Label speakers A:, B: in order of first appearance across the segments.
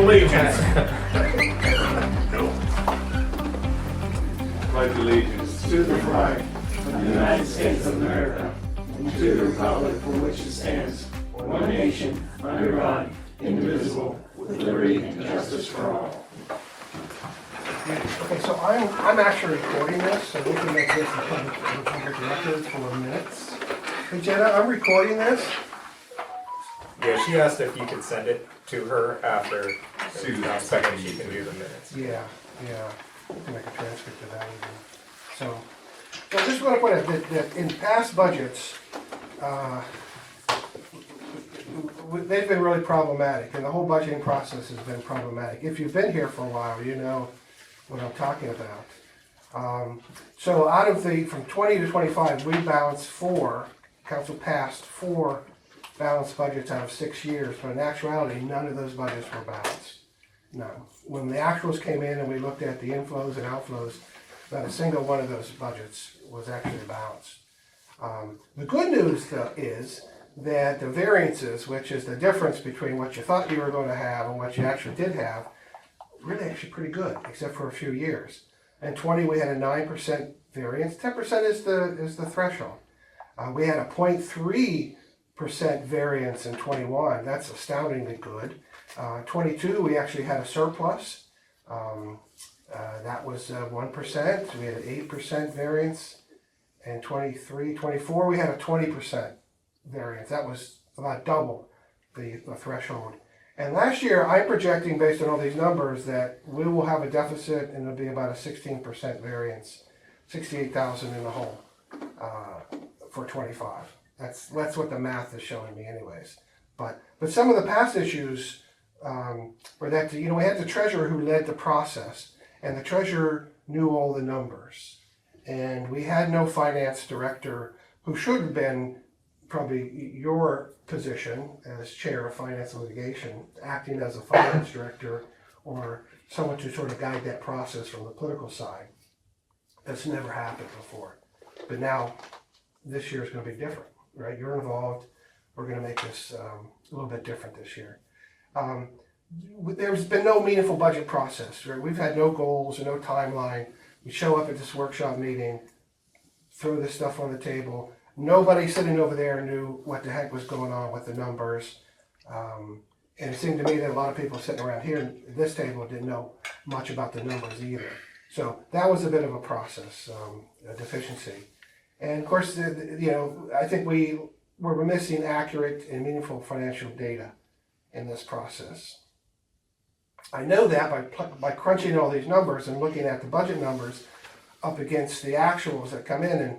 A: allegiance.
B: Pledge allegiance
C: to the flag of the United States of America and to the republic for which it stands, one nation, under God, indivisible, with liberty and justice for all.
D: Okay, so I'm actually recording this, so we can make this a public record for minutes. Hey Jenna, I'm recording this.
A: Yeah, she asked if you could send it to her after
B: See the
A: second she can do the minutes.
D: Yeah. We can make a transcript of that even. So I just want to point out that in past budgets, they've been really problematic, and the whole budgeting process has been problematic. If you've been here for a while, you know what I'm talking about. So out of from 20 to 25, we balanced council passed 4 balanced budgets out of 6 years, but in actuality, none of those budgets were balanced. None. When the actuals came in and we looked at the inflows and outflows, not a single one of those budgets was actually balanced. The good news though is that the variances, which is the difference between what you thought you were going to have and what you actually did have, really actually pretty good, except for a few years. In 20 we had a 9% variance. 10% is the threshold. We had a 0.3% variance in 21. That's astoundingly good. 22 we actually had a surplus. That was 1%. We had an 8% variance. And 23, 24 we had a 20% variance. That was about double the threshold. And last year, I'm projecting, based on all these numbers, that we will have a deficit and it'll be about a 16% variance, 68,000 in the hole for 25. That's what the math is showing me, anyways. But some of the past issues were that we had the treasurer who led the process, and the treasurer knew all the numbers, and we had no finance director who should have been probably your position as chair of finance and litigation, acting as a finance director or someone to sort of guide that process from the political side. That's never happened before. But now, this year is going to be different, right? You're involved. We're going to make this a little bit different this year. There's been no meaningful budget process, right? We've had no goals or no timeline. We show up at this workshop meeting, throw this stuff on the table. Nobody sitting over there knew what the heck was going on with the numbers. And it seemed to me that a lot of people sitting around here at this table didn't know much about the numbers either. So that was a bit of a process, a deficiency. And of course, I think we were missing accurate and meaningful financial data in this process. I know that by crunching all these numbers and looking at the budget numbers up against the actuals that come in, and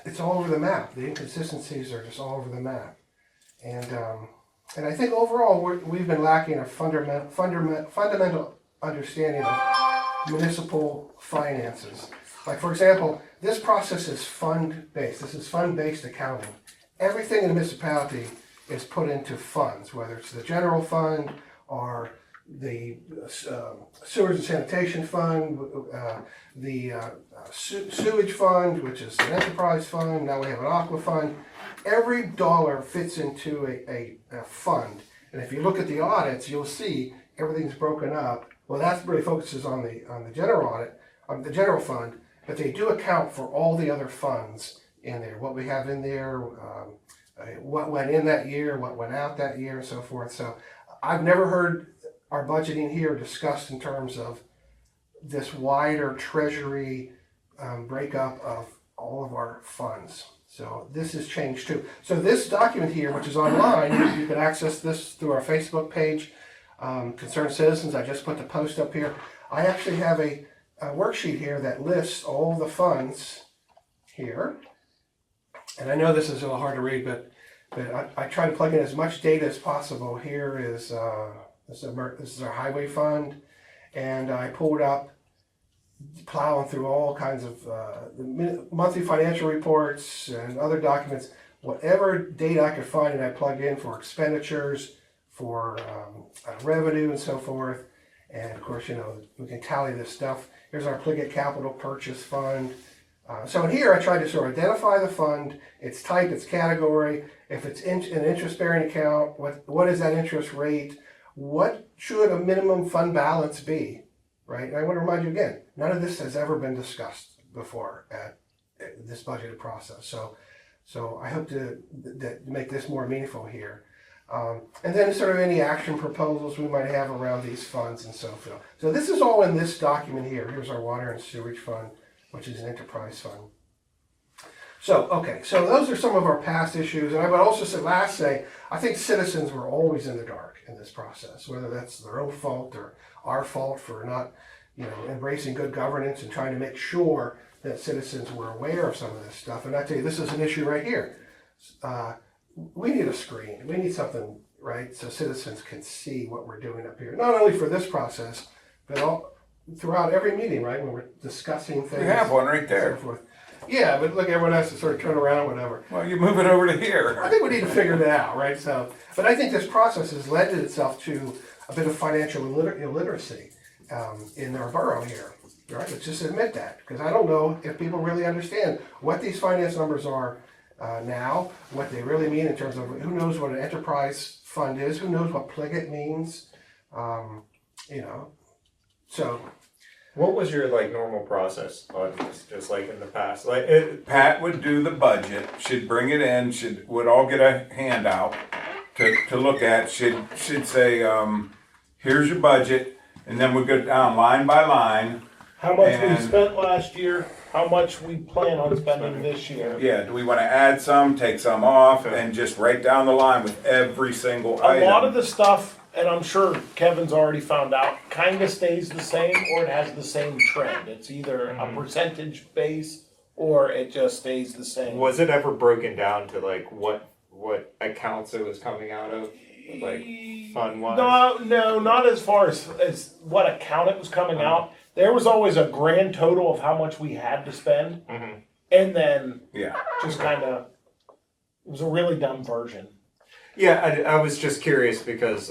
D: it's all over the map. The inconsistencies are just all over the map. And I think overall we've been lacking a fundamental understanding of municipal finances. Like, for example, this process is fund-based. This is fund-based accounting. Everything in the municipality is put into funds, whether it's the general fund or the sewage and sanitation fund, the sewage fund, which is an enterprise fund. Now we have an aqua fund. Every dollar fits into a fund. And if you look at the audits, you'll see everything's broken up. Well, that really focuses on the general audit, on the general fund, but they do account for all the other funds in there. What we have in there, what went in that year, what went out that year, and so forth. So I've never heard our budgeting here discussed in terms of this wider treasury breakup of all of our funds. So this has changed too. So this document here, which is online, you can access this through our Facebook page, Concerned Citizens. I just put the post up here. I actually have a worksheet here that lists all the funds here. And I know this is a little hard to read, but I try to plug in as much data as possible. Here is this is our highway fund, and I pulled up, plowing through all kinds of the monthly financial reports and other documents, whatever data I could find, and I plugged in for expenditures, for revenue, and so forth. And of course, we can tally this stuff. Here's our Pliget Capital Purchase Fund. So in here, I tried to sort of identify the fund, its type, its category. If it's an interest-bearing account, what is that interest rate? what should a minimum fund balance be, right? And I want to remind you again, none of this has ever been discussed before at this budgeted process. So I hope to make this more meaningful here. And then sort of any action proposals we might have around these funds and so forth. So this is all in this document here. Here's our water and sewage fund, which is an enterprise fund. So, okay, so those are some of our past issues. And I would also say, I think citizens were always in the dark in this process, whether that's their own fault or our fault for not, embracing good governance and trying to make sure that citizens were aware of some of this stuff. And I tell you, this is an issue right here. We need a screen. We need something, right, so citizens can see what we're doing up here. Not only for this process, but throughout every meeting, right, when we're discussing things.
B: We have one right
D: and
B: there.
D: so forth. Yeah, but look, everyone has to sort of turn around, whatever.
B: Well, you move it over to
D: I
B: here.
D: think we need to figure that out, right? So, but I think this process has led itself to a bit of financial illiteracy in our borough here, right? Let's just admit that, because I don't know if people really understand what these finance numbers are now, what they really mean in terms of who knows what an enterprise fund is, who knows what Pliget means, So.
A: What was your normal process on this, just like in the past?
B: Pat would do the budget, she'd bring it in, would all get a handout to look at, she'd say, here's your budget, and then we'd go down line by line.
C: How much we
B: And-
C: spent last year, how much we plan on spending this year.
B: Yeah, do we wanna add some, take some off, and just right down the line with every single
C: A
B: item?
C: lot of the stuff, and I'm sure Kevin's already found out, kinda stays the same or it has the same trend. It's either a percentage base or it just stays the same.
A: Was it ever broken down to what accounts it was coming out of, fund wise?
C: No, not as far as what account it was coming out. There was always a grand total of how much we had to spend, and then
B: Yeah,
C: just kinda, it was a really dumb version.
A: Yeah, I was just curious because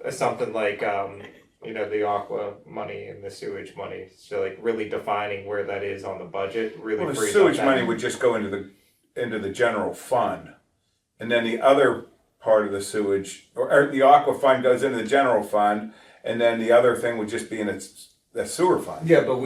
A: something like the aqua money and the sewage money, so really defining where that is on the budget really
B: well, the
A: frees
B: sewage
A: up
B: money
A: that.
B: would just go into the general fund. And then the other part of the sewage, or the aqua fund goes into the general fund, and then the other thing would just be in the sewer fund.
A: Yeah, but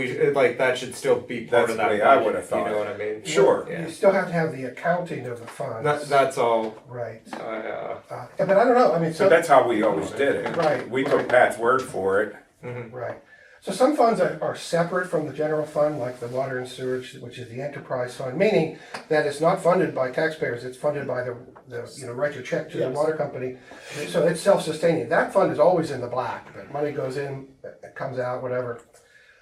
A: that should still be part
B: That's
A: of
B: the
A: that
B: way
A: budget,
B: I would've thought.
A: You know what I mean?
B: Sure.
A: Yeah.
D: You still have to have the accounting of the funds.
A: That's all.
D: Right.
A: Uh,
D: But I don't know, I mean,
B: So that's how we always did it.
D: Right,
B: We took Pat's word for it.
D: right. So some funds are separate from the general fund, like the water and sewage, which is the enterprise fund, meaning that it's not funded by taxpayers, it's funded by the write your check to the
C: Yes.
D: water company. So it's self-sustaining. That fund is always in the black, but money goes in, it comes out, whatever.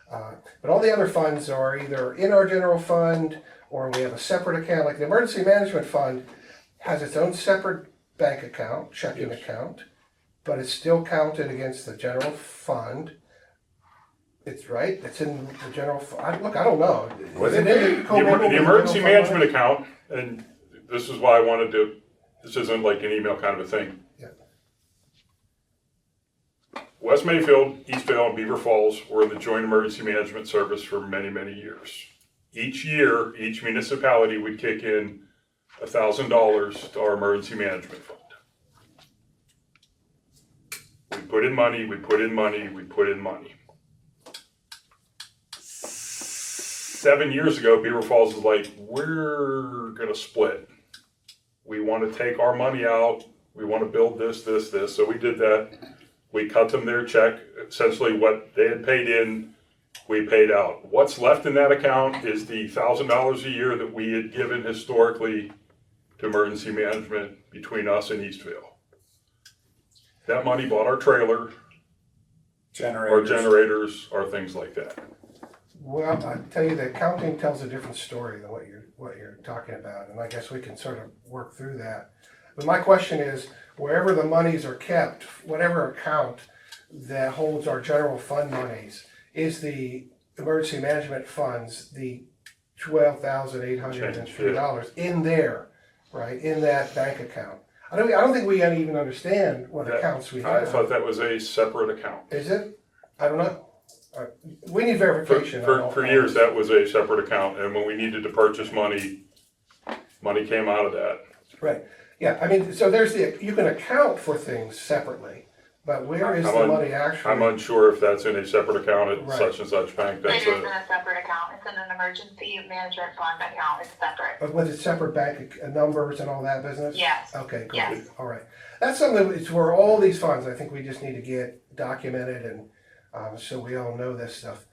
D: But all the other funds are either in our general fund, or we have a separate account, like the emergency management fund has its own separate bank account, checking account, but it's still counted against the general fund. It's right, it's in the general fund. Look, I don't know.
B: Was
D: Is
B: it?
D: in
E: The
D: commingled with
E: the emergency
D: general fund
E: management account, and this is why I wanted to, this isn't like an email kind of a thing.
D: Yeah.
E: West Mayfield, Eastvale, and Beaver Falls were in the Joint Emergency Management Service for many, many years. Each year, each municipality would kick in $1,000 to our emergency management fund. We put in money, we put in money, we put in money. 7 years ago, Beaver Falls was like, we're gonna split. We wanna take our money out, we wanna build this, so we did that. We cut them their check, essentially what they had paid in, we paid out. What's left in that account is the $1,000 a year that we had given historically to emergency management between us and Eastvale. That money bought our trailer, our generators, our things like that.
D: Well, I tell you, the accounting tells a different story than what you're talking about, and I guess we can sort of work through that. But my question is, wherever the monies are kept, whatever account that holds our general fund monies, is the emergency management funds, the $12,803 in there, right, in that bank account? I don't think we even understand what accounts we
E: I
D: have.
E: thought that was a separate account.
D: Is it? I don't know. We need verification. on all
E: For
D: funds.
E: years, that was a separate account, and when we needed to purchase money, money came out of that.
D: Right, yeah, I mean, so you can account for things separately, But where is
E: I'm
D: the
E: un-
D: money actually?
E: I'm unsure if that's in a separate account at
D: Right.
E: such and such bank.
F: It
E: That's
F: is in
E: a,
F: a separate account. It's in an emergency management fund account. It's separate.
D: But with its separate bank numbers and all that business?
F: Yes.
D: Okay, good.
F: Yes.
D: All right. That's something, it's where all these funds, I think we just need to get documented and so we all know this stuff.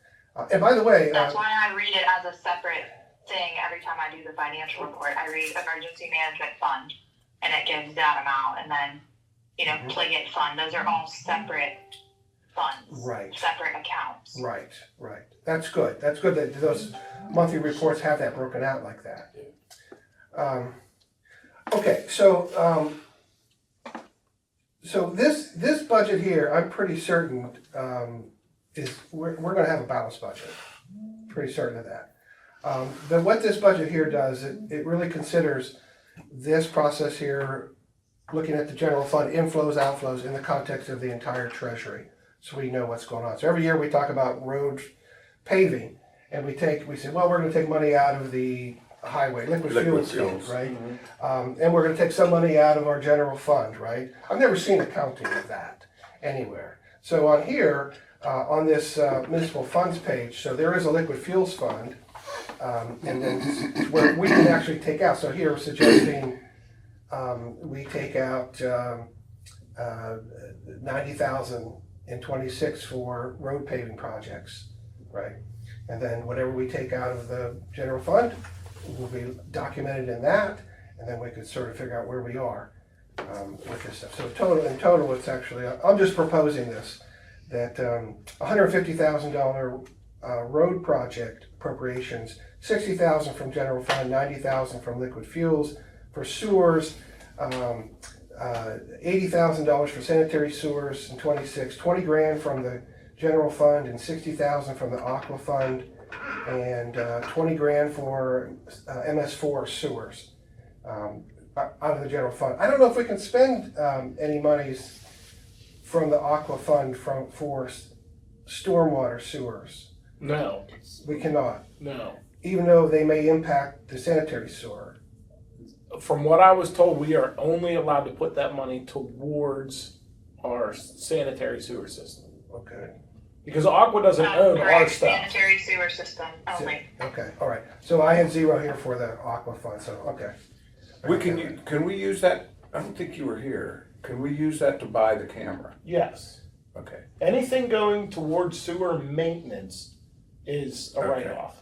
D: And by the way,
F: That's why I read it as a separate thing every time I do the financial report. I read emergency management fund and it gives that amount and then, Pliget fund. Those are all separate funds.
D: Right.
F: Separate accounts.
D: right. That's good. That's good that those monthly reports have that broken out like that. Okay, so this budget here, I'm pretty certain is we're going to have a balanced budget. Pretty certain of that. But what this budget here does, it really considers this process here, looking at the general fund inflows, outflows in the context of the entire treasury, so we know what's going on. So every year we talk about road paving, and we say, well, we're going to take money out of the highway, liquid fuels fund, right? And we're going to take some money out of our general fund, right? I've never seen accounting of that anywhere. So on here, on this municipal funds page, so there is a liquid fuels fund, and then where we can actually take out. So here we're suggesting we take out 90,000 in 26 for road paving projects, right? And then whatever we take out of the general fund will be documented in that, and then we could sort of figure out where we are with this stuff. So in total, it's actually, I'm just proposing this, that $150,000 road project appropriations, 60,000 from general fund, 90,000 from liquid fuels. For sewers, $80,000 for sanitary sewers in 26, 20 grand from the general fund and 60,000 from the aqua fund, and 20 grand for MS4 sewers out of the general fund. I don't know if we can spend any monies from the aqua fund for stormwater sewers.
C: No,
D: We cannot,
C: no.
D: even though they may impact the sanitary sewer.
C: From what I was told, we are only allowed to put that money towards our sanitary sewer system.
D: Okay.
C: Because Aqua doesn't own our
F: Correct.
C: stuff.
F: Sanitary sewer system only.
D: Okay, all right. So I had 0 here for the aqua fund, so, okay.
B: Can we use that? I don't think you were here. Can we use that to buy the camera?
C: Yes.
B: Okay.
C: Anything going towards sewer maintenance is a
B: Okay.
C: write-off.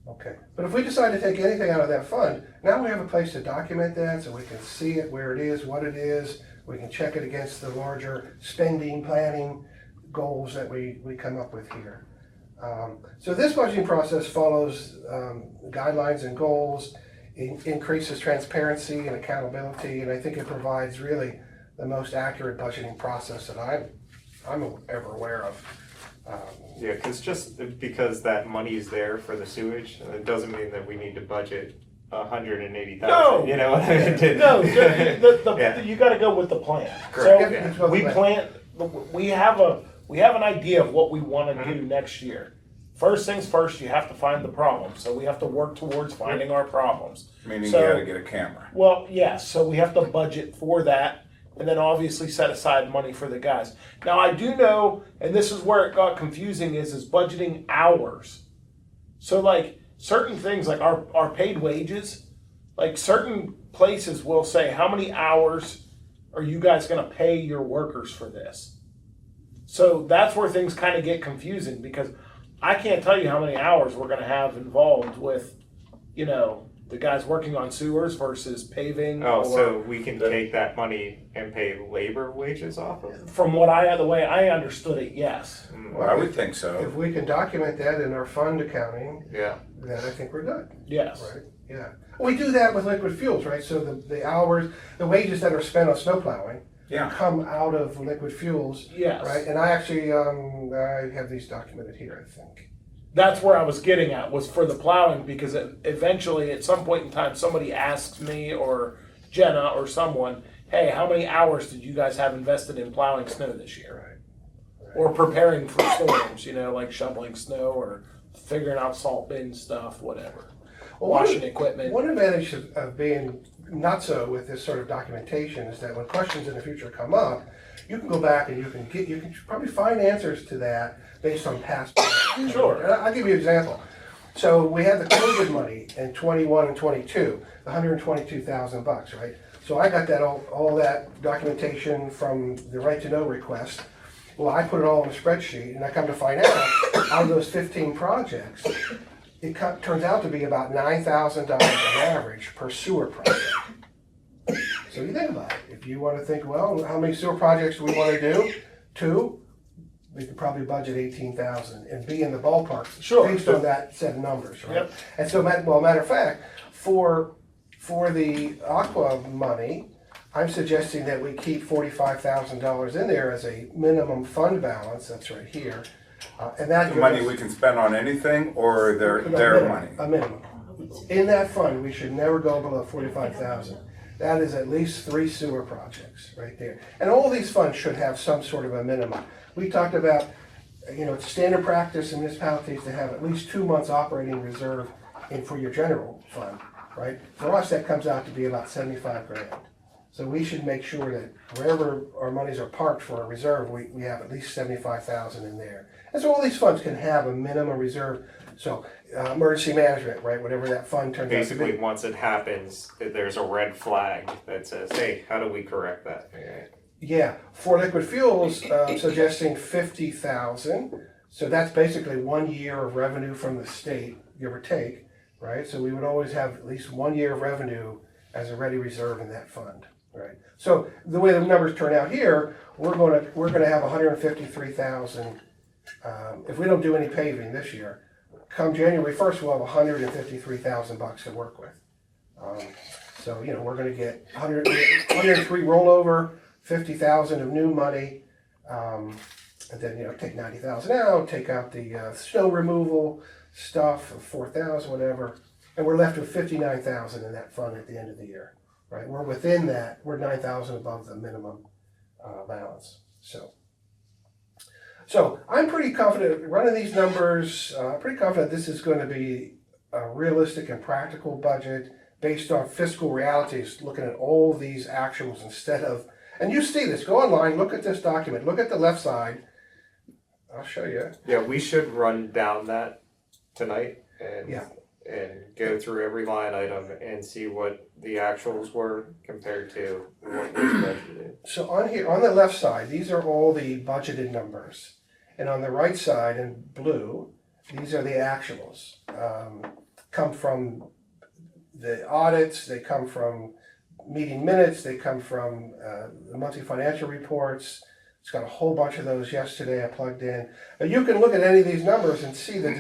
D: Okay, but if we decide to take anything out of that fund, now we have a place to document that, so we can see it, where it is, what it is. We can check it against the larger spending, planning goals that we come up with here. So this budgeting process follows guidelines and goals, increases transparency and accountability, and I think it provides really the most accurate budgeting process that I'm ever aware of.
A: Yeah, because that money's there for the sewage, it doesn't mean that we need to budget 180,000.
C: No.
A: You know what I mean?
C: No,
A: Yeah.
C: you got to go with the plan.
A: Correct,
D: yeah.
C: So we plan. We have an idea of what we want to do next year. First things first, you have to find the problem. So we have to work towards finding our problems.
B: Meaning
C: So-
B: you gotta get a camera.
C: Well, yes. So we have to budget for that, and then obviously set aside money for the guys. Now I do know, and this is where it got confusing, is budgeting hours. So like certain things, like our paid wages, like certain places will say, how many hours are you guys going to pay your workers for this? So that's where things kind of get confusing, because I can't tell you how many hours we're going to have involved with, the guys working on sewers versus paving.
A: Oh,
C: or,
A: so we can take that money and pay labor wages off of it?
C: from the way I understood it, yes.
B: Well, I would think
D: If
B: so.
D: we can document that in our fund accounting,
A: Yeah.
D: then I think we're good,
C: Yes.
D: right? Yeah. We do that with liquid fuels, right? So the hours, the wages that are spent on snow plowing
B: Yeah.
D: come out of liquid fuels,
C: Yes.
D: right? And I actually, I have these documented here, I think.
C: That's where I was getting at, was for the plowing, because eventually at some point in time, somebody asks me or Jenna or someone, hey, how many hours did you guys have invested in plowing snow this year?
D: Right.
C: Or preparing for storms, like shoveling snow or figuring out salt bin stuff, whatever.
D: Well,
C: washing equipment.
D: One advantage of being not so with this sort of documentation is that when questions in the future come up, you can go back and you can probably find answers to that based on past.
C: Sure.
D: And I'll give you an example. So we had the COVID money in 21 and 22, the $122,000, right? So I got that all that documentation from the right to know request. Well, I put it all in a spreadsheet, and I come to find out of those 15 projects, turns out to be about $9,000 on average per sewer project. So you think about it. If you want to think, well, how many sewer projects do we want to do? 2. We could probably budget 18,000 and be in the ballpark
C: Sure.
D: based on that set of numbers, right?
C: Yep.
D: And so, matter of fact, for the aqua money, I'm suggesting that we keep $45,000 in there as a minimum fund balance. That's right here, and that
B: The money we can spend on anything, or their money?
D: A minimum. In that fund, we should never go below 45,000. That is at least 3 sewer projects right there. And all these funds should have some sort of a minimum. We talked about, it's standard practice in municipalities to have at least 2 months operating reserve for your general fund, right? For us, that comes out to be about 75 grand. So we should make sure that wherever our monies are parked for a reserve, we have at least 75,000 in there. And so all these funds can have a minimum reserve. So emergency management, right? Whatever that fund turns out to
A: Basically,
D: be.
A: once it happens, there's a red flag that says, hey, how do we correct that?
D: Yeah, for liquid fuels, suggesting 50,000. So that's basically 1 year of revenue from the state, give or take, right? So we would always have at least 1 year of revenue as a ready reserve in that fund, right? So the way the numbers turn out here, we're gonna have 153,000. If we don't do any paving this year, come January 1st, we'll have 153,000 bucks to work with. So we're gonna get 103 rollover. 50,000 of new money, and then take 90,000 out, take out the snow removal stuff of 4,000, whatever, and we're left with 59,000 in that fund at the end of the year, right? We're within that. We're 9,000 above the minimum balance. So I'm pretty confident running these numbers. Pretty confident this is going to be a realistic and practical budget based on fiscal realities, looking at all these actuals instead of. And you see this, go online, look at this document, look at the left side. I'll show you.
A: Yeah, we should run down that tonight and
D: Yeah.
A: go through every line item and see what the actuals were compared to what was budgeted.
D: So on here, on the left side, these are all the budgeted numbers. And on the right side in blue, these are the actuals. Come from the audits, they come from meeting minutes, they come from the monthly financial reports. It's got a whole bunch of those yesterday I plugged in. But you can look at any of these numbers and see the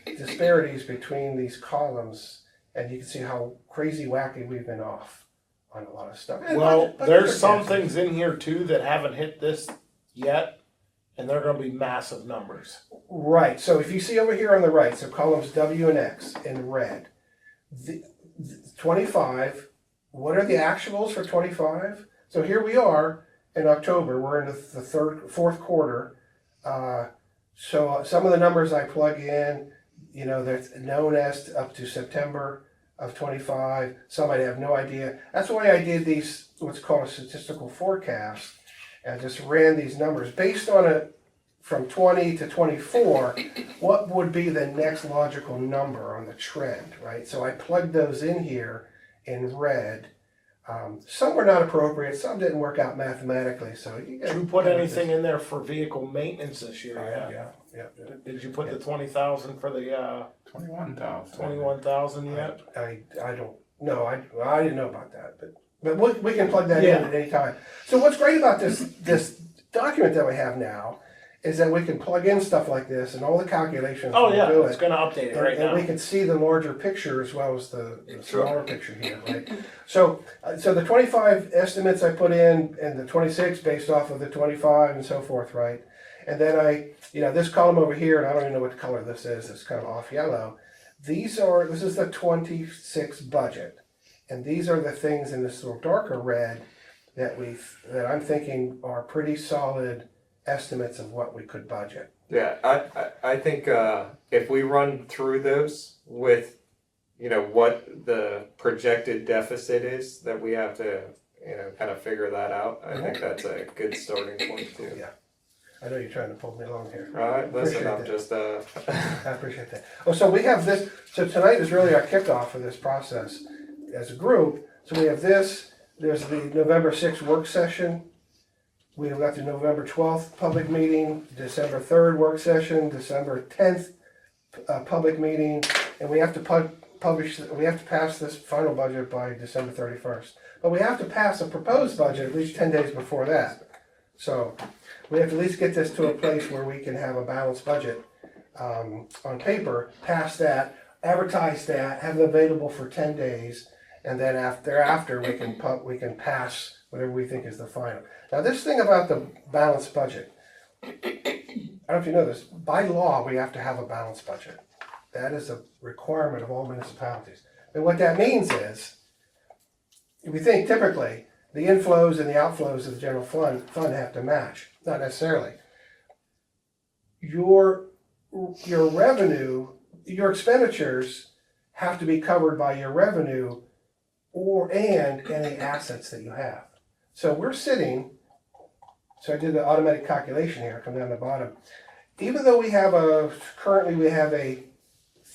D: disparities between these columns, and you can see how crazy wacky we've been off on a lot of stuff. And
C: Well,
D: budgets
C: there's
D: are
C: some
D: guessing.
C: things in here too that haven't hit this yet, and they're gonna be massive numbers.
D: Right, so if you see over here on the right, so columns W and X in red, the 25, what are the actuals for 25? So here we are in October, we're in the fourth quarter. So some of the numbers I plug in, that's known as up to September of 25. Some I have no idea. That's why I did these, what's called a statistical forecast, and just ran these numbers based on it from 20 to 24. What would be the next logical number on the trend, right? So I plugged those in here in red. Some were not appropriate, some didn't work out mathematically, so you
C: Did you put anything in there for vehicle maintenance this year?
D: Yeah.
C: Did you put the 20,000 for the
B: 21,000.
C: 21,000 yet?
D: I don't know, I didn't know about that, but we can plug that in at any time. So what's great about this document that we have now is that we can plug in stuff like this and all the calculations.
C: Oh
D: will
C: yeah,
D: do
C: it's
D: it.
C: gonna update it right
D: And we
C: now.
D: can see the larger picture as well as the smaller picture here, right? So the 25 estimates I put in and the 26 based off of the 25 and so forth, right? And then this column over here, and I don't even know what color this is, it's kind of off yellow. This is the 26 budget. And these are the things in this little darker red that I'm thinking are pretty solid estimates of what we could budget.
A: Yeah, I think if we run through those with you know, what the projected deficit is that we have to, you know, kind of figure that out. I think that's a good starting point too.
D: Yeah. I know you're trying to pull me along here.
A: All right, listen,
D: Appreciate
A: I'm
D: that.
A: just
D: I appreciate that. Oh, so we have this, so tonight is really our kickoff for this process as a group. So we have this, there's the November 6th work session. We've got the November 12th public meeting, December 3rd work session, December 10th public meeting, and we have to we have to pass this final budget by December 31st. But we have to pass a proposed budget at least 10 days before that. So we have to at least get this to a place where we can have a balanced budget on paper, pass that, advertise that, have it available for 10 days, and then after we can pass whatever we think is the final. Now this thing about the balanced budget, I don't know if you know this, by law we have to have a balanced budget. That is a requirement of all municipalities. And what that means is, we think typically the inflows and the outflows of the general fund have to match. Not necessarily. Your revenue, your expenditures have to be covered by your revenue and any assets that you have. So we're sitting, so I did the automatic calculation here, come down the bottom. Even though currently we have a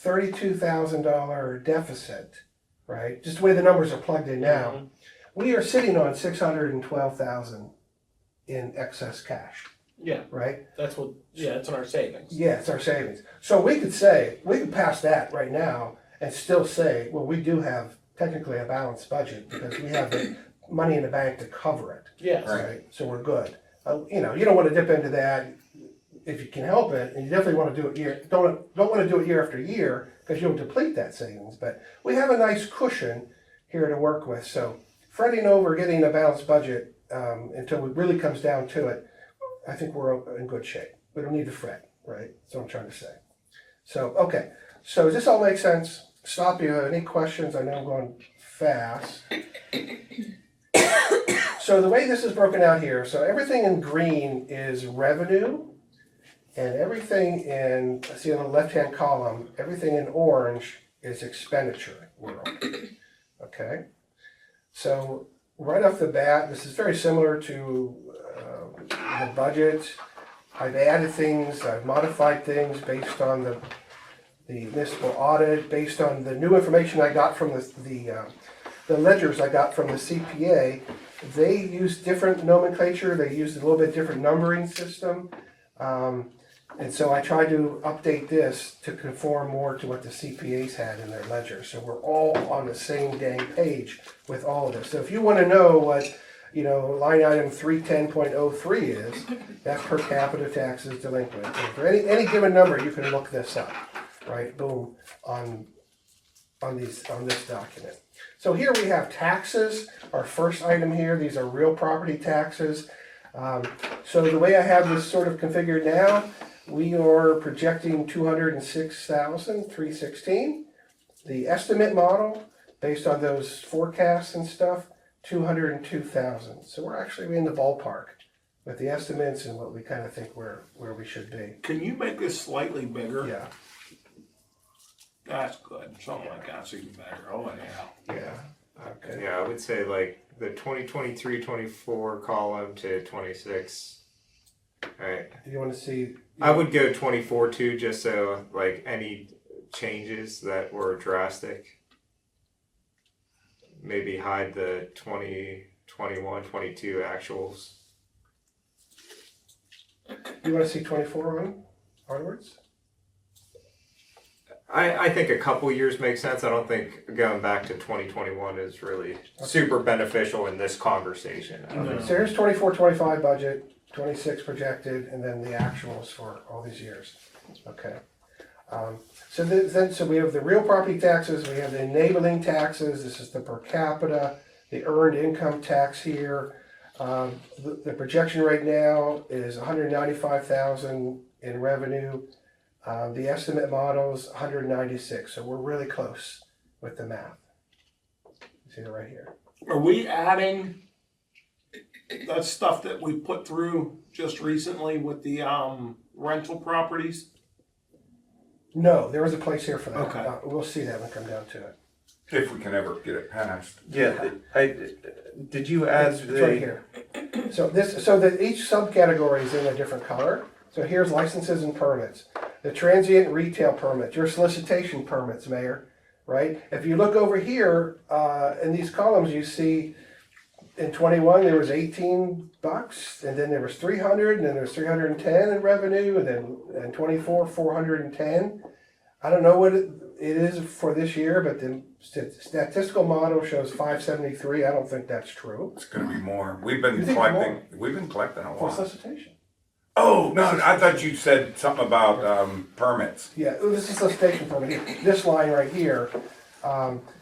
D: $32,000 deficit, right? Just the way the numbers are plugged in now, we are sitting on $612,000 in excess cash,
C: Yeah,
D: right?
C: that's in our savings.
D: Yeah, it's our savings. So we could pass that right now and still say, well, we do have technically a balanced budget because we have the money in the bank to cover it,
C: Yes.
D: right? So we're good. You don't want to dip into that if you can help it, and you definitely want to do it don't want to do it year after year because you'll deplete that savings. But we have a nice cushion here to work with. So fretting over getting a balanced budget until it really comes down to it, I think we're in good shape. We don't need to fret, right? That's what I'm trying to say. So, okay. So does this all make sense? Stop you. Any questions? I know I'm going fast. So the way this is broken out here, so everything in green is revenue, and everything in, see on the left-hand column, everything in orange is expenditure world. Okay? So right off the bat, this is very similar to the budget. I've added things, I've modified things based on the municipal audit, based on the new information I got from the ledgers I got from the CPA. They use different nomenclature, they use a little bit different numbering system. And so I tried to update this to conform more to what the CPAs had in their ledger. So we're all on the same dang page with all of this. So if you want to know what, line item 310.03 is, that's per capita taxes delinquent. And for any given number, you can look this up, right? Boom, on this document. So here we have taxes, our first item here. These are real property taxes. So the way I have this sort of configured now, we are projecting $206,316. The estimate model, based on those forecasts and stuff, $202,000. So we're actually in the ballpark with the estimates and what we kind of think where we should be.
C: Can you make this slightly bigger?
D: Yeah,
C: That's good. Something like that's even better. Oh, yeah.
D: yeah. Okay.
A: Yeah, I would say like the 2023-24 column to 26. Right.
D: You want to see?
A: I would go 24 too, just so like any changes that were drastic. Maybe hide the 20, 21, 22 actuals.
D: You want to see 24 onwards?
A: I think a couple years makes sense. I don't think going back to 2021 is really super beneficial in this conversation. I don't know.
D: So here's 24-25 budget, 26 projected, and then the actuals for all these years. Okay. So we have the real property taxes, we have the enabling taxes, this is the per capita, the earned income tax here. The projection right now is 195,000 in revenue. The estimate model is 196, so we're really close with the math. You see it right here.
C: Are we adding that stuff that we put through just recently with the rental properties?
D: No, there is a place here for that.
C: Okay.
D: We'll see that when we come down to it.
B: If we can ever get it passed.
A: Yeah, did you add
D: It's right here. So each subcategory is in a different color. So here's licenses and permits. The transient retail permit, your solicitation permits, Mayor, right? If you look over here, in these columns, you see in 21, there was $18, and then there was 300, and then there's 310 in revenue, and then in 24, 410. I don't know what it is for this year, but the statistical model shows 573. I don't think that's true.
B: It's gonna be more. We've
D: You
B: been
D: think
B: collecting a
D: For
B: lot.
D: solicitation.
B: Oh, no, I thought you said something about, permits.
D: Yeah, this is solicitation permit here, this line right here.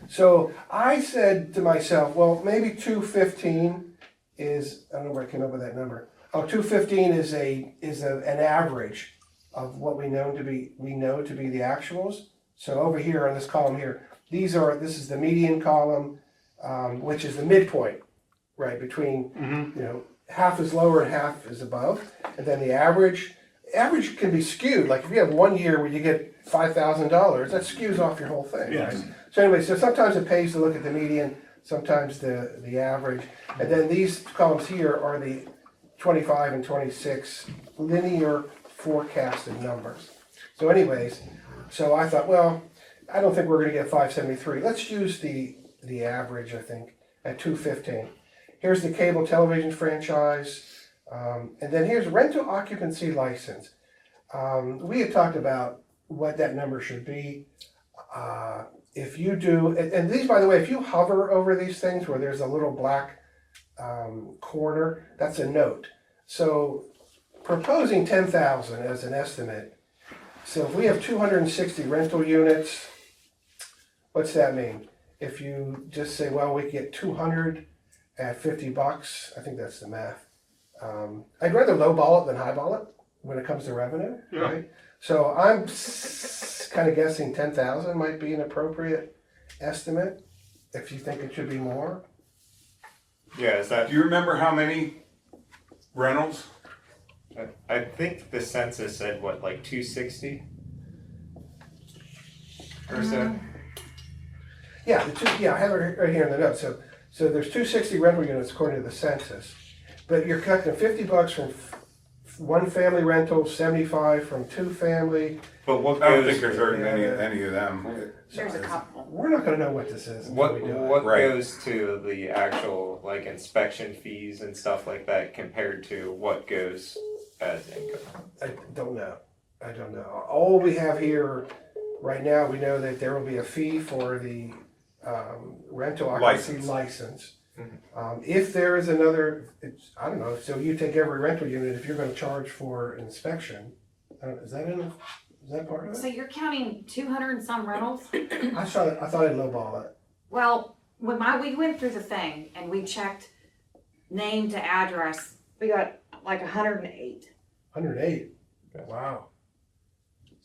D: So I said to myself, well, maybe 215 is, I don't know where I came up with that number. Oh, 215 is an average of what we know to be the actuals. So over here on this column here, this is the median column, which is the midpoint, right, between, half is lower and half is above. And then the average can be skewed. Like if you have 1 year where you get $5,000, that skews off your whole thing,
C: Yes.
D: right? So anyway, so sometimes it pays to look at the median, sometimes the average. And then these columns here are the 25 and 26 linear forecasted numbers. So anyways, so I thought, well, I don't think we're gonna get 573. Let's use the average, I think, at 215. Here's the cable television franchise. And then here's rental occupancy license. We had talked about what that number should be. If you do, and these, by the way, if you hover over these things where there's a little black corner, that's a note. So proposing 10,000 as an estimate. So if we have 260 rental units, what's that mean? If you just say, well, we get 200 at $50, I think that's the math. I'd rather lowball it than highball it when it comes to revenue, right? So I'm kind of guessing 10,000 might be an appropriate estimate. If you think it should be more,
A: Yeah, is that,
B: Do you remember how many rentals?
A: I think the census said what, like 260? Or so?
D: yeah, I have it right here in the notes. So there's 260 rental units according to the census, but you're collecting $50 from one family rental, 75 from two family.
A: But what
B: I don't
A: goes,
B: think there's very any of them.
G: There's a couple.
D: We're not going to know what this is until
A: what
D: we do it.
A: what
B: Right.
A: goes to the actual like inspection fees and stuff like that compared to what goes as income?
D: I don't know. All we have here right now, we know that there will be a fee for the rental occupancy license. If there is another, I don't know. So you take every rental unit. If you're going to charge for inspection, is that part of
G: So
D: it?
G: you're counting 200 and some rentals?
D: I thought I'd lowball it.
G: Well, we went through the thing and we checked name to address. We got like 108.
D: 108. Wow.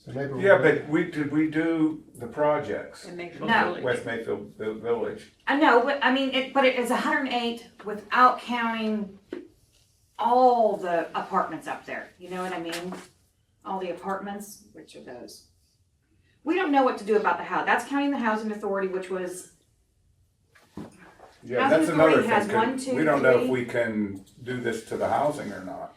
D: So maybe.
B: Yeah, but did we do the projects?
G: No.
B: West Mayfield Village.
G: I know, but I mean, it is 108 without counting all the apartments up there. You know what I mean? All the apartments, which are those? We don't know what to do about the house. That's counting the housing authority, which was,
B: Yeah,
G: Housing
B: that's another
G: authority has
B: thing.
G: 1, 2,
B: We don't know if
G: 3.
B: we can do this to the housing or not.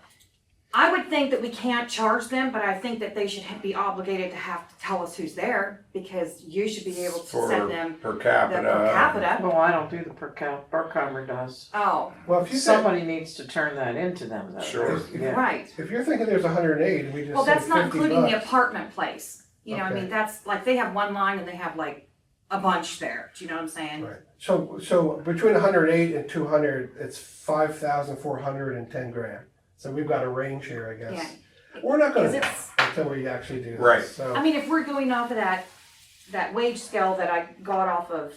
G: I would think that we can't charge them, but I think that they should be obligated to have to tell us who's there, because you should be able to
B: For
G: send them
B: per
G: the
B: capita.
G: per capita.
H: Well, I don't do the Burkheimer does.
G: Oh,
D: Well, if you said,
H: Somebody needs to turn that into them though.
B: Sure.
H: Yeah.
G: right.
D: if you're thinking there's 108, and we just
G: Well,
D: said
G: that's not
D: $50.
G: including the apartment place. You know, I
D: Okay.
G: mean, that's like, they have one line and they have like a bunch there. Do you know what I'm saying?
D: Right. So between 108 and 200, it's 5,410 grand. So we've got a range here, I guess.
G: Yeah.
D: We're not going
G: Because
D: to
G: it's,
D: until we actually do this.
B: Right.
D: So
G: I mean, if we're going off of that wage scale that I got off of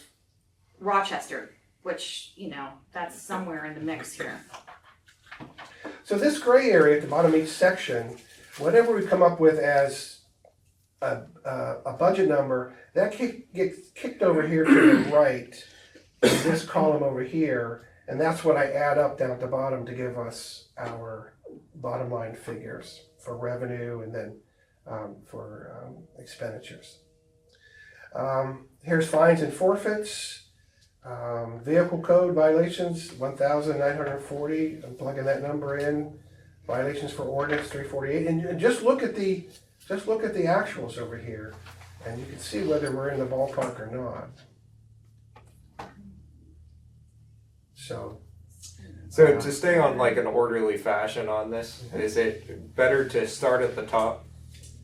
G: Rochester, which, you know, that's somewhere in the mix here.
D: So this gray area at the bottom of each section, whatever we come up with as a budget number, that gets kicked over here to the right, in this column over here, and that's what I add up down at the bottom to give us our bottom line figures for revenue and then for expenditures. Here's fines and forfeits. Vehicle code violations, 1,940. I'm plugging that number in. Violations for ordinance 348, and just look at the actuals over here, and you can see whether we're in the ballpark or not. So
A: to stay on like an orderly fashion on this, is it better to start at the top?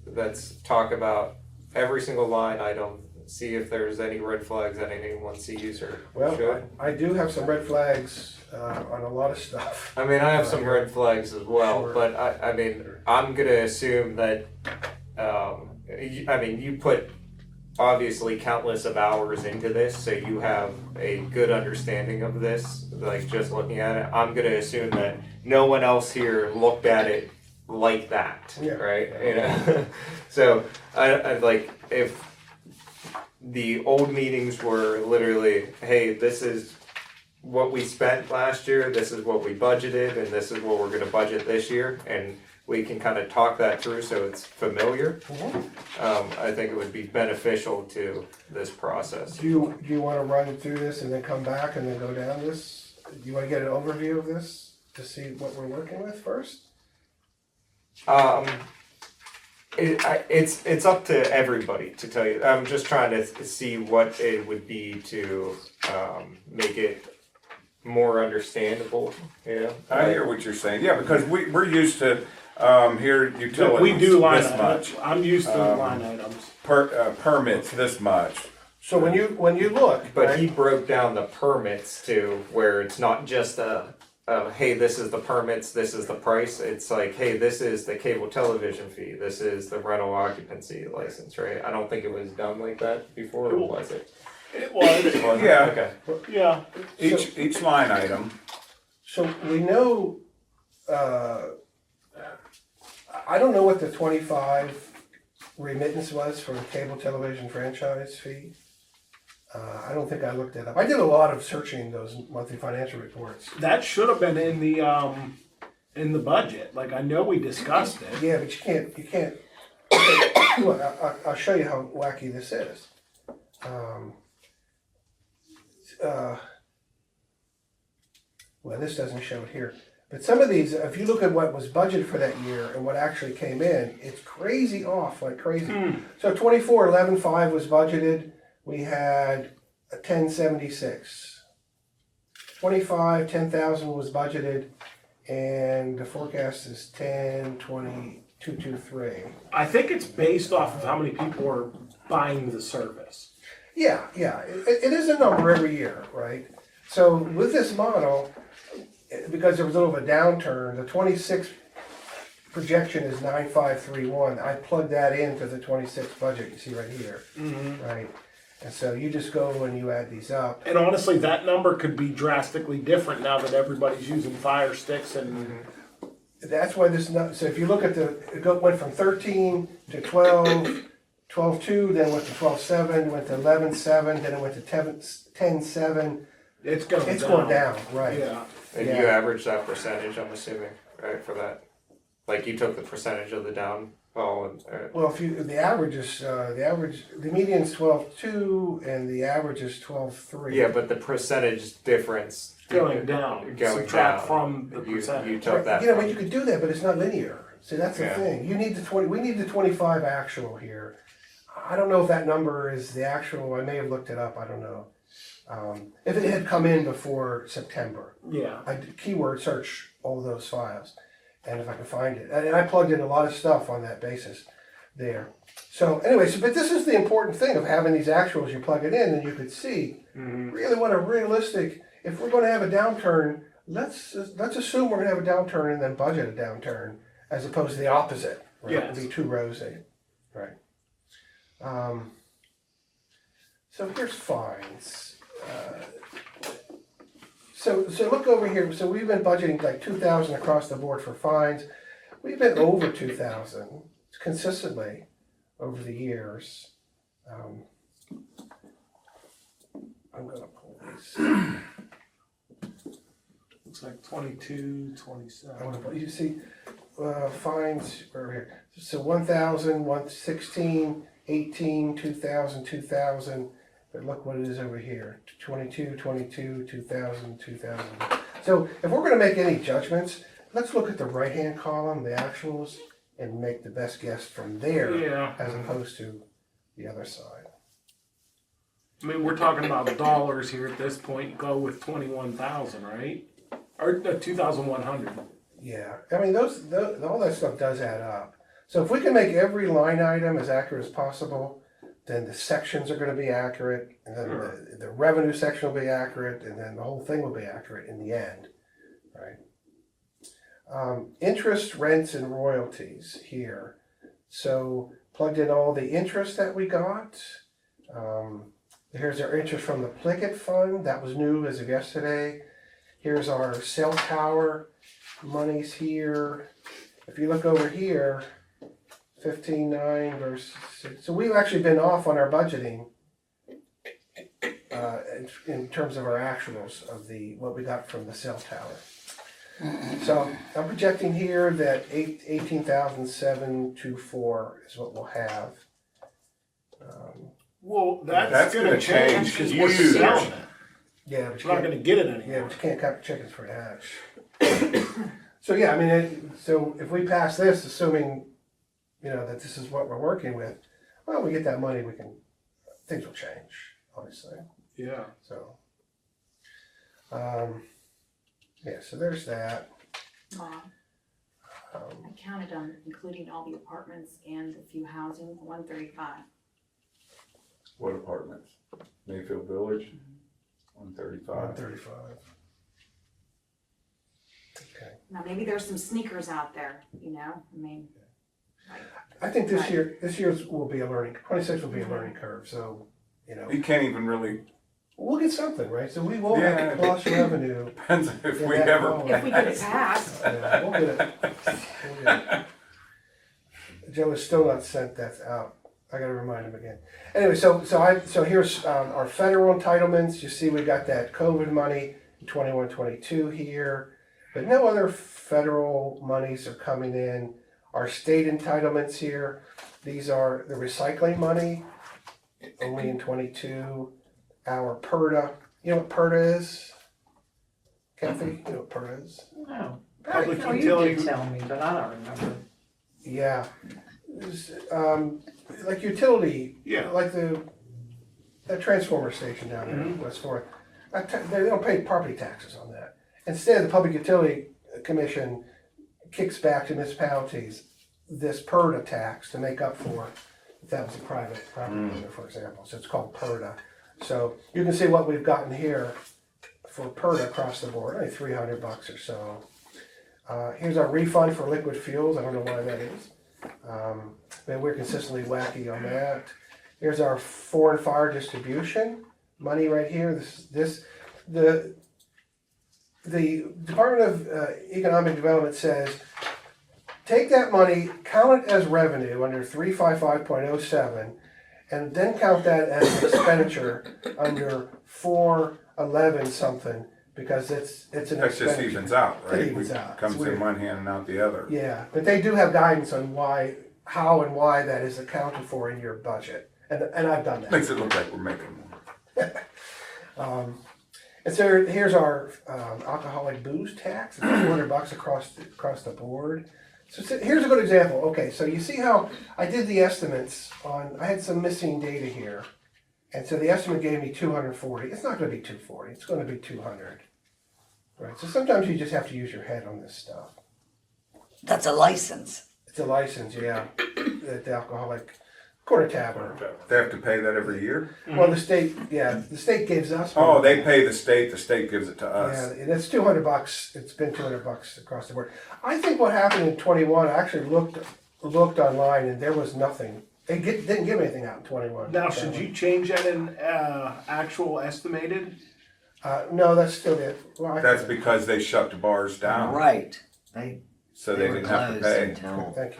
A: Let's talk about every single line item, see if there's any red flags that anyone sees or
D: well,
A: should.
D: I do have some red flags on a lot of stuff.
A: I mean, I have some red flags as well,
D: Sure.
A: but I mean, I'm gonna assume that, you put obviously countless of hours into this, so you have a good understanding of this, like just looking at it. I'm gonna assume that no one else here looked at it like that,
D: Yeah.
A: right? You know, so I like if the old meetings were literally, hey, this is what we spent last year, this is what we budgeted, and this is what we're gonna budget this year, and we can kind of talk that through so it's familiar. I think it would be beneficial to this process.
D: Do you want to run through this and then come back and then go down this? Do you want to get an overview of this to see what we're working with first?
A: It's up to everybody to tell you. I'm just trying to see what it would be to make it more understandable. You know,
B: I hear what you're saying. Yeah, because we're used to here utilities
C: We do line
B: this
C: items.
B: much,
C: I'm used to line items.
B: permits this much.
D: So when you look,
A: but
D: right?
A: he broke down the permits to where it's not just hey, this is the permits, this is the price. It's like, hey, this is the cable television fee, this is the rental occupancy license, right? I don't think it was done like that before, or was it?
C: It was.
B: Yeah.
A: Okay.
C: Yeah.
B: Each line item.
D: So we know, I don't know what the 25 remittance was for the cable television franchise fee. I don't think I looked it up. I did a lot of searching those monthly financial reports.
C: That should have been in the budget. Like, I know we discussed it.
D: Yeah, but you can't. Look, I'll show you how wacky this is. Well, this doesn't show it here. But some of these, if you look at what was budgeted for that year and what actually came in, it's crazy off, like crazy. So 24,11,5 was budgeted. We had a 1076. 25, 10,000 was budgeted, and the forecast is 10,20,223.
C: I think it's based off of how many people are buying the service.
D: Yeah, it is a number every year, right? So with this model, because there was a little bit of a downturn, the 26 projection is 9531. I plugged that into the 26 budget you see right here, right? And so you just go and you add these up.
C: And honestly, that number could be drastically different now that everybody's using Fire Sticks and
D: That's why this, so if you look at went from 13 to 12, 12.2, then went to 12.7, went to 11.7, then it went to 10.7.
C: it's going
D: It's
C: down.
D: going down, right?
C: Yeah.
A: And
D: Yeah.
A: you average that percentage, I'm assuming, right, for that? Like you took the percentage of the downfall and,
D: Well, if the median's 12.2 and the average is 12.3.
A: yeah, but the percentage difference.
C: Going down.
A: Going
C: Subtract
A: down.
C: from the
A: You
C: percentage.
A: took that.
D: You know,
A: from-
D: but you could do that, but it's not linear. See, that's the
A: Yeah.
D: thing. You need we need the 25 actual here. I don't know if that number is the actual. I may have looked it up. I don't know. If it had come in before September,
C: Yeah.
D: I did keyword search all those files, and if I can find it, and I plugged in a lot of stuff on that basis there. So anyway, but this is the important thing of having these actuals. You plug it in, and you could see really what a realistic. If we're going to have a downturn, let's assume we're going to have a downturn and then budget a downturn, as opposed to the opposite. Right?
C: Yes.
D: It'd be too rosy, right? So here's fines. So look over here. So we've been budgeting like 2,000 across the board for fines. We've been over 2,000 consistently over the years. I'm gonna pull these.
C: Looks like 22, 27.
D: You see, fines, or here, so 1,000, 116, 18, 2,000, 2,000. But look what it is over here, 22, 22, 2,000, 2,000. So if we're gonna make any judgments, let's look at the right-hand column, the actuals, and make the best guess from there,
C: Yeah.
D: as opposed to the other side.
C: I mean, we're talking about dollars here at this point. Go with 21,000, right? Or 2,100.
D: Yeah, I mean, all that stuff does add up. So if we can make every line item as accurate as possible, then the sections are gonna be accurate, and then the revenue section will be accurate, and then the whole thing will be accurate in the end, right? Interest, rents, and royalties here. So plugged in all the interest that we got. Here's our interest from the Plickett Fund, that was new as of yesterday. Here's our cell tower monies here. If you look over here, 15.9 versus 6. So we've actually been off on our budgeting in terms of our actuals of what we got from the cell tower. So I'm projecting here that 18,724 is what we'll have.
C: Well,
B: That's gonna change
C: because we're
B: huge.
C: selling it.
D: Yeah, but you
C: We're not
D: can't,
C: going to get it
D: yeah,
C: anymore.
D: but you can't count chickens for a hatch. So yeah, I mean, so if we pass this, assuming, that this is what we're working with, well, we get that money, things will change, obviously.
C: Yeah.
D: So, yeah, so there's that.
G: Mom, I counted on including all the apartments and a few housing, 135.
B: What apartments? Mayfield Village, 135.
D: 135. Okay.
G: Now, maybe there's some sneakers out there, I mean,
D: I think this
G: Right.
D: year's will be 26 will be a learning curve, so,
B: You can't even really,
D: we'll get something, right? So we will
B: Yeah.
D: have plus revenue.
B: depends if
D: in
B: we
D: that
B: ever.
D: column.
G: if we get it passed.
D: Yeah, we'll get it. We'll get it. Joe has still not sent that out. I gotta remind him again. Anyway, so here's our federal entitlements. You see, we got that COVID money in 21, 22 here, but no other federal monies are coming in. Our state entitlements here, these are the recycling money, only in 22. Our PERDA, you know what PERDA is? Kathy, you know what PERDA is?
H: No.
C: Public
H: No, you
C: utility.
H: did tell me, but I don't remember.
D: Yeah. It's, like utility,
C: Yeah.
D: like that transformer station down there in West Florida. They don't pay property taxes on that. Instead, the Public Utility Commission kicks back to municipalities this PERDA tax to make up for if that was a private property owner, for example. So it's called PERDA. So you can see what we've gotten here for PERDA across the board, only $300 or so. Here's our refund for liquid fuels. I don't know why that is. But we're consistently wacky on that. Here's our foreign fire distribution money right here. The Department of Economic Development says, take that money, count it as revenue under 355.07, and then count that as expenditure under 411 something, because it's an
B: That just
D: expenditure.
B: evens out, right?
D: It evens out. It's
B: Comes in
D: weird.
B: one hand and out the other.
D: Yeah, but they do have guidance on how and why that is accounted for in your budget, and I've done that.
B: Makes it look like we're making more.
D: And so here's our alcoholic booze tax. It's $200 across the board. So here's a good example. Okay, so you see how I did the estimates on. I had some missing data here, and so the estimate gave me 240. It's not going to be 240. It's going to be 200. Right. So sometimes you just have to use your head on this stuff.
I: That's a license.
D: It's a license, yeah. The alcoholic quarter tavern.
B: They have to pay that every year?
D: Well, the state gives us.
B: Oh, they pay the state gives it to
D: Yeah,
B: us.
D: and it's $200. It's been $200 across the board. I think what happened in 21. I actually looked online, and there was nothing. They didn't give anything out in 21.
C: Now, should you change that in actual estimated?
D: No, that's still it. Well,
B: That's because they shut the bars down,
I: Right.
B: so
I: They
B: they
I: were
B: didn't have to
I: closed
B: pay.
I: until
D: Thank you.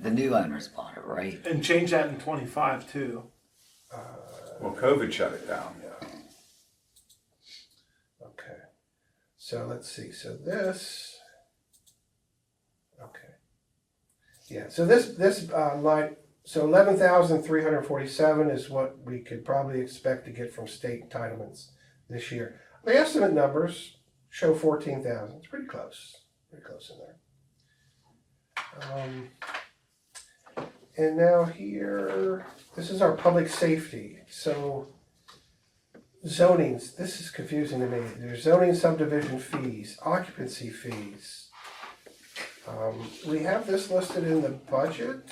I: the new owners bought it, right?
C: And change that in 25 too.
B: Well, COVID shut it down.
D: Okay. So let's see. So this. Okay. Yeah, so this line, so 11,347 is what we could probably expect to get from state entitlements this year. The estimate numbers show 14,000. It's pretty close in there. And now here, this is our public safety. So zonings, this is confusing to me. There's zoning subdivision fees, occupancy fees. We have this listed in the budget.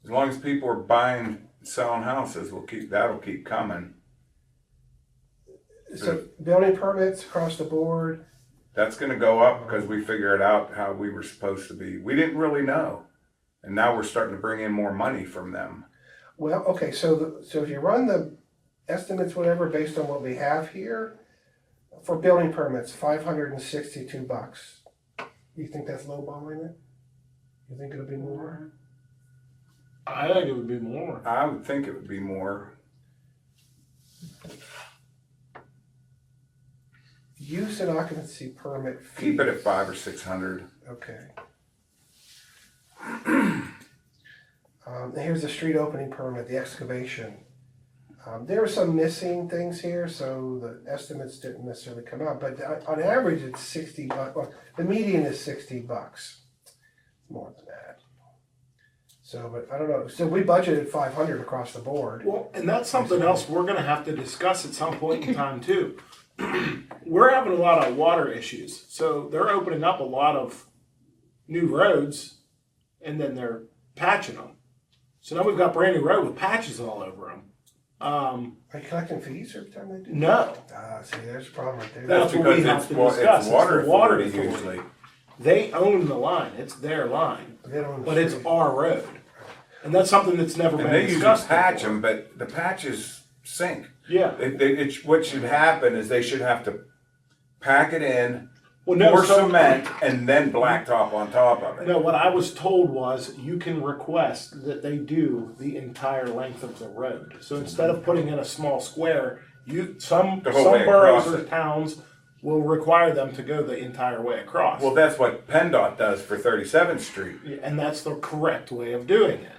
B: As long as people are buying, selling houses, that'll keep coming.
D: So building permits across the board.
B: That's gonna go up because we figured out how we were supposed to be. We didn't really know. And now we're starting to bring in more money from them.
D: Well, okay, so if you run the estimates, whatever, based on what we have here, for building permits, $562. You think that's lowballing it? You think it'll be more?
C: I think it would be more.
B: I would think it would be more.
D: Use and occupancy permit fees.
B: Keep it at 500 or 600.
D: Okay. Here's the street opening permit, the excavation. There were some missing things here, so the estimates didn't necessarily come out, but on average it's $60. Well, the median is $60. More than that. So, but I don't know. So we budgeted 500 across the board.
C: Well, and that's something else we're gonna have to discuss at some point in time too. We're having a lot of water issues, so they're opening up a lot of new roads, and then they're patching them. So now we've got brand new road with patches all over them.
D: Are you collecting fees every time they do?
C: No,
D: See, there's a problem right there.
C: That's what we have to discuss.
B: It's water
C: It's the water
B: authority
C: authority.
B: usually.
C: they own the line. It's their line,
D: They don't own the
C: but it's
D: street.
C: our road, and that's something that's never
B: And
C: been
B: they usually
C: discussed.
B: patch
C: before.
B: them, but the patches sink.
C: Yeah.
B: What should happen is they should have to pack it in,
C: Well, no,
B: pour
C: so-
B: cement, and then blacktop on top of it.
C: No, what I was told was you can request that they do the entire length of the road. So instead of putting in a small square, some
B: The whole way
C: boroughs
B: across
C: or
B: it.
C: towns will require them to go the entire way across.
B: Well, that's what PennDOT does for 37th Street.
C: And that's the correct way of doing it.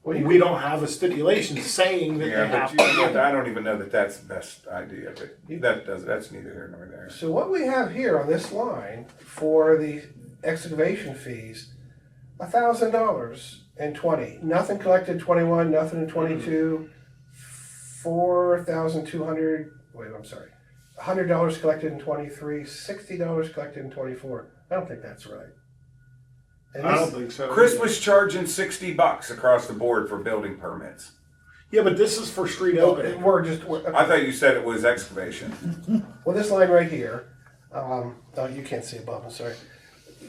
D: Well,
C: We don't have a stipulation saying that they
B: Yeah,
C: have
B: but
C: to.
B: I don't even know that that's the best idea, but that's neither here nor there.
D: So what we have here on this line for the excavation fees, $1,000 nothing collected 21, nothing in 22, 4,200. Wait, I'm sorry, $100 collected in 23, $60 collected in 24. I don't think that's right. And
C: I
D: this-
C: don't think so.
B: Chris was charging $60 across the board for building permits.
C: Yeah, but this is for street opening.
B: I thought you said it was excavation.
D: Well, this line right here, oh, you can't see above, I'm sorry.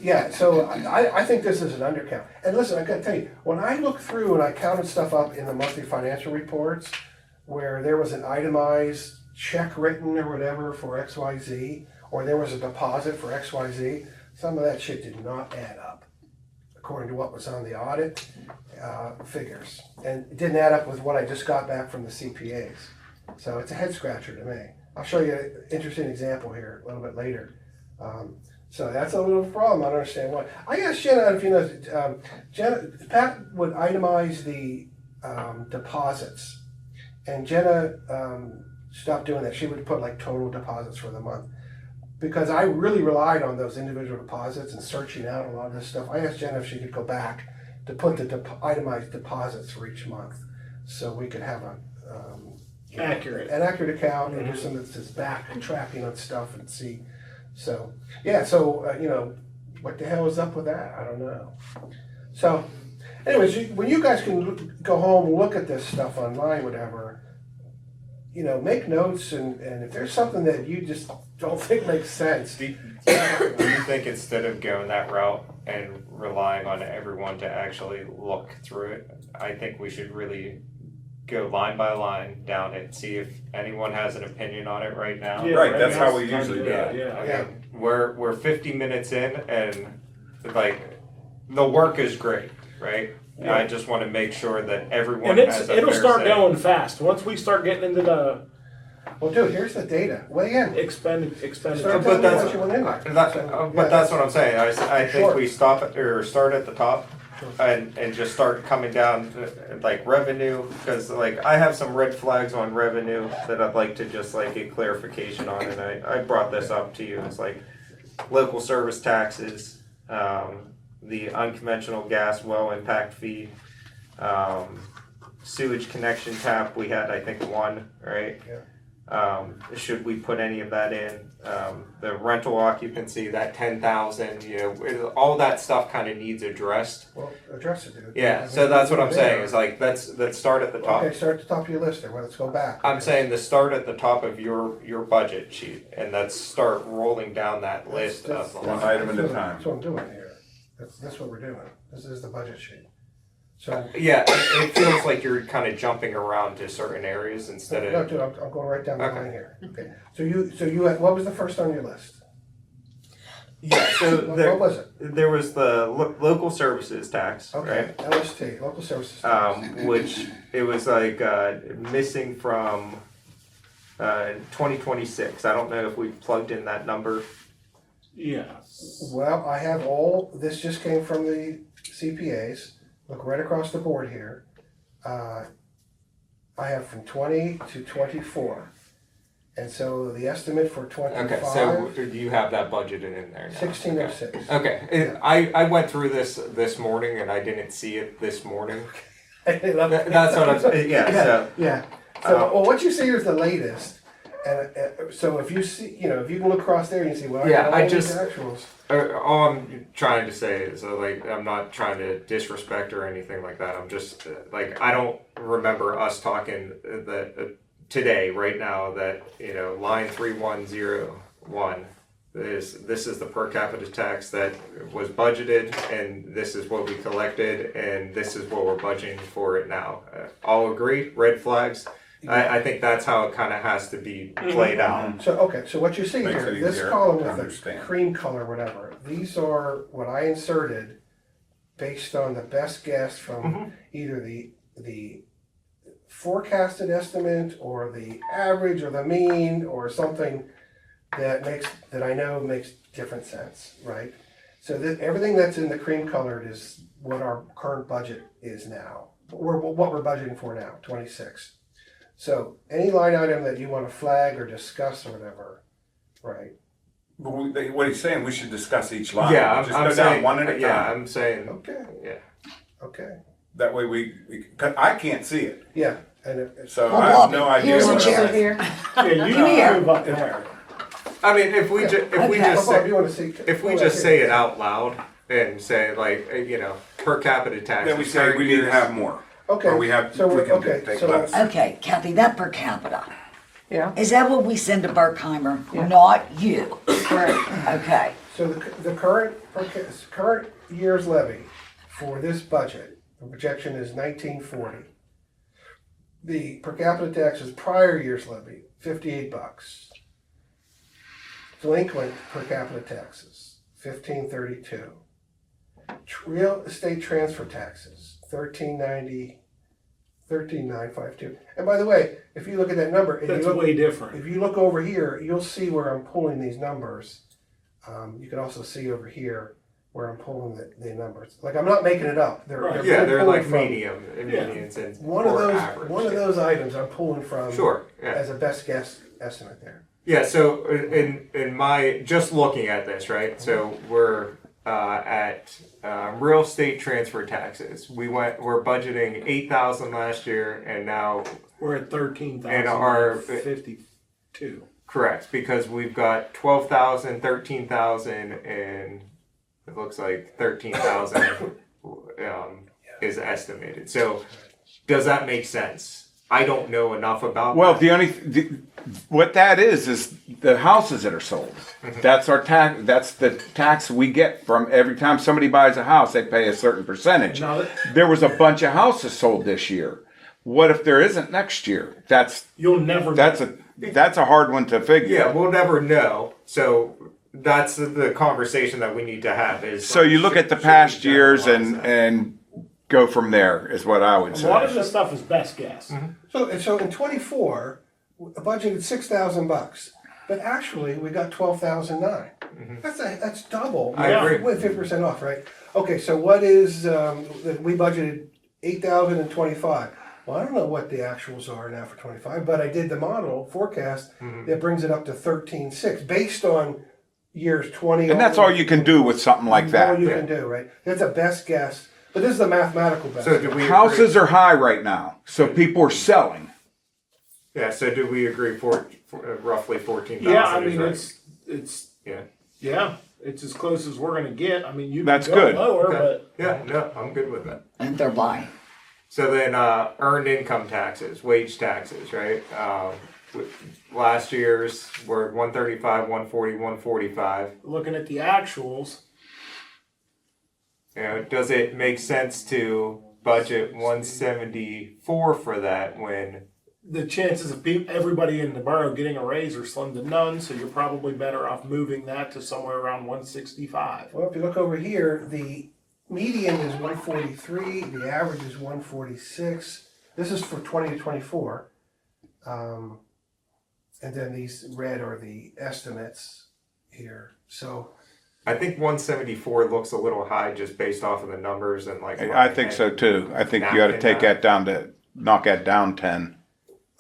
D: Yeah, so I think this is an undercount. And listen, I gotta tell you, when I looked through and I counted stuff up in the monthly financial reports, where there was an itemized check written or whatever for XYZ, or there was a deposit for XYZ, some of that shit did not add up, according to what was on the audit figures. And it didn't add up with what I just got back from the CPAs. So it's a head scratcher to me. I'll show you an interesting example here a little bit later. So that's a little problem. I don't understand why. I asked Jenna if you know, Pat would itemize the deposits, and Jenna stopped doing that. She would put like total deposits for the month, because I really relied on those individual deposits and searching out a lot of this stuff. I asked Jenna if she could go back to put the itemized deposits for each month, so we could have an accurate account and do some of this back and tracking on stuff and see. So yeah, so you know, what the hell is up with that? I don't know. So, anyways, when you guys can go home and look at this stuff online, whatever, you know, make notes, and if there's something that you just don't think makes sense.
A: Do you think instead of going that route and relying on everyone to actually look through it, I think we should really go line by line down it, see if anyone has an opinion on it right now?
C: Yeah,
B: Right, that's how we
C: that's
B: usually do
C: good,
B: it.
C: Yeah.
A: Okay, we're 50 minutes in, and like the work is great, right?
C: Yeah.
A: I just want to make sure that everyone
C: And
A: has a
C: it'll
A: fair
C: start
A: say.
C: going fast. Once we start getting into the
D: Well, dude, here's the data. Weigh in.
C: Expenditure.
D: Start
A: But
D: telling me
A: that's-
D: what you went in there.
A: But that's what I'm saying. I think
D: Sure.
A: we stop at, or start at the top and just start coming down to, like revenue, because like I have some red flags on revenue that I'd like to just like get clarification on, and I brought this up to you. It's like local service taxes, the unconventional gas well impact fee, sewage connection tap, we had, I think, one, right? Should we put any of that in? The rental occupancy, that 10,000, you know, all that stuff kind of needs addressed.
D: Well, address it, dude. I
A: Yeah,
D: mean,
A: so that's what I'm
D: there.
A: saying, is like, let's start at the top.
D: Okay, start at the top of your list there. Well, let's go back.
A: I'm saying to start at the top of your budget sheet, and let's start rolling down that list of the
B: One
A: lines.
B: item at a
D: That's
B: time.
D: what I'm doing here. That's what we're doing. This is the budget sheet. So,
A: Yeah, it feels like you're kind of jumping around to certain areas instead
D: no,
A: of,
D: dude, I'm going right down the
A: Okay.
D: line here. Okay. So you had, what was the first on your list?
A: yeah, so
D: What was it?
A: there was the local services tax, right?
D: Okay, LST, local services. tax.
A: Which it was like missing from 2026. I don't know if we plugged in that number.
C: Yes.
D: Well, I have all, this just came from the CPAs. Look right across the board here. I have from 20 to 24. And so the estimate for 25,
A: Okay, so do you have that budgeted in there now?
D: 1606.
A: Okay, I went through this morning and I didn't see it this morning. That's what I'm saying. Yeah, so
D: Yeah. So, well, what you see here is the latest. And so if you see, you know, if you can look across there and you see, well,
A: Yeah, I
D: all these
A: just-
D: actuals.
A: all I'm trying to say is like I'm not trying to disrespect or anything like that. I'm just like I don't remember us talking that today right now that you know line 3101 this is the per capita tax that was budgeted and this is what we collected and this is what we're budgeting for it now. All agree? Red flags. I think that's how it kind of has to be played out.
D: So, okay, so what you see
B: Makes
D: here,
B: it
D: this
B: easier
D: column
B: to
D: with the
B: understand.
D: cream color, whatever, these are what I inserted based on the best guess from either the forecasted estimate or the average or the mean or something that I know makes different sense, right? So everything that's in the cream colored is what our current budget is now, or what we're budgeting for now, 26. So any line item that you want to flag or discuss or whatever, right?
B: But what he's saying, we should discuss each line.
A: Yeah, I'm
B: Just go down
A: saying
B: one at a
A: yeah,
B: time.
A: I'm saying
D: Okay,
A: yeah.
D: okay,
B: That way cause I can't see it,
D: yeah, and
B: so
I: Well,
B: I have
I: Bobby,
B: no idea.
I: here's
B: what
I: a chair.
B: I'm-
H: Here,
C: Yeah, you
I: Come here.
C: can move up there.
A: I mean, if we
I: Okay.
A: just
D: Bob,
A: say,
D: you want to see?
A: if we just say it out loud and say like you know per capita tax.
B: Then we say we need to have more.
D: Okay,
B: Or we have,
D: so
B: we can
D: okay,
B: take
D: so
B: less.
I: Okay, Kathy, that per capita,
H: yeah,
I: is that what we send to Berkheimer?
H: Yeah.
I: Not you.
H: correct.
I: Okay.
D: So the current year's levy for this budget, the projection is 1940. The per capita tax is prior year's levy, $58. Delinquent per capita taxes, $15.32. Real estate transfer taxes, $13.90, $13.952. And by the way, if you look at that number, and
C: That's
D: you look,
C: way different.
D: if you look over here, you'll see where I'm pulling these numbers. You can also see over here where I'm pulling the numbers. Like I'm not making it up.
C: Right.
A: Yeah, they're
D: pulling
A: like
D: from
A: medium, medians, and
D: one of
A: or
D: those
A: average.
D: one of those items I'm pulling from
A: Sure. Yeah.
D: as a best guess estimate there.
A: Yeah. So in my just looking at this, right? So we're at real estate transfer taxes. We're budgeting 8,000 last year, and now
C: We're at 13,000.
A: And our-
C: 52.
A: correct because we've got 12,000, 13,000, and it looks like 13,000 is estimated. So does that make sense? I don't know enough about.
B: Well,
A: that.
B: what that is the houses that are sold. That's our tax. That's the tax we get from every time somebody buys a house. They pay a certain percentage.
C: Now,
B: There was a bunch of houses sold this year. What if there isn't next year?
C: you'll never
B: That's a hard one to figure.
A: Yeah, we'll never know. So that's the conversation that we need to have. Is
B: So you look at the
A: should
B: past
A: we
B: years
A: generalize that?
B: and go from there is what I would
C: A lot of
B: say.
C: this stuff is best guess.
D: So in 24, budgeted $6,000, but actually we got 12,009. That's double.
A: I agree.
D: With 50% off, right? Okay, so what is we budgeted 8,025. Well, I don't know what the actuals are now for 25, but I did the model forecast that brings it up to 13,600 based on years 20.
B: And that's all you can do with something like
D: All
B: that.
D: you can do, right? That's a best guess, but this is a mathematical best.
A: So do we
B: Houses
A: agree?
B: are high right now, so people are selling.
A: Yeah, so do we agree for roughly 14,000
C: Yeah, I
A: is
C: mean,
A: right?
C: it's,
A: Yeah.
C: it's as close as we're gonna get. I mean, you
B: That's
C: can go
B: good.
C: lower,
A: Okay.
C: but
A: Yeah, no, I'm good with that.
I: And they're buying.
A: So then, earned income taxes, wage taxes, right? Last year's were 135, 140, 145.
C: looking at the actuals,
A: You know, does it make sense to budget 174 for that when?
C: the chances of everybody in the borough getting a raise are slim to none, so you're probably better off moving that to somewhere around 165.
D: Well, if you look over here, the median is 143, the average is 146. This is for 20 to 24. And then these red are the estimates here. So
A: I think 174 looks a little high just based off of the numbers and like.
B: I think so too. I think you ought to take that down to, knock that down 10.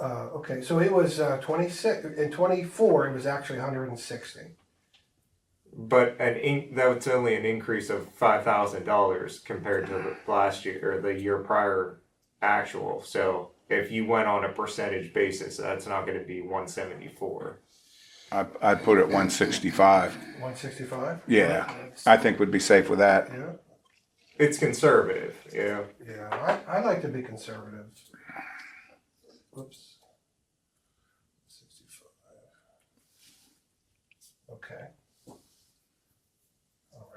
D: okay, so it was 26, in 24 it was actually 160.
A: But that's only an increase of $5,000 compared to the last year or the year prior actual. So if you went on a percentage basis, that's not going to be 174.
B: I'd put it 165.
D: 165?
B: Yeah, I think we'd be safe with that.
D: Yeah,
A: It's conservative, you know.
D: yeah, I like to be conservative. Whoops. 65. Okay. All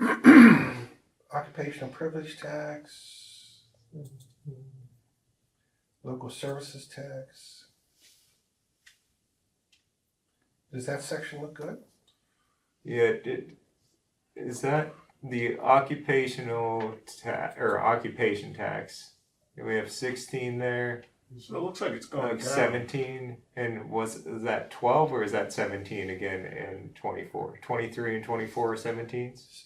D: right. Occupational privilege tax. Local services tax. Does that section look good?
A: Yeah, is that the occupational or occupation tax? We have 16 there,
C: So it looks like it's going
A: like
C: down.
A: 17, and is that 12 or is that 17 again in 24? 23 and 24 are 17s?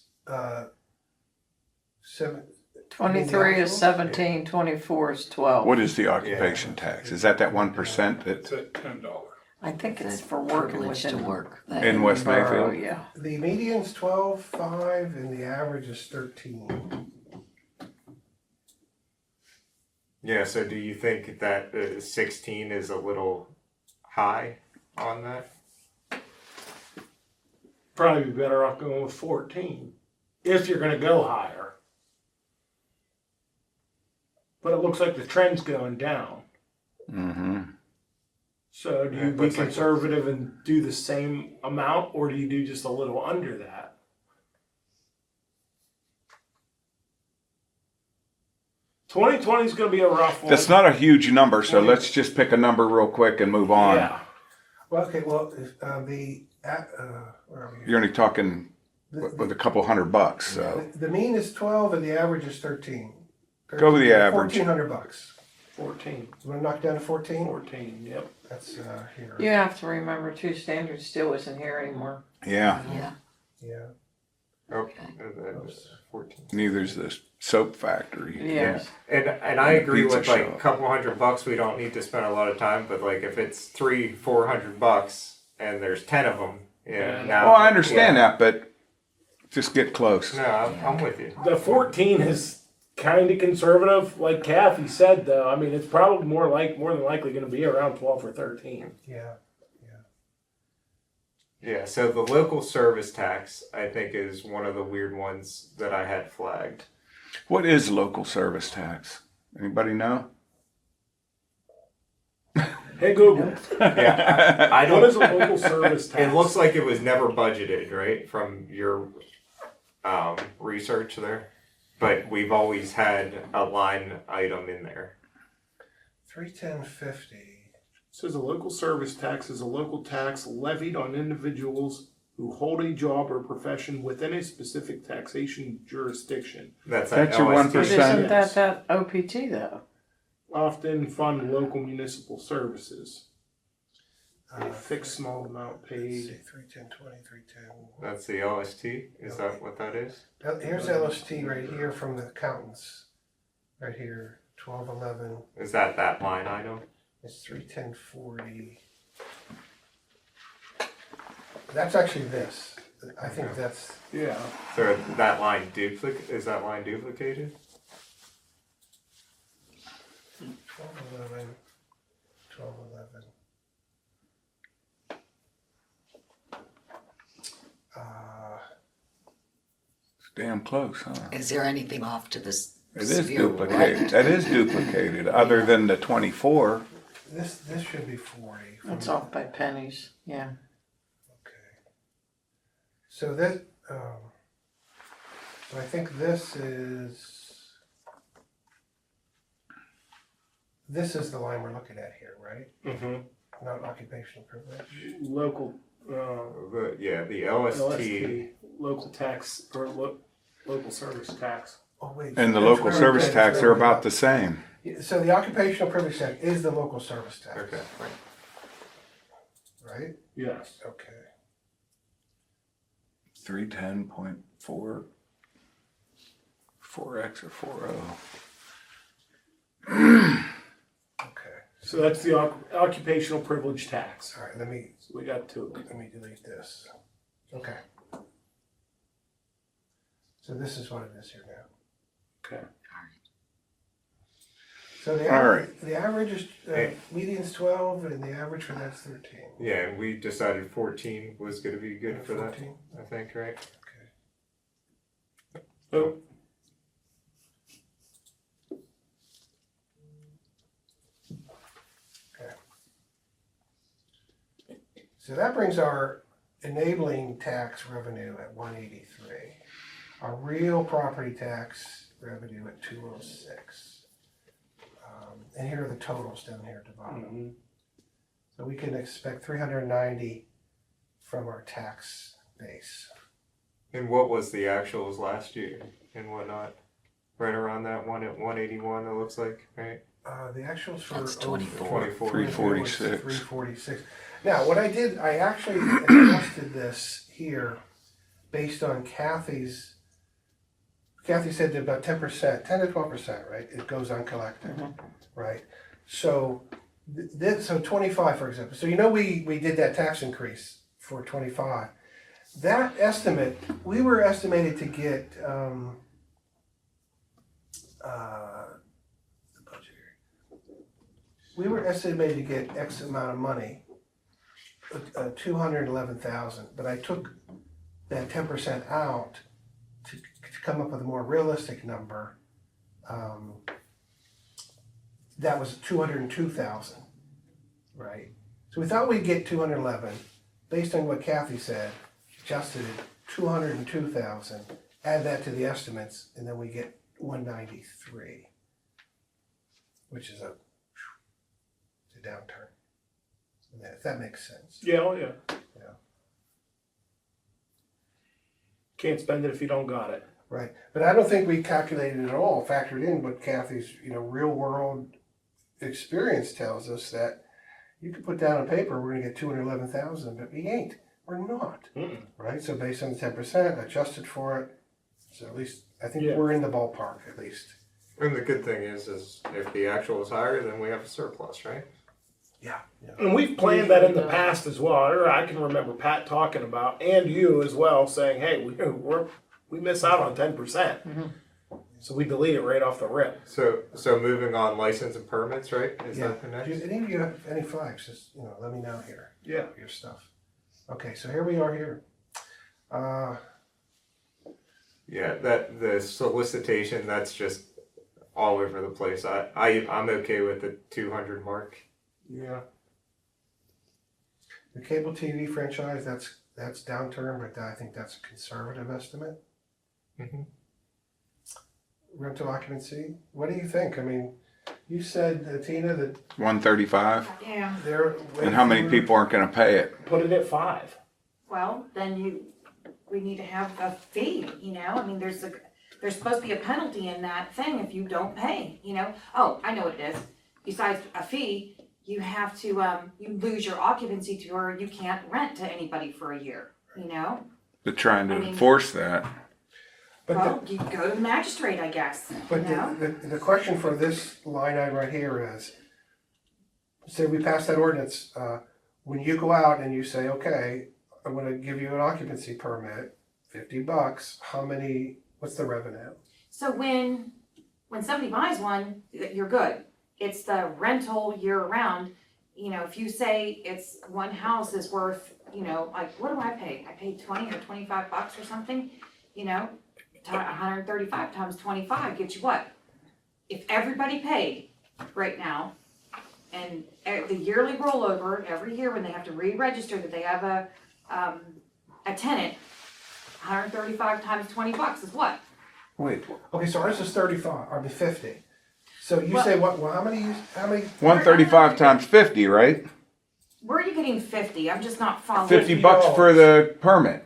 H: 23 is 17, 24 is 12.
B: What is the occupation tax? Is that 1%
E: It's
B: that
E: at $10.
H: I think it's for working
I: Privilege to
H: within
I: work.
B: in West
H: borough,
B: Mayfield?
H: yeah.
D: The median's 12.5 and the average is 13.
A: Yeah, so do you think that 16 is a little high on that?
C: Probably be better off going with 14 if you're going to go higher. But it looks like the trend's going down.
B: Mm-hmm.
C: So do
A: Yeah,
C: you
A: it
C: be
A: looks like
C: conservative and do the same amount, or do you do just a little under that? $2020 is going to be a rough one.
B: That's not a huge number, so let's just pick a number real quick and move on.
C: Yeah.
D: Well, okay, well, where are we?
B: You're only talking with a couple $100, so
D: The mean is 12 and the average is 13.
B: Go with the average.
D: $1,400.
C: 14.
D: You want to knock down to 14?
C: 14, yep.
D: That's here.
H: You have to remember too, standard still isn't here anymore.
B: yeah.
I: Yeah.
D: Yeah.
A: Oh, that's 14.
B: Neither's the soap factory.
H: Yes.
A: And I agree
B: Pizza
A: with like a
B: shop.
A: couple $100, we don't need to spend a lot of time, but like if it's $300-400 and there's 10 of them, yeah. Now,
B: Well, I understand
A: yeah.
B: that, but just get close.
A: No, I'm with you.
C: The 14 is kind of conservative, like Kathy said, though. I mean, it's probably more than likely going to be around 12 or 13.
D: Yeah.
A: Yeah, so the local service tax, I think, is one of the weird ones that I had flagged.
B: What is local service tax? Anybody know?
C: Hey, Google.
A: Yeah, I
C: What
A: don't.
C: is a local service tax?
A: It looks like it was never budgeted, right, from your research there. But we've always had a line item in there.
D: 310.50.
C: Says a local service tax is a local tax levied on individuals who hold a job or profession within a specific taxation jurisdiction.
A: That's
B: That's
A: an
B: your
A: LST.
H: But
B: 1%.
H: isn't
C: Yes.
H: that OPT though?
C: often fund local municipal services. A fixed small amount paid.
D: 310, 310.
A: That's the LST, is that what that is?
D: Here's LST right here from the accountants. Right here, 1211.
A: Is that line item?
D: It's 31040. That's actually this. I think that's.
C: Yeah.
A: So that line is that line duplicated?
D: 1211. 1211.
B: Damn close, huh?
I: Is there anything off to this?
B: It is
I: sphere
B: duplicated.
I: right?
B: That is duplicated, other than the 24.
D: This should be 40.
H: It's off by pennies, yeah.
D: Okay. So that, I think this is the line we're looking at here, right?
C: Mm-hmm.
D: Not occupational privilege.
C: Local,
A: The LST.
C: LST, local tax, or local service tax.
D: Oh, wait.
B: And the
D: that's
B: local
D: where
B: service
D: I'm
B: tax are
D: getting
B: about the same.
D: Yeah, so the occupational privilege tax is the local service tax.
A: Okay,
D: Right?
C: Yes.
D: Okay.
B: 310.4, 4x or 40.
D: Okay.
C: So that's the occupational privilege tax.
D: All right, let me
C: So we got two.
D: delete this. Okay. So this is what it is here now.
C: Okay.
D: So the
B: All
D: average, the average is, median's 12 and the average for that's 13.
A: Yeah, and we decided 14 was gonna be good for that,
D: 14.
A: I think, right?
D: Okay.
C: Oh,
D: So that brings our enabling tax revenue at 183. Our real property tax revenue at 206. And here are the totals down here at the bottom.
C: mhm.
D: So we can expect 390 from our tax base.
A: And what was the actuals last year and whatnot? Right around that one at 181, it looks like, right?
D: The actuals for
I: That's 24.
A: 24.
B: 346.
D: 346. Now, what I did, I actually adjusted this here based on Kathy said that about 10%, 10 to 12%, right? It goes uncollected, right? So, so 25, for example. So, we did that tax increase for 25. That estimate, we were estimated to get, the budget here. We were estimated to get X amount of money, 211,000, but I took that 10% out to come up with a more realistic number. That was 202,000, right? So we thought we'd get 211, based on what Kathy said, adjusted it 202,000, add that to the estimates, and then we get 193, which is a downturn. If that makes sense.
C: Yeah, oh yeah.
D: Yeah.
C: Can't spend it if you don't got it.
D: Right, but I don't think we calculated at all, factored in what Kathy's, real world experience tells us, that you could put down on paper, we're gonna get 211,000, but we ain't, we're not.
C: Mm-mm.
D: Right, so based on the 10%, adjusted for it, so at least, I think
C: Yeah.
D: we're in the ballpark at least.
A: And the good thing is if the actual is higher, then we have a surplus, right?
D: Yeah.
C: And we've planned that in the past as well. Or I can remember Pat talking about, and you as well, saying, "Hey, we miss out on 10%." So we delete it right off the rip.
A: So moving on, license and permits, right? Is
D: Yeah,
A: that the next?
D: if any of you have any flags, just, let me know here,
C: Yeah.
D: your stuff. Okay, so here we are here.
A: Yeah, that the solicitation, that's just all over the place. I'm okay with the 200 mark.
C: Yeah.
D: The cable TV franchise, that's downturn, but I think that's a conservative estimate.
A: Mhm.
D: Rental occupancy, what do you think? I mean, you said, Tina, that
B: 135.
G: Yeah.
D: they're.
B: And how many people aren't going to pay it?
C: Put it at 5.
G: Well, then we need to have a fee, I mean, there's supposed to be a penalty in that thing if you don't pay, Oh, I know what it is. besides a fee, you have to, you lose your occupancy to where you can't rent to anybody for a year, you know?
B: They're trying to
G: I mean-
B: enforce that.
D: But
G: Well, you go to the magistrate, I guess, you
D: But
G: know?
D: the question for this line item right here is, say we pass that ordinance, when you go out and you say, okay, I'm gonna give you an occupancy permit, $50, what's the revenue?
G: So when somebody buys one, you're good. It's the rental year round. You know, if you say it's one house is worth, you know, like, what do I pay? I paid 20 or $25 or something, you know? 135 times 25 gets you what? If everybody paid right now, and the yearly rollover every year when they have to re-register that they have a tenant, 135 times $20 is what?
B: Wait,
D: Okay, so ours is 50. So you
G: Well-
D: say what, how many?
B: 135 times 50, right?
G: Where are you getting 50? I'm just not following.
B: $50 for the permit.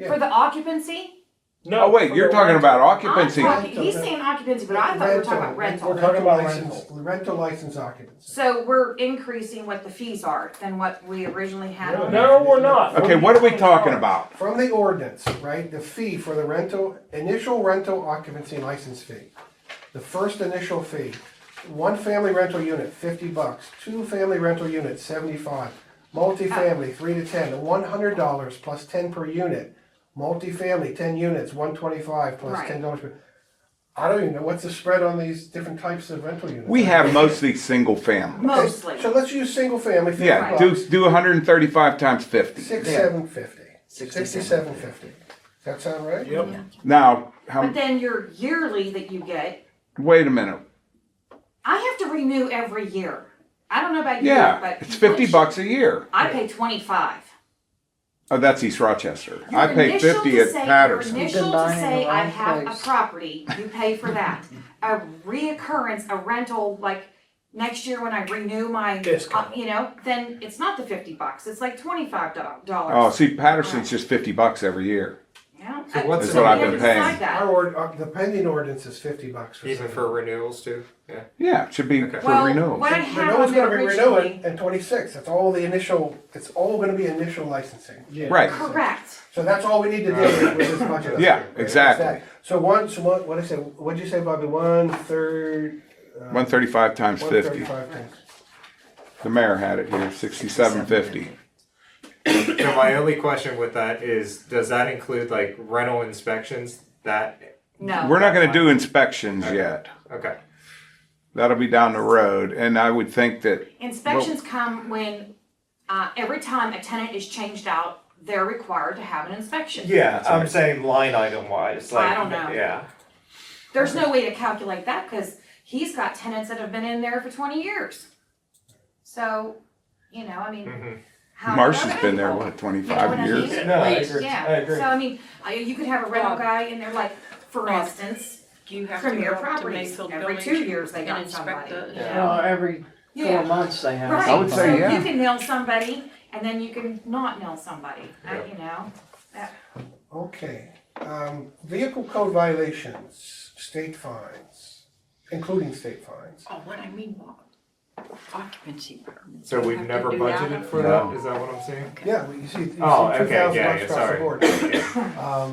G: For the occupancy?
C: No.
B: Oh, wait,
C: for
B: you're
C: the
B: talking
C: rental.
B: about
G: I'm
B: occupancy.
G: talking, he's saying occupancy, but I thought we were talking about rental.
C: We're talking about
D: Rental license occupancy.
G: So we're increasing what the fees are than what we originally had on there.
C: No, we're not.
B: Okay, what are we talking about?
D: From the ordinance, right, the fee for the initial rental occupancy license fee. The first initial fee, one family rental unit, $50, two family rental units, $75. Multifamily, 3 to 10, $100 plus 10 per unit. Multifamily, 10 units, $125 plus
G: Right.
D: $10 per. I don't even know, what's the spread on these different types of rental units?
B: We have mostly single family.
D: Okay,
G: Mostly.
D: So let's use single family, $50.
B: Yeah, do 135 times 50.
D: 6750. 6750. Does that sound right?
C: Yep.
B: Now,
G: But then your yearly that you get,
B: wait a minute.
G: I have to renew every year. I don't know about you,
B: Yeah,
G: but.
B: it's $50 a year.
G: I pay 25.
B: Oh, that's East Rochester.
G: Your
B: I pay
G: initial
B: 50
G: to
B: at
G: say-
B: Patterson.
G: Your initial to
H: buying in
G: say
H: the
G: I
H: wrong
G: have
H: place.
G: a property, you pay for that. A reoccurrence, a rental, like next year when I renew my,
C: Discount.
G: you know, then it's not the $50. It's like $25.
B: Oh, see, Patterson's just $50 every year.
G: Yeah.
A: So what's
B: That's
A: the-
B: what I've
G: we have
B: been
G: to decide
B: paying.
G: that.
D: The pending ordinance is $50 for
A: Even
D: single.
A: for renewals too? Yeah.
B: Yeah, it should be
A: Okay.
B: for
G: Well,
B: renewals.
G: what I had
D: Renewal's
G: on there
D: gonna be
G: originally,
D: renewing in 26, that's all the initial, it's all gonna be initial licensing.
C: Yeah.
B: Right.
G: correct.
D: So that's all we need to do with this budget.
B: Yeah, exactly.
D: So what'd I say, what'd you say, Bobby, 1/3?
B: 135 times 50.
D: 135 times.
B: The mayor had it here, 6750.
A: So my only question with that is, does that include like rental inspections?
G: No.
B: We're not gonna do inspections yet.
A: Okay.
B: That'll be down the road, and I would think that,
G: Inspections come when, every time a tenant is changed out, they're required to have an inspection.
A: Yeah, I'm saying line item wise, like.
G: I don't know.
A: Yeah.
G: There's no way to calculate that because he's got tenants that have been in there for 20 years. So, you know, I mean,
A: Mhm.
G: how.
B: Marcia's
G: how
B: been there,
G: people?
B: what,
G: You know
B: 25
G: what I
B: years?
G: mean?
A: No, I
H: Please.
A: agree.
G: Yeah,
A: I agree.
G: so I mean, you could have a rental guy in there, like, for
H: Bob,
G: instance,
H: You have
G: Premier
H: to go up to
G: Properties,
H: Mayfield
G: every
H: Village
G: 2 years they
H: and
G: got
H: inspect
G: somebody.
H: the-
G: you
A: Yeah.
G: know?
H: Well, every
G: Yeah.
H: 4 months they have.
G: Right,
B: I would say,
G: so
B: yeah.
G: you can nail somebody and then you can not nail somebody, you know?
D: Okay, vehicle code violations, state fines, including state fines.
H: Oh, what I mean, Bob, occupancy permits.
A: So
H: You
A: we've
H: have to
A: never
H: do that
A: budgeted
H: up
A: for
B: No.
A: that? Is that what I'm saying?
D: Yeah, you see
A: Oh, okay,
D: $2,000
A: yeah, yeah,
D: across the
A: sorry.
D: board.
A: Yeah.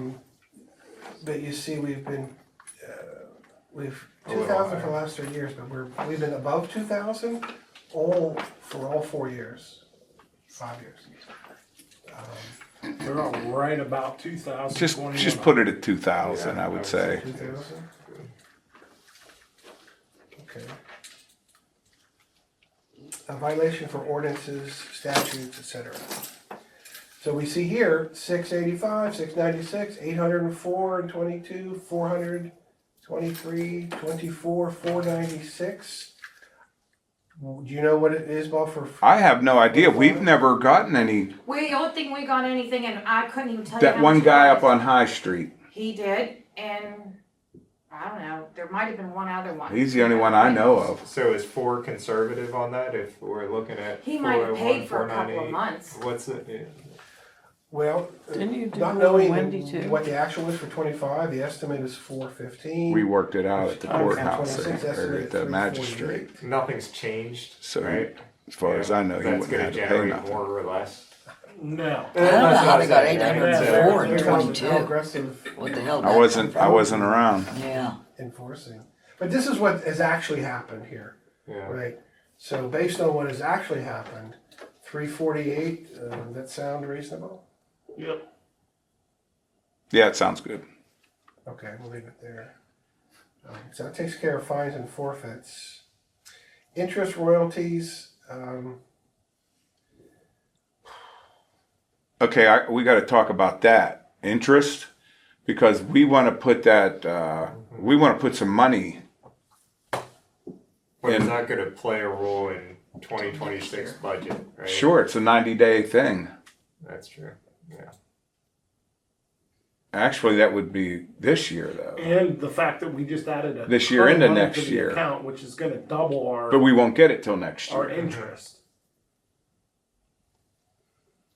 D: But you see, we've 2,000
A: A little
D: for the
A: higher.
D: last 3 years, but we've been above 2,000 for all 4 years, 5 years.
C: We're all right about 2000.
B: Just put it at 2,000, I would say.
D: 2,000? Okay. A violation for ordinances, statutes, etc. So we see here, 685, 696, 804 and 22, 423, 24, 496. Do you know what it is, Bob, for?
B: I have no idea. We've never gotten any,
G: The only thing we got anything, and I couldn't even tell you.
B: that
G: how
B: one
G: much it
B: guy
G: was.
B: up on High Street.
G: He did, and I don't know, there might have been one other one.
B: He's the only one I know of.
A: So is 4 conservative on that if we're looking at?
G: He might have
A: 401,
G: paid for a couple of
A: 498?
G: months.
A: What's it? Yeah.
D: Well,
H: Didn't you do
D: not
H: one
D: knowing
H: Wendy too?
D: what the actual is for 25, the estimate is 415.
B: We worked it out at the
D: Okay.
B: courthouse
D: 26
B: or
D: estimate
B: at the
D: 348.
B: magistrate.
A: Nothing's changed,
B: So
A: right?
B: as far as I know, he
A: That's
B: wouldn't
A: gonna
B: have to pay
A: generate
B: nothing.
A: more or less.
C: No.
I: I don't know how they got 804 and
D: Here's how
I: 22.
D: aggressive
I: What the hell?
B: I wasn't around.
I: Yeah.
D: enforcing. But this is what has actually happened here,
A: Yeah.
D: right? So based on what has actually happened, 348, does that sound reasonable?
C: Yep.
B: Yeah, it sounds good.
D: Okay, we'll leave it there. So that takes care of fines and forfeits. Interest royalties,
B: Okay, we got to talk about that interest because we want to put that. We want to put some money.
A: But it's
B: And-
A: not gonna play a role in 2026 budget, right?
B: Sure, it's a 90-day thing.
A: That's true, yeah.
B: Actually, that would be this year though.
C: And the fact that we just added a
B: This year
C: ton of
B: into
C: money
B: next
C: to the
B: year.
C: account, which is going to double
B: But we won't get it till next
C: our
B: year.
C: interest.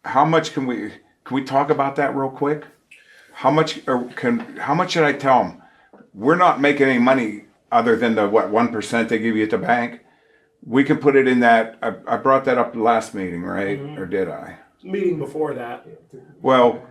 B: How much can we talk about that real quick? How much should I tell them? We're not making any money other than the 1% they give you at the bank. We can put it in that. I brought that up last meeting, right? Or did I?
C: Meeting before that,
B: Well,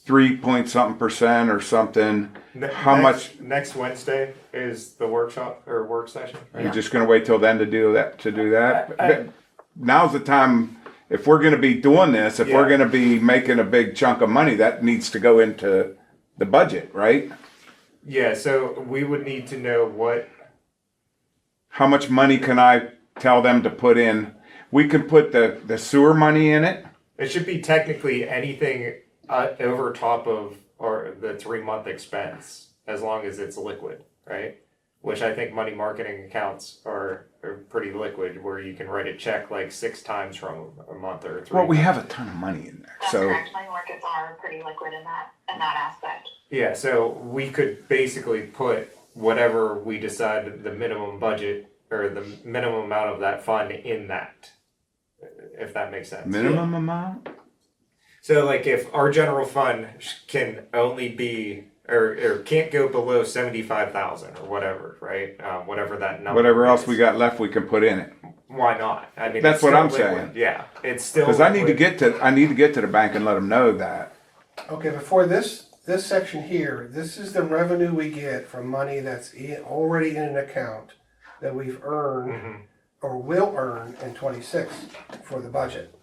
B: 3-point-something% or something. How much?
A: Next Wednesday is the workshop or work session, right?
B: You're just gonna wait till then to do that? Now's the time. If we're gonna be doing this, if we're
A: Yeah.
B: gonna be making a big chunk of money, that needs to go into the budget, right?
A: Yeah, so we would need to know what,
B: How much money can I tell them to put in? We can put the sewer money in it.
A: it should be technically anything over top of or the 3-month expense, as long as it's liquid, right? Which I think money marketing accounts are pretty liquid, where you can write a check like 6 times from a month or 3
B: Well, we
A: months.
B: have a ton of money in there,
F: That's
B: so
F: correct. Money markets are pretty liquid in that aspect.
A: Yeah, so we could basically put whatever we decide the minimum budget or the minimum amount of that fund in that, if that makes sense.
B: minimum amount.
A: So like if our general fund can only be or can't go below 75,000 or whatever, right? Whatever that number.
B: Whatever else
A: is.
B: we got left, we can put in it.
A: Why not? I mean,
B: That's
A: it's
B: what
A: still
B: I'm
A: liquid.
B: saying.
A: Yeah, it's still.
B: Because I need to
A: liquid.
B: get to the bank and let them know that.
D: okay, before this section here, this is the revenue we get from money that's already in an account that we've earned or will earn in 26 for the budget.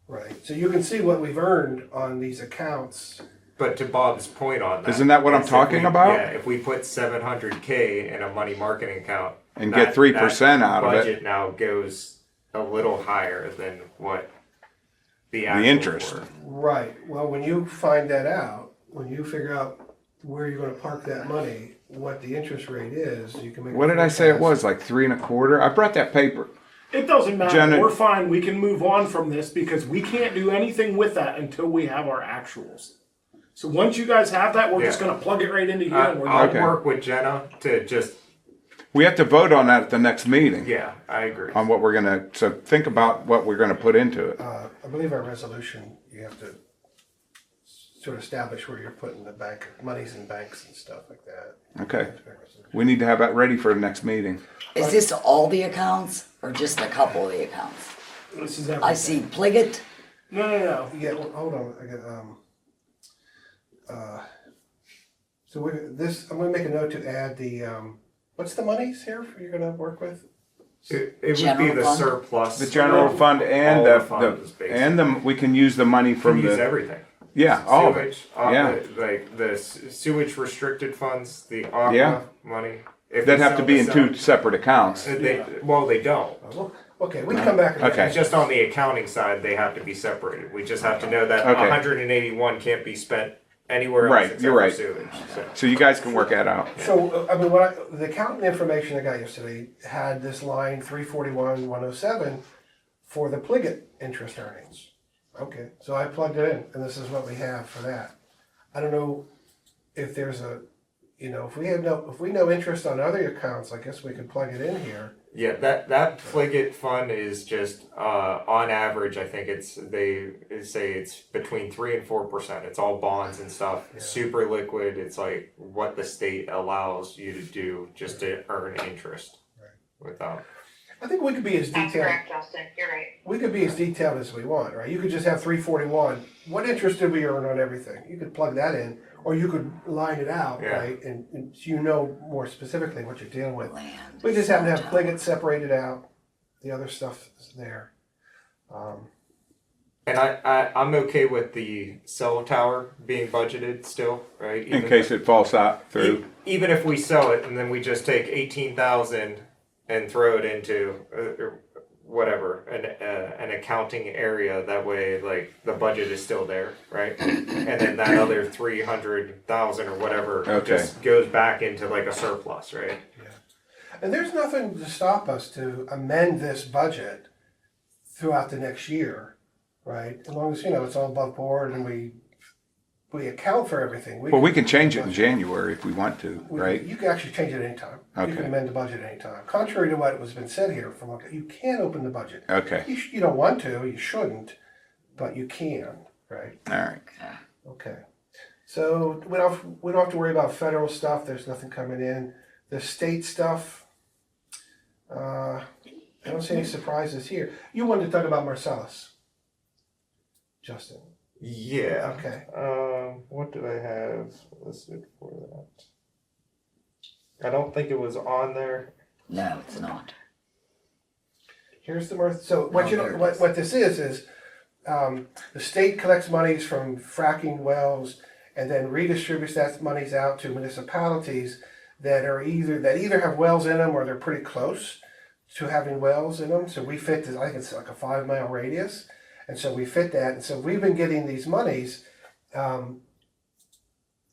D: Right, so you can see what we've earned on these accounts.
A: But to Bob's point on that,
B: Isn't that what I'm
A: is if
B: talking
A: we-
B: about?
A: Yeah, if we put 700K in a money marketing account
B: And get 3% out of it.
A: budget now goes a little higher than what the actual
B: interest.
D: Right, well, when you find that out, when you figure out where you're gonna park that money, what the interest rate is, you can make.
B: What did I say it was? Like 3.25? I brought that paper.
C: it doesn't matter.
B: Jenna-
C: We're fine. We can move on from this because we can't do anything with that until we have our actuals. So once you guys have that, we're just
A: Yeah.
C: going to plug it right into here. And we're
A: I'll
C: good.
B: Okay.
A: work with Jenna to just,
B: We have to vote on that at the next meeting.
A: yeah, I agree.
B: On what we're gonna. So think about what we're gonna put into it.
D: I believe our resolution, you have to sort of establish where you're putting the bank, monies in banks and stuff like that.
B: Okay. We need to have that ready for the next meeting.
I: Is this all the accounts or just a couple of the accounts?
C: This is everything.
I: I see Pliget.
C: No.
D: Yeah, well, hold on, I got, so I'm gonna make a note to add the, what's the monies here you're gonna work with?
A: It would be
I: General
A: the
I: fund?
A: surplus.
B: The general fund and
A: All
B: the
A: funds,
B: we can use the money from
A: Use
B: the
A: everything.
B: yeah all of it.
A: Sewage,
B: Yeah.
A: like the sewage restricted funds, the aqua
B: Yeah.
A: money. If
B: They'd
A: we
B: have to
A: sell
B: be
A: the
B: in
A: cell-
B: 2 separate accounts.
A: Well, they don't.
D: Well, okay, we can come back. and-
B: Okay.
A: Just on the accounting side, they have to be separated. We just have to know that
B: Okay.
A: 181 can't be spent anywhere else
B: Right,
A: except
B: you're
A: for
B: right.
A: sewage. So.
B: So you guys can work that out.
D: So, I mean, the accountant information I got yesterday had this line 341,107 for the Pliget interest earnings. Okay, so I plugged it in, and this is what we have for that. I don't know if there's a, if we know interest on other accounts, I guess we could plug it in here.
A: Yeah, that Pliget fund is just on average. I think they say it's between 3% and 4%. It's all bonds and stuff. Super liquid. It's like what the state allows you to do just to earn interest. Without.
D: I think we could be as
F: That's
D: detailed.
F: correct, Justin, you're right.
D: We could be as detailed as we want, right? You could just have 341. What interest did we earn on everything? You could plug that in, or you could line it out,
A: Yeah.
D: right? And you know more specifically what you're dealing with.
I: Land.
D: We just happen to have
I: cell
D: Pliget separated out. The other stuff is there.
A: And I'm okay with the cell tower being budgeted still, right?
B: In case it falls out through.
A: Even if we sell it and then we just take 18,000 and throw it into whatever an accounting area, that way like the budget is still there, right? And then that other 300,000 or whatever just goes back into like a surplus, right?
D: And there's nothing to stop us to amend this budget throughout the next year, right? As long as, it's all above board and we account for everything.
B: Well, we can change it in January if we want to, right?
D: You can actually change it anytime. You
B: Okay.
D: can amend the budget anytime. Contrary to what was been said here, you can open the budget.
B: Okay,
D: You don't want to, you shouldn't, but you can, right?
B: all right.
D: Okay. So we don't have to worry about federal stuff. There's nothing coming in. The state stuff, I don't see any surprises here. You wanted to talk about Marcellus, Justin.
A: Yeah.
D: Okay.
A: What did I have listed for that? I don't think it was on there.
I: No, it's not.
D: Here's the so what what this is the state collects monies from fracking wells and then redistributes that monies out to municipalities that either have wells in them or they're pretty close to having wells in them. So we fit this, I think it's like a 5-mile radius, and so we fit that. And so we've been getting these monies.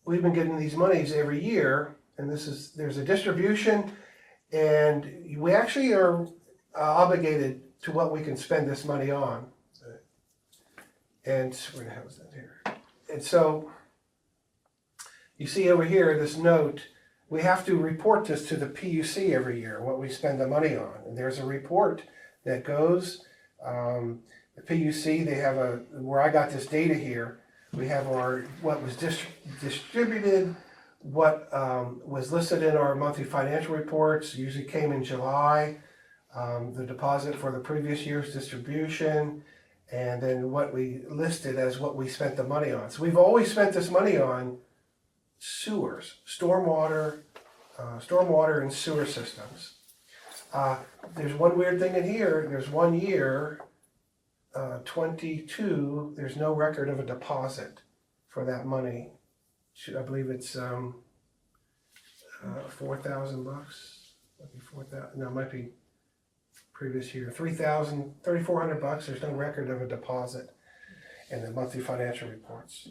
D: Every year, and there's a distribution, and we actually are obligated to what we can spend this money on. And where the hell is that here? And so you see over here this note. We have to report this to the PUC every year, what we spend the money on. And there's a report that goes. The PUC, they have where I got this data here. We have what was distributed, what was listed in our monthly financial reports. Usually came in July. The deposit for the previous year's distribution, and then what we listed as what we spent the money on. So we've always spent this money on sewers, stormwater and sewer systems. There's one weird thing in here. There's 1 year, 22. There's no record of a deposit for that money. I believe it's $4,000. Might be 4,000. No, it might be previous year. $3,400. There's no record of a deposit in the monthly financial reports.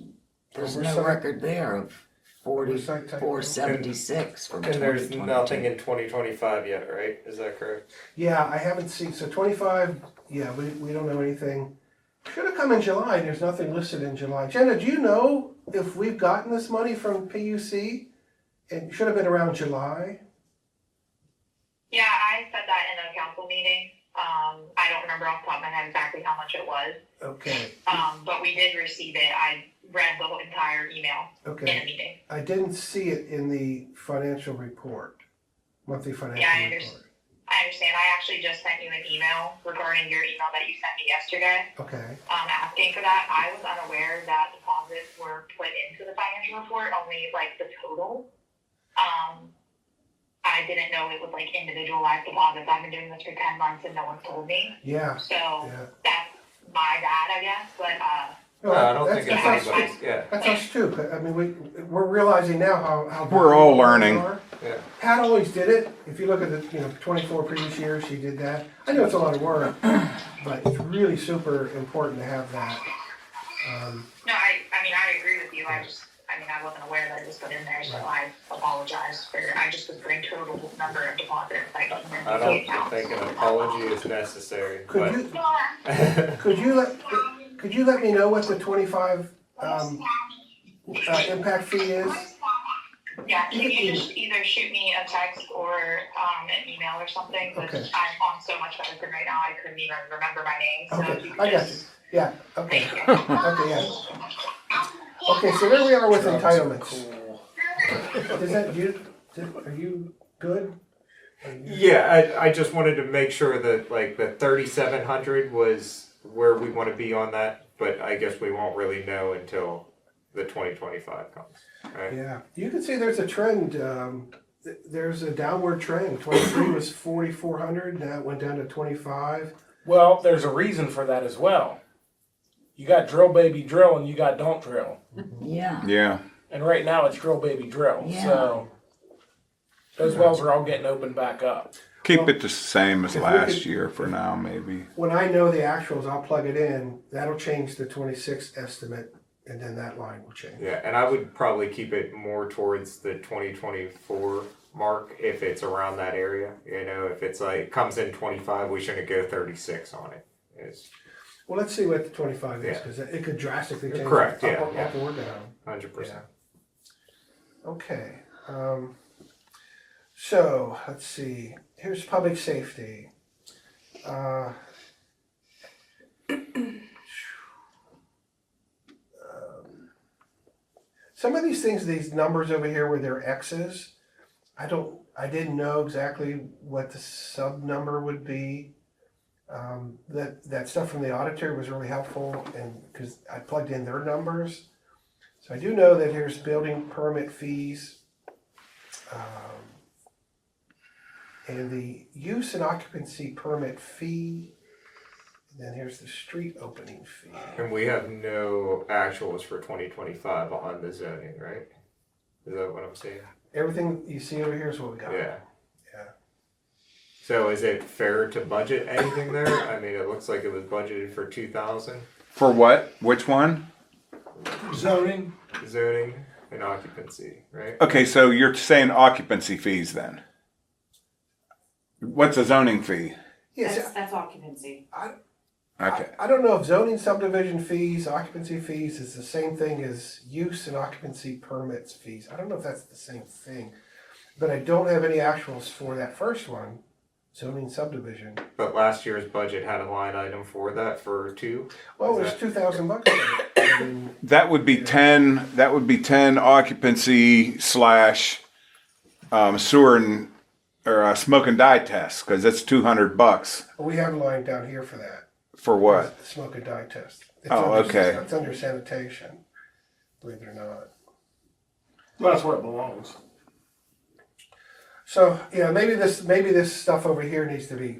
I: There's no record there of 476 from
A: And there's
I: 2022.
A: nothing in 2025 yet, right? Is that correct?
D: Yeah, I haven't seen, so 25, yeah, we don't know anything. Should have come in July, there's nothing listed in July. Jenna, do you know if we've gotten this money from PUC? It should have been around July.
F: Yeah, I said that in a council meeting. I don't remember off the top of my head exactly how much it was.
D: Okay,
F: But we did receive it. I read the whole entire email in
D: okay.
F: a meeting.
D: I didn't see it in the financial report, monthly financial
F: Yeah, I
D: report.
F: I understand. I actually just sent you an email regarding your email that you sent me yesterday,
D: Okay,
F: asking for that. I was unaware that deposits were put into the financial report, only like the total. I didn't know it was like individualized deposits. I've been doing this for 10 months and no one told me.
D: yeah.
F: So
D: Yeah.
F: that's my bad, I guess. But
D: No,
A: I don't
D: that's-
A: think it's
D: that's us.
A: anybody's. Yeah.
D: That's us too. I mean, we're realizing now how
B: We're all
D: valuable
B: learning.
D: those are.
A: Yeah.
D: Pat always did it. If you look at the 24 previous years, she did that. I know it's a lot of work, but it's really super important to have that.
F: no, I mean, I agree with you. I wasn't aware that it was put in there, so I apologize I just was putting total number of deposits.
A: I don't think an apology is necessary. But
D: Could you let me know what the 25 impact fee is?
F: Yeah, can you just either shoot me a text or an email or something? Because
D: Okay.
F: I'm on so much medicine right now, I couldn't even remember my name. So if
D: Okay,
F: you could
D: I got you.
F: just.
D: Yeah, okay,
F: Thank you.
D: okay, yeah. Okay, so there we are with entitlements. Is that you, are you good? Are you-
A: Yeah, I just wanted to make sure that like the 3,700 was where we want to be on that, but I guess we won't really know until the 2025 comes, right?
D: Yeah, you can see there's a trend, there's a downward trend. 23 was 4,400, now it went down to 25.
C: Well, there's a reason for that as well. You got drill baby drill and you got don't drill.
I: Yeah,
B: Yeah.
C: And right now it's drill baby drill.
I: Yeah.
C: So those wells are all getting opened back up.
B: Keep it the same as
D: If we
B: last
D: could-
B: year for now, maybe.
D: When I know the actuals, I'll plug it in, that'll change the 26 estimate, and then that line will change.
A: Yeah, and I would probably keep it more towards the 2024 mark if it's around that area. You know, if it's like comes in 25, we shouldn't go 36 on it. It's
D: Well, let's see what the 25 is,
A: Yeah.
D: because it could drastically change.
A: Correct,
D: up
A: yeah,
D: or-
A: yeah.
D: Up or down.
A: 100%.
D: Okay, so, let's see, here's public safety. Some of these things, these numbers over here where they're X's, I didn't know exactly what the sub number would be. That stuff from the auditor was really helpful, and, because I plugged in their numbers. So I do know that here's building permit fees. And the use and occupancy permit fee. And then here's the street opening fee.
A: And we have no actuals for 2025 on the zoning, right? Is that what I'm saying?
D: Everything you see over here is what we got.
A: Yeah.
D: Yeah.
A: So is it fair to budget anything there? I mean, it looks like it was budgeted for 2,000
B: For what? Which one?
C: Zoning.
A: zoning and occupancy, right?
B: Okay, so you're saying occupancy fees then? What's a zoning fee?
D: Yes,
G: That's occupancy.
B: Okay.
D: I don't know if zoning subdivision fees, occupancy fees is the same thing as use and occupancy permits fees. I don't know if that's the same thing. But I don't have any actuals for that first one, zoning subdivision.
A: But last year's budget had a line item for that for 2.
D: Well,
A: Is
D: there's
A: that-
D: $2,000 in it. I mean,
B: That would be 10 occupancy slash sewer and or smoke and dye tests, because it's $200
D: we have a line down here for that.
B: for what?
D: The smoke and dye test. It's
B: Oh,
D: under-
B: okay.
D: It's under sanitation, believe it or not.
C: Well, that's where it belongs.
D: So, yeah, maybe this stuff over here needs to be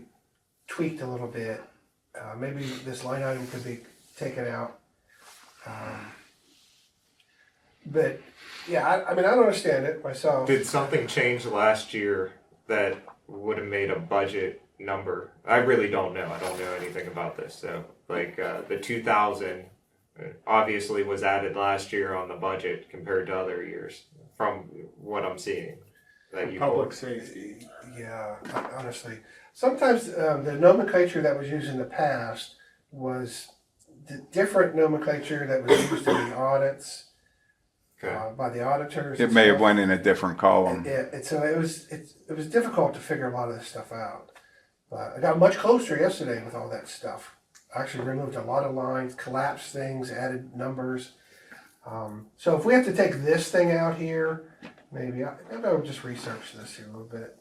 D: tweaked a little bit. Maybe this line item could be taken out. But, yeah, I mean, I don't understand it myself.
A: Did something change last year that would have made a budget number? I really don't know. I don't know anything about this. So, like the 2,000 obviously was added last year on the budget compared to other years, from what I'm seeing. That you
C: Public
A: pulled.
C: safety.
D: Yeah, honestly. Sometimes the nomenclature that was used in the past was the different nomenclature that was used in the audits
A: Okay.
D: by the auditors.
B: It
D: and
B: may have
D: stuff.
B: went in a different column.
D: So it was difficult to figure a lot of this stuff out. But I got much closer yesterday with all that stuff. I actually removed a lot of lines, collapsed things, added numbers. So if we have to take this thing out here, maybe I would just research this here a little bit.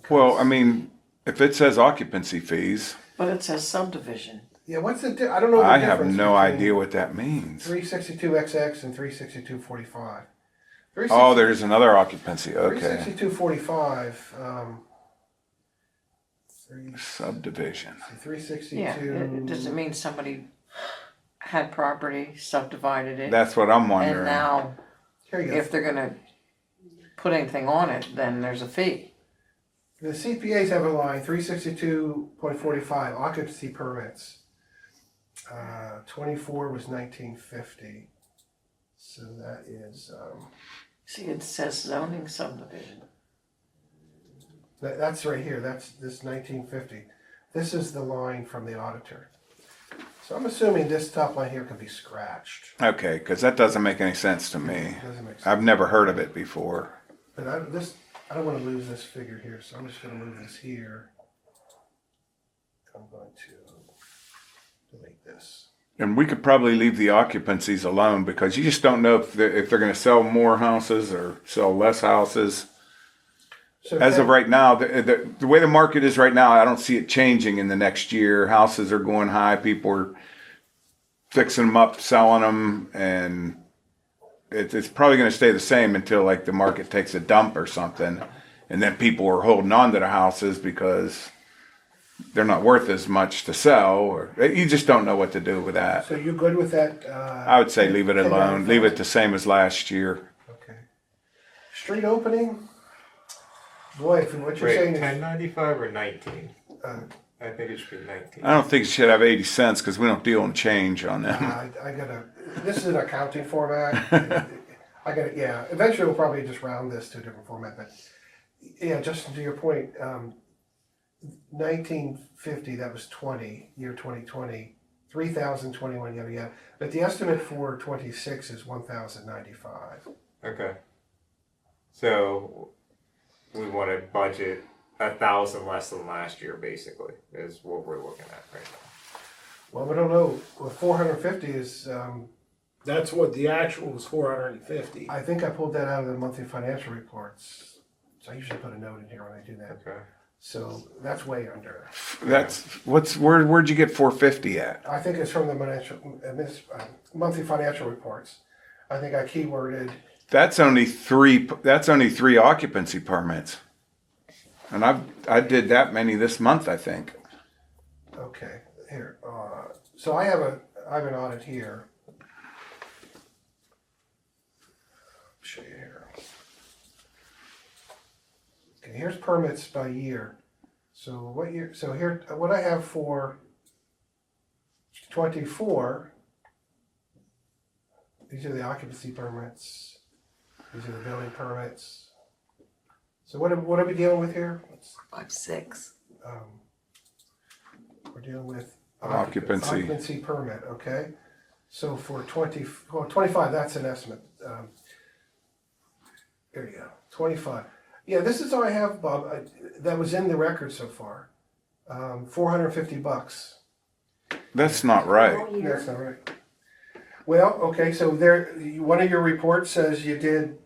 B: Well, I mean, if it says occupancy fees,
H: But it says subdivision.
D: Yeah, what's the? I don't know.
B: I have no idea what that means.
D: 362XX and 36245.
B: Oh, there's another occupancy. Okay.
D: 36245.
B: Subdivision.
D: 362.
H: Yeah, does it mean somebody had property, subdivided it,
B: That's what I'm
H: and
B: wondering.
H: now
D: Here you go.
H: if they're gonna put anything on it, then there's a fee.
D: The CPAs have a line 362.45 occupancy permits. 24 was 1950. So that is
H: See, it says zoning subdivision.
D: that's right here. That's this 1950. This is the line from the auditor. So I'm assuming this top line here can be scratched.
B: Okay, because that doesn't make any sense to me.
D: Doesn't make sense.
B: I've never heard of it before.
D: But I don't wanna lose this figure here, so I'm just gonna move this here. I'm going to delete this.
B: And we could probably leave the occupancies alone because you just don't know if they're going to sell more houses or sell less houses.
D: So
B: As of right now, the way the market is right now, I don't see it changing in the next year. Houses are going high. People are fixing them up, selling them, and it's probably going to stay the same until like the market takes a dump or something. And then people are holding on to the houses because they're not worth as much to sell, or you just don't know what to do with that.
D: So you good with that?
B: I would say leave it alone. Leave it the same as last year.
D: Okay. Street opening? Boy, from what you're
A: Wait,
D: saying is,
A: 1095 or 19?
D: uh,
A: I think it should be 19.
B: I don't think it should have 80 cents because we don't deal in change on them.
D: I gotta, this is an accounting format. I gotta, yeah, eventually we'll probably just round this to a different format, but yeah, Justin, to your point, 1950, that was 20, year 2020, 3,021, yada yada. But the estimate for 26 is 1,095.
A: Okay. So we want to budget 1,000 less than last year, basically, is what we're looking at right now.
D: Well, we don't know. Well, 450 is,
C: That's what the actual was, 450.
D: I think I pulled that out of the monthly financial reports. So I usually put a note in here when I do that.
A: Okay.
D: So that's way under.
B: Where'd you get 450 at?
D: I think it's from the monthly financial reports. I think I keyworded.
B: That's only three occupancy permits. And I did that many this month, I think.
D: Okay, here. So I have an audit here. Show you here. Okay, here's permits by year. So what year? So here, what I have for 24. These are the occupancy permits. These are the building permits. So what are we dealing with here?
I: 5-6.
D: We're dealing with
B: Occupancy.
D: occupancy permit, okay? So for 25, that's an estimate. There you go, 25. Yeah, this is all I have, Bob, that was in the record so far. $450.
B: That's not right.
G: All year.
D: That's not right. Well, okay, so one of your reports says you did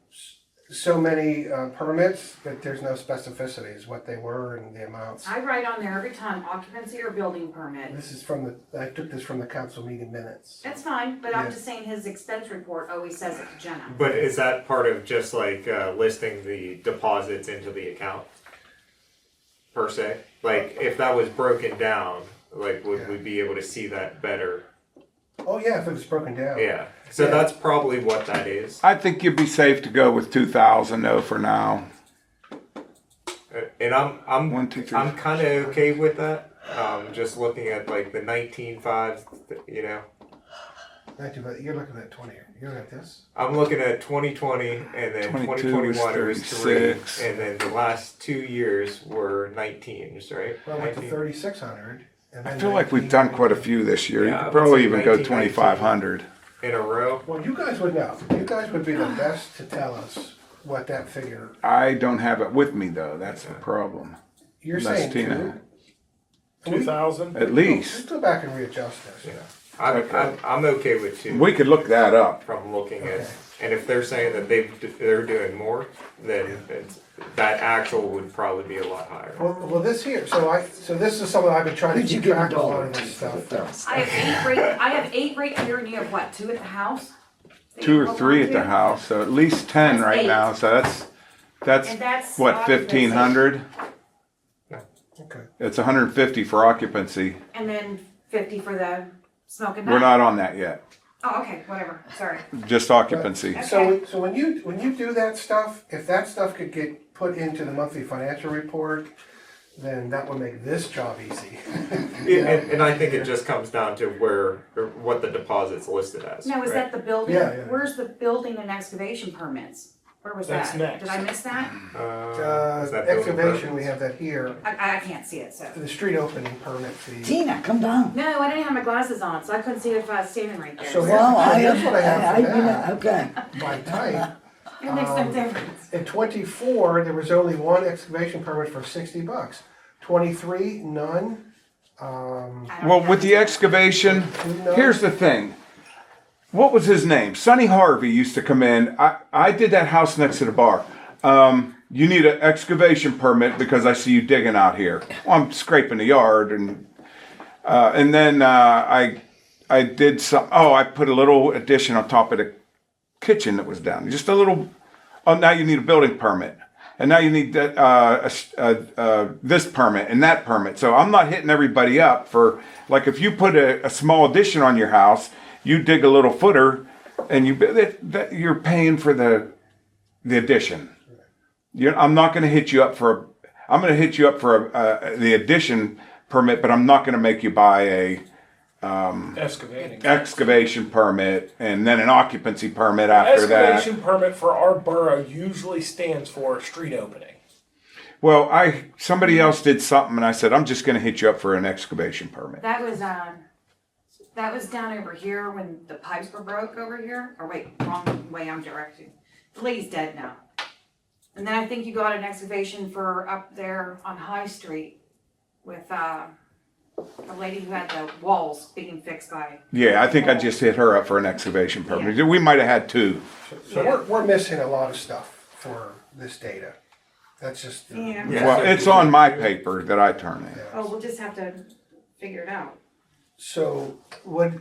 D: so many permits, but there's no specificities, what they were and the amounts.
G: I write on there every time occupancy or building permit.
D: This is I took this from the council meeting minutes.
G: That's fine, but I'm
D: Yeah.
G: just saying his expense report always says it to Jenna.
A: But is that part of just like listing the deposits into the account? Per se? Like, if that was broken down, like, would we be able to see that better?
D: Oh, yeah, if it was broken down.
A: Yeah. So
D: Yeah.
A: that's probably what that is.
B: I think you'd be safe to go with 2,000 though for now.
A: And I'm
B: 1, 2, 3.
A: I'm kind of okay with that. Just looking at like the 19.5, you know.
D: You're looking at 20. You're looking at this.
A: I'm looking at 2020, and then
B: 22
A: 2021
B: is
A: was 3,
B: 36.
A: and then the last 2 years were 19s, right?
D: Well, I went to
A: 19.
D: 3,600.
B: I feel like we've done quite a few this year.
A: Yeah,
B: You
A: I
B: could
A: would
B: probably
A: say
B: even go
A: 19,
B: 2,500.
A: In a row.
D: Well, you guys would know. You guys would be the best to tell us what that figure.
B: I don't have it with me though. That's the problem.
D: You're
B: Unless
D: saying
B: Tina-
C: 2,000?
B: At
D: Let's
B: least.
D: go back and readjust this.
A: Yeah.
B: Okay.
A: I'm okay with 2.
B: We could look that up.
A: From looking
D: Okay.
A: at, and if they're saying that they're doing more, then that actual would probably be a lot higher.
D: Well, this here. So this is something I've been trying to
I: Who'd you
D: keep
I: give a
D: track of a lot
I: dollar
D: of
I: to
D: this
I: for
D: stuff.
I: those?
G: I have 8 right here, and you have what, 2 at the house? that
B: 2
G: you
B: or
G: hold
B: 3
G: on
B: at the
G: to?
B: house, so at least 10
G: That's
B: right
G: 8.
B: now. So that's
G: And that's
B: what,
G: occupancy.
B: 1,500?
D: Okay.
B: It's 150 for occupancy.
G: And then 50 for the smoke and
B: We're
G: nut.
B: not on that yet.
G: Oh, okay, whatever, sorry.
B: Just occupancy.
G: Okay.
D: So when you do that stuff, if that stuff could get put into the monthly financial report, then that would make this job easy.
A: And I think it just comes down to what the deposit's listed as.
G: Now, is
A: right?
G: that the building?
D: Yeah, yeah.
G: Where's the building and excavation permits? Where was
C: That's
G: that?
C: next.
G: Did I miss that?
A: Is that building
D: Excavation,
A: permits?
D: we have that here,
G: I can't see it, so.
D: the street opening permit fee.
I: Tina, come down.
G: No, I didn't have my glasses on, so I couldn't see if I was standing right there.
D: So
G: So
I: Well,
D: here's what I have for
I: you know,
D: that.
I: okay.
D: By type.
G: it makes no difference.
D: In 24, there was only one excavation permit for $60. 23, none.
G: I don't
B: Well,
G: have
B: with the
G: it.
B: excavation,
D: None.
B: here's the thing. What was his name? Sonny Harvey used to come in. I did that house next to the bar. You need an excavation permit because I see you digging out here. Well, I'm scraping the yard and then I did some. Oh, I put a little addition on top of the kitchen that was down. Just a little. Oh, now you need a building permit, and now you need that this permit and that permit. So I'm not hitting everybody up for like if you put a small addition on your house, you dig a little footer, and you're paying for the addition. I'm not going to hit you up for. I'm going to hit you up for the addition permit, but I'm not going to make you buy a excavation permit and then an occupancy permit after that.
C: Excavation permit for our borough usually stands for street opening.
B: Well, somebody else did something, and I said I'm just going to hit you up for an excavation permit.
G: That was down over here when the pipes were broke over here. Or wait, wrong way I'm directing. The lady's dead now. And then I think you got an excavation for up there on High Street with a lady who had the walls being fixed by.
B: Yeah, I think I just hit her up for an excavation permit. We might have had two.
D: So we're missing a lot of stuff for this data. That's just.
G: Yeah.
A: Yeah.
B: Well, it's on my paper that I turn in.
G: Oh, we'll just have to figure it out.
D: So what?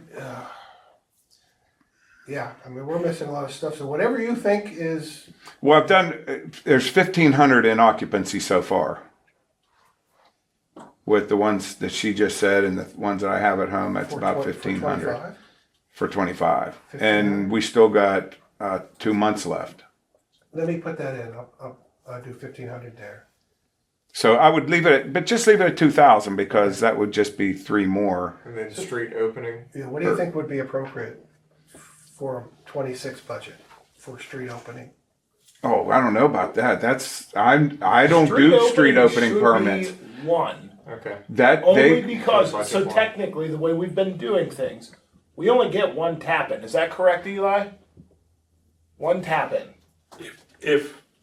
D: Yeah, I mean we're missing a lot of stuff. So whatever you think is.
B: Well, I've done. There's 1,500 in occupancy so far. With the ones that she just said and the ones that I have at home, that's
D: for
B: about
D: 1,500.
B: 1,500 for 25, and we still got 2 months left.
D: Let me put that in. I'll do 1,500 there.
B: So I would leave it, but just leave it at 2,000 because that would just be 3 more.
A: And then street opening.
D: Yeah, what do you think would be appropriate for a 26 budget for street opening?
B: Oh, I don't know about that. I don't do street opening
C: should
B: permits.
C: be one.
A: Okay.
B: That
C: Only
B: they
C: because,
A: Budget
C: so
A: one.
C: technically, the way we've been doing things, we only get one tap in. Is that correct, Eli? One tap in.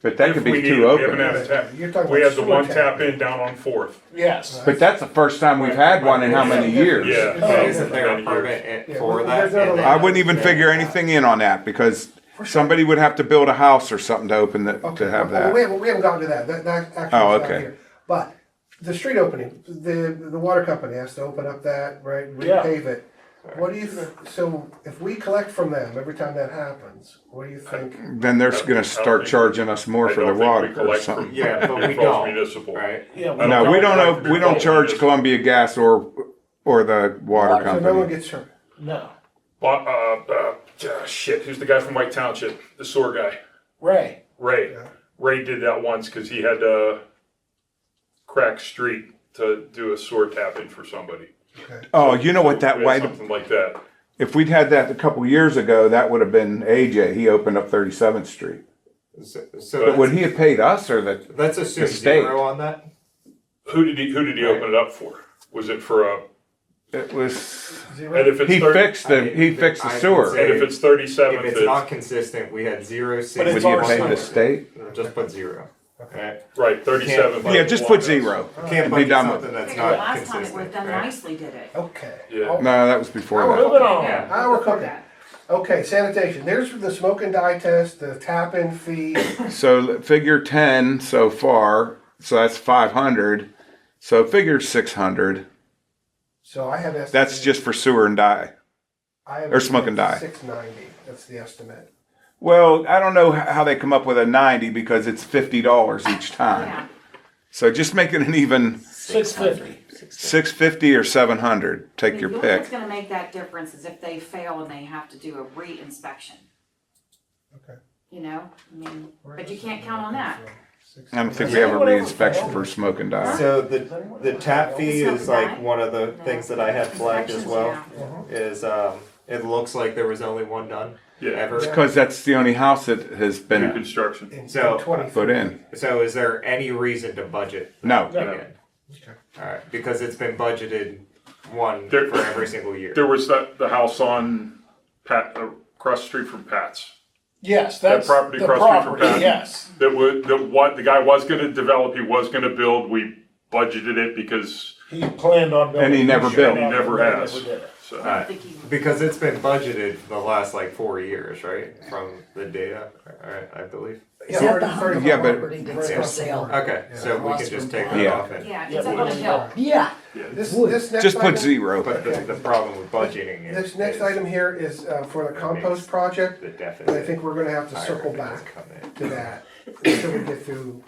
B: but that
E: If
B: could
E: we
B: be
E: need
B: two
E: it, we haven't had
B: openings.
E: a tap.
D: You're talking
E: We
D: about
E: had the
D: sewer
E: one
D: tap.
E: tap in down on 4th.
C: Yes.
B: But that's the first time we've had one in how many years?
E: Yeah.
A: So isn't there a
E: Many
A: permit
D: Yeah,
A: for
D: well,
A: that?
D: there's not a
A: And
D: lot.
B: I
A: then-
B: wouldn't even figure anything in on that because somebody would have to build a house or something to open that
D: Okay,
B: to have
D: well,
B: that.
D: we haven't gotten to that. That actually
B: Oh,
D: is not
B: okay.
D: here. But the street opening, the water company has to open up that, right?
C: Yeah.
D: Repave it. What do you so if we collect from them every time that happens, what do you think?
B: Then they're going to start charging us more
E: I
B: for the
E: don't think
B: water
E: we
B: or
E: collect
B: something.
E: from-
A: Yeah, but we
E: It falls
A: don't.
E: municipal.
A: Right?
C: Yeah.
E: I
B: No,
E: don't
B: we
E: know.
B: don't know. We don't charge
E: Municipal.
B: Columbia Gas or the water
D: So no one
B: company.
D: gets hurt.
C: No.
E: Shit, who's the guy from White Township? The sewer guy.
C: Ray.
E: Ray.
D: Yeah.
E: Ray did that once because he had to crack street to do a sewer tapping for somebody.
D: Okay.
B: Oh, you know what that
E: We had
B: way?
E: Something like that.
B: If we'd had that a couple years ago, that would have been AJ. He opened up 37th Street.
A: So
B: But would he have paid us or the?
A: let's assume
B: the state?
A: 0 on that.
E: Who did he open it up for? Was it for a?
B: It was.
D: Zero?
E: And if it's
B: He
E: 30,
B: fixed the. He fixed the
A: I would
B: sewer.
A: say-
E: and if it's 37th,
A: If it's
E: it's
A: not consistent, we had 0, 6.
C: But
B: Would
C: it's
B: he have
C: our
B: paid the
C: sewer.
B: state?
A: Just put 0. Okay.
E: right. 37th.
B: Yeah, just put 0.
A: Can't
B: And be
A: budget
B: done with
A: something
B: it.
G: I
A: that's
G: think the
A: not
G: last time it
A: consistent.
G: was done
A: right?
G: nicely, did it?
D: Okay.
E: Yeah.
D: Oh,
B: No, that was before that.
C: Moving on.
A: Yeah.
D: now we're
G: Before
D: cooking.
G: that.
D: Okay, sanitation. There's the smoke and dye test, the tap-in fee.
B: So figure 10 so far. So that's 500. So figure 600.
D: So I have estimated.
B: That's just for sewer and dye.
D: I have
B: or smoke and dye.
D: 690. That's the estimate.
B: Well, I don't know how they come up with a 90 because it's $50 each time.
G: Yeah.
B: So just make it an even
C: 650.
B: 650 or 700. Take
G: I mean,
B: your
G: the only what's
B: pick.
G: gonna make that difference is if they fail and they have to do a re-inspection.
D: Okay.
G: You know, I mean, but you can't count on that.
B: I don't think we have a re-inspection for smoke and die.
A: So the tap fee is like one of the things that I had flagged as well. Is it looks like there was only one done
E: Yeah.
A: ever.
B: Because that's the only house that has
E: New
B: been
E: construction.
D: In
A: So,
D: 23.
B: put in.
A: So is there any reason to budget
B: No.
A: again? Alright, because it's been budgeted one
E: There-
A: for every single year.
E: There was the house on Pat, across the street from Pat's.
C: Yes,
E: That
C: that's
E: property
C: the
E: across the street from
C: property,
E: Pat.
C: yes.
E: The guy was gonna develop, he was gonna build, we budgeted it because,
C: He planned on building.
B: And he never built.
E: He never has.
C: Never did it.
E: so.
A: Alright, because it's been budgeted for the last like 4 years, right? From the data, alright, I believe.
I: Is that the
D: already-
I: Humble
B: Yeah, but-
I: property that's for sale?
A: Okay, so we can just take that
B: Yeah.
A: off it.
G: Yeah, it's up on a hill.
I: Yeah,
D: This
I: Wood.
D: next
B: Just put
D: item-
B: zero.
A: But the problem with budgeting is.
D: This next item here is for the compost project,
A: The
D: and
A: deficit.
D: I think we're gonna have to
A: higher
D: circle
A: if it doesn't
D: back
A: come in.
D: to that until we get through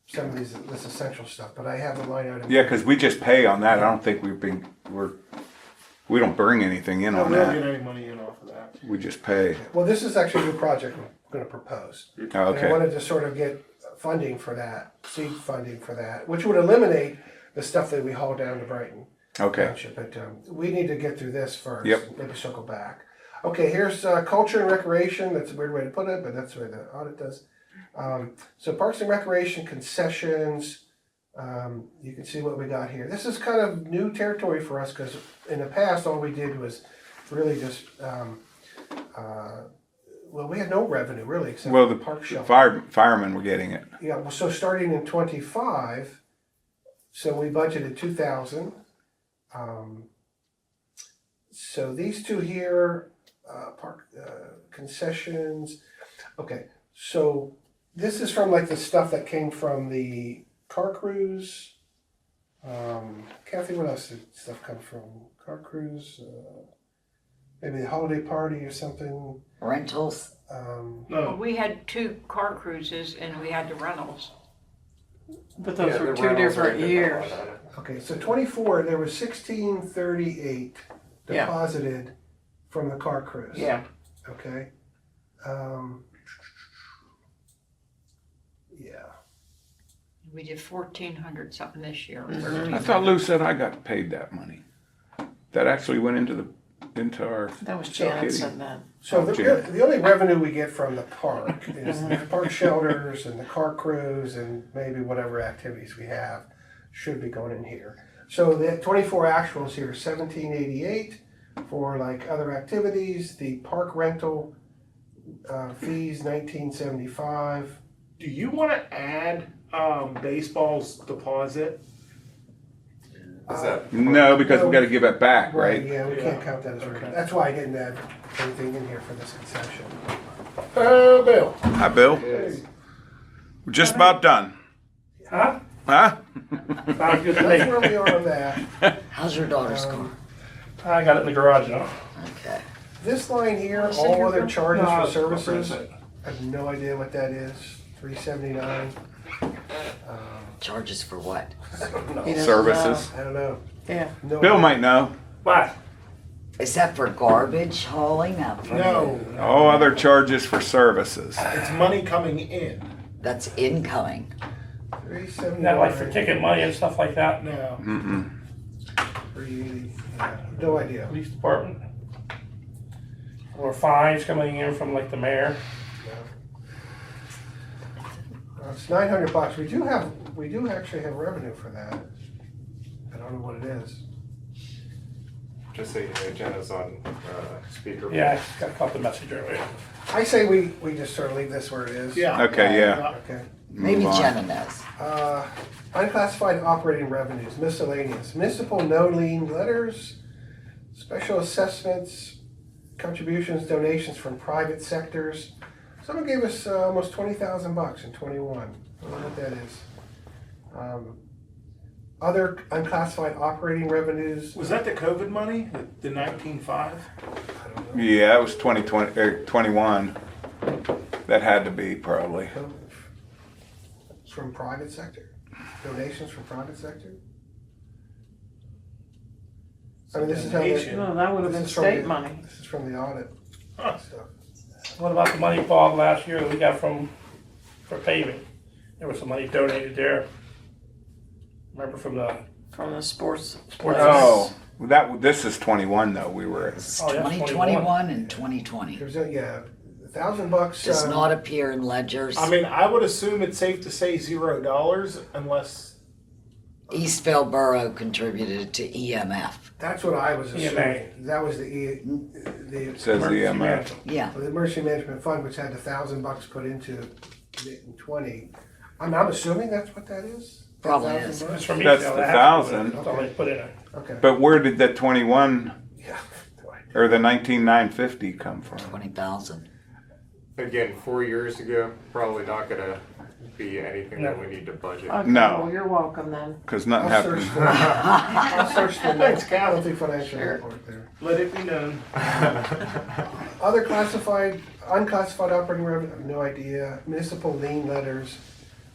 D: some of this essential stuff, but I have a line item.
B: Yeah, because we just pay on that. I don't think we don't bring anything in
C: No,
B: on
C: we don't get
B: that.
C: any money in off of that.
B: We just pay.
D: Well, this is actually a new project I'm gonna propose.
B: Oh,
D: And I
B: okay.
D: wanted to sort of get funding for that, seed funding for that, which would eliminate the stuff that we haul down to Brighton
B: Okay.
D: Township. But we need to get through this first.
B: Yep.
D: Maybe circle back. Okay, here's culture and recreation. That's a weird way to put it, but that's the way the audit does. So parks and recreation concessions. You can see what we got here. This is kind of new territory for us because in the past all we did was really just well, we had no revenue really except
B: Well,
D: for
B: the
D: the park shelter.
B: firemen were getting it.
D: Yeah, well, so starting in 25, so we budgeted 2,000. So these two here, park concessions. Okay, so this is from like the stuff that came from the car cruise. Kathy, what else did stuff come from? Car cruise, maybe the holiday party or something.
I: rentals.
C: No,
H: We had 2 car cruises and we had the rentals.
C: but
A: Yeah,
C: those
A: the
C: are
H: two
A: rentals are
H: different
A: a
H: years.
A: line item.
D: Okay, so 24, there was 1638
H: Yeah.
D: deposited from the car cruise.
H: Yeah.
D: Okay. Yeah.
H: We did 1,400 something this year.
B: I thought Lou said I got paid that money. That actually went into our.
H: That was
B: No
H: Janet
B: kidding.
H: said that.
D: So
B: Jim.
D: the only revenue we get from the park is the park shelters and the car cruise and maybe whatever activities we have should be going in here. So the 24 actuals here, 1788 for like other activities. The park rental fees, 1975.
C: do you wanna add, baseball's deposit?
A: Is that?
B: No, because we got to give it back, right?
D: Yeah, we can't count that as
C: Okay.
D: revenue. That's why I didn't add anything in here for this concession.
C: Bill.
B: Hi, Bill. We're just about done.
C: Huh?
B: Huh?
C: Sounds good to
D: That's
C: me.
D: where we are on that.
I: How's your daughter's car?
C: I got it in the garage now.
I: Okay.
D: This line here, all other charges
C: No,
D: for services,
C: that's it.
D: I have no idea what that is. 379.
I: Charges for what?
H: He doesn't
B: Services.
D: I don't know.
H: know. Yeah.
D: No
B: Bill
D: idea.
B: might know.
C: What?
I: Is that for garbage hauling out from
C: No,
B: All other charges for services.
C: it's money coming in.
I: That's incoming.
D: 379.
J: Not like for ticket money and stuff like that,
C: No.
B: Mm-mm.
D: 380. Yeah, no idea.
J: police department. Or fines coming in from like the mayor.
D: It's $900. We do actually have revenue for that. I don't know what it is.
A: Just so you know, Jenna's on speaker.
J: Yeah, I just got caught the message earlier.
D: I say we just sort of leave this where it is.
C: Yeah.
B: Okay, yeah.
D: Okay.
I: Maybe
B: Move on.
I: Jenna knows.
D: Unclassified operating revenues, miscellaneous, municipal no lien letters, special assessments, contributions, donations from private sectors. Someone gave us almost $20,000 in 21. I don't know what that is. Other unclassified operating revenues.
C: Was that the COVID money, the 19.5?
D: I don't know.
B: Yeah, it was 2020 or 21. That had to be probably.
D: From private sector? Donations from private sector? I mean, this is how they,
H: No, that would have
D: This
H: been
D: is from
H: state
D: the-
H: money.
D: this is from the audit stuff.
J: What about the money, Paul, last year that we got for paving? There was some money donated there. Remember from the
H: From the sports.
J: sports?
B: Oh, this is 21 though, we were at.
I: It's
J: Oh, yeah,
I: 2021 and 2020.
D: There's a, yeah, $1,000.
I: Does not appear in ledgers.
C: I mean, I would assume it's safe to say $0 unless,
I: Eastville Borough contributed to EMF.
D: That's what I was
J: EMA.
D: assuming. That was the
B: Says
J: Emergency
B: EMF.
J: management.
I: Yeah.
D: the emergency management fund, which had $1,000 put into it in 20. I'm assuming that's what that is.
I: Probably
D: $1,000?
I: is.
J: It's from
B: That's
J: Eastville,
B: the
J: they have to put it in.
B: 1,000.
J: That's all they put in it.
D: Okay.
B: But where did that 21
D: Yeah.
B: or the 19,950 come from?
I: 20,000.
A: Again, 4 years ago, probably not gonna be anything that we need to budget.
H: Okay,
B: No.
H: well, you're welcome then.
B: Because nothing
D: I'll search
B: happened.
D: I'll search the monthly financial report there.
C: let it be known.
D: Other classified, unclassified operating revenue, I have no idea. Municipal lien letters.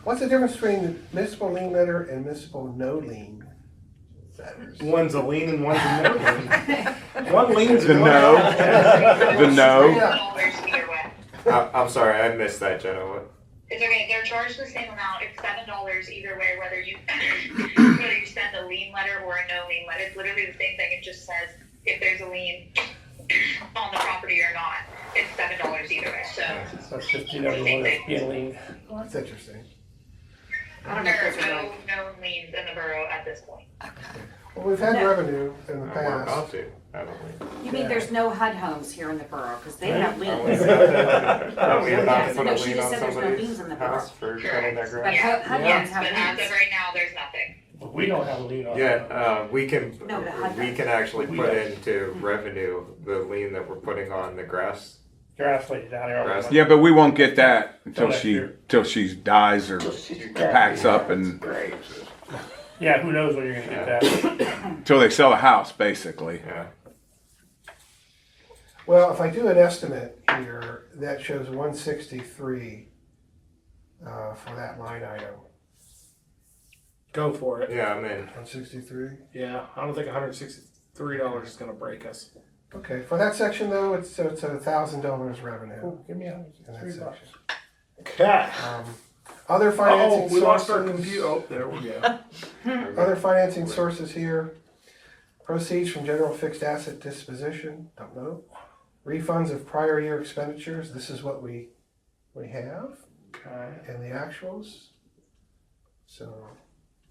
D: What's the difference between municipal lien letter and municipal no lien letters?
C: One's a lean and one's a no lean. One leans
B: The
C: and one
B: no.
C: don't.
B: The no.
F: $7 either way.
A: I'm sorry, I missed that, Jenna. What?
F: It's okay, they're charged the same amount, it's $7 either way, whether you, whether you send a lien letter or a no lien letter, it's literally the same thing, it just says if there's a lien on the property or not, it's $7 either way, so.
J: So it's just, you know, the one that's being leaned.
D: Well, that's interesting.
G: I don't know
F: There
G: if
F: are
G: those are
F: no
G: really.
F: known liens in the borough at this point.
D: Well, we've had
G: No.
D: revenue in the
A: We're about
D: past.
A: to, haven't we?
G: You mean there's no HUD homes here in the borough, cause they have
A: Are
G: liens.
A: we about to put
G: No,
A: a
G: she
A: lien
G: just
A: on
G: said there's no liens
A: somebody's
G: in the
A: house for cutting their
G: But
A: grass?
G: HUD homes
F: Yes,
G: have
F: but as
G: liens.
F: of right now, there's nothing.
J: But we don't have a lien on it.
A: Yeah, we can,
G: No, the HUD
A: we can actually
J: We
A: put
J: don't.
A: into revenue the lien that we're putting on the grass.
J: Grass lady down there.
A: Grass.
B: Yeah, but we won't get that until
J: next
B: she
J: year.
B: dies or packs up and
H: Great.
J: Yeah, who knows when you're gonna get that.
B: until they sell the house, basically.
A: Yeah.
D: Well, if I do an estimate here, that shows 163 for that line item.
C: Go for it.
A: Yeah, I'm in.
D: 163.
C: Yeah, I don't think $163 is gonna break us.
D: Okay, for that section though, it's $1,000 revenue
J: Oh, give me
D: in that
J: $3.
D: section.
C: Okay.
D: Other
C: Oh,
D: financing
C: we lost our
D: sources.
C: computer. Oh, there we go.
D: Other financing sources here. Proceeds from general fixed asset disposition. Don't know. Refunds of prior year expenditures. This is what we have
C: Okay.
D: in the actuals. So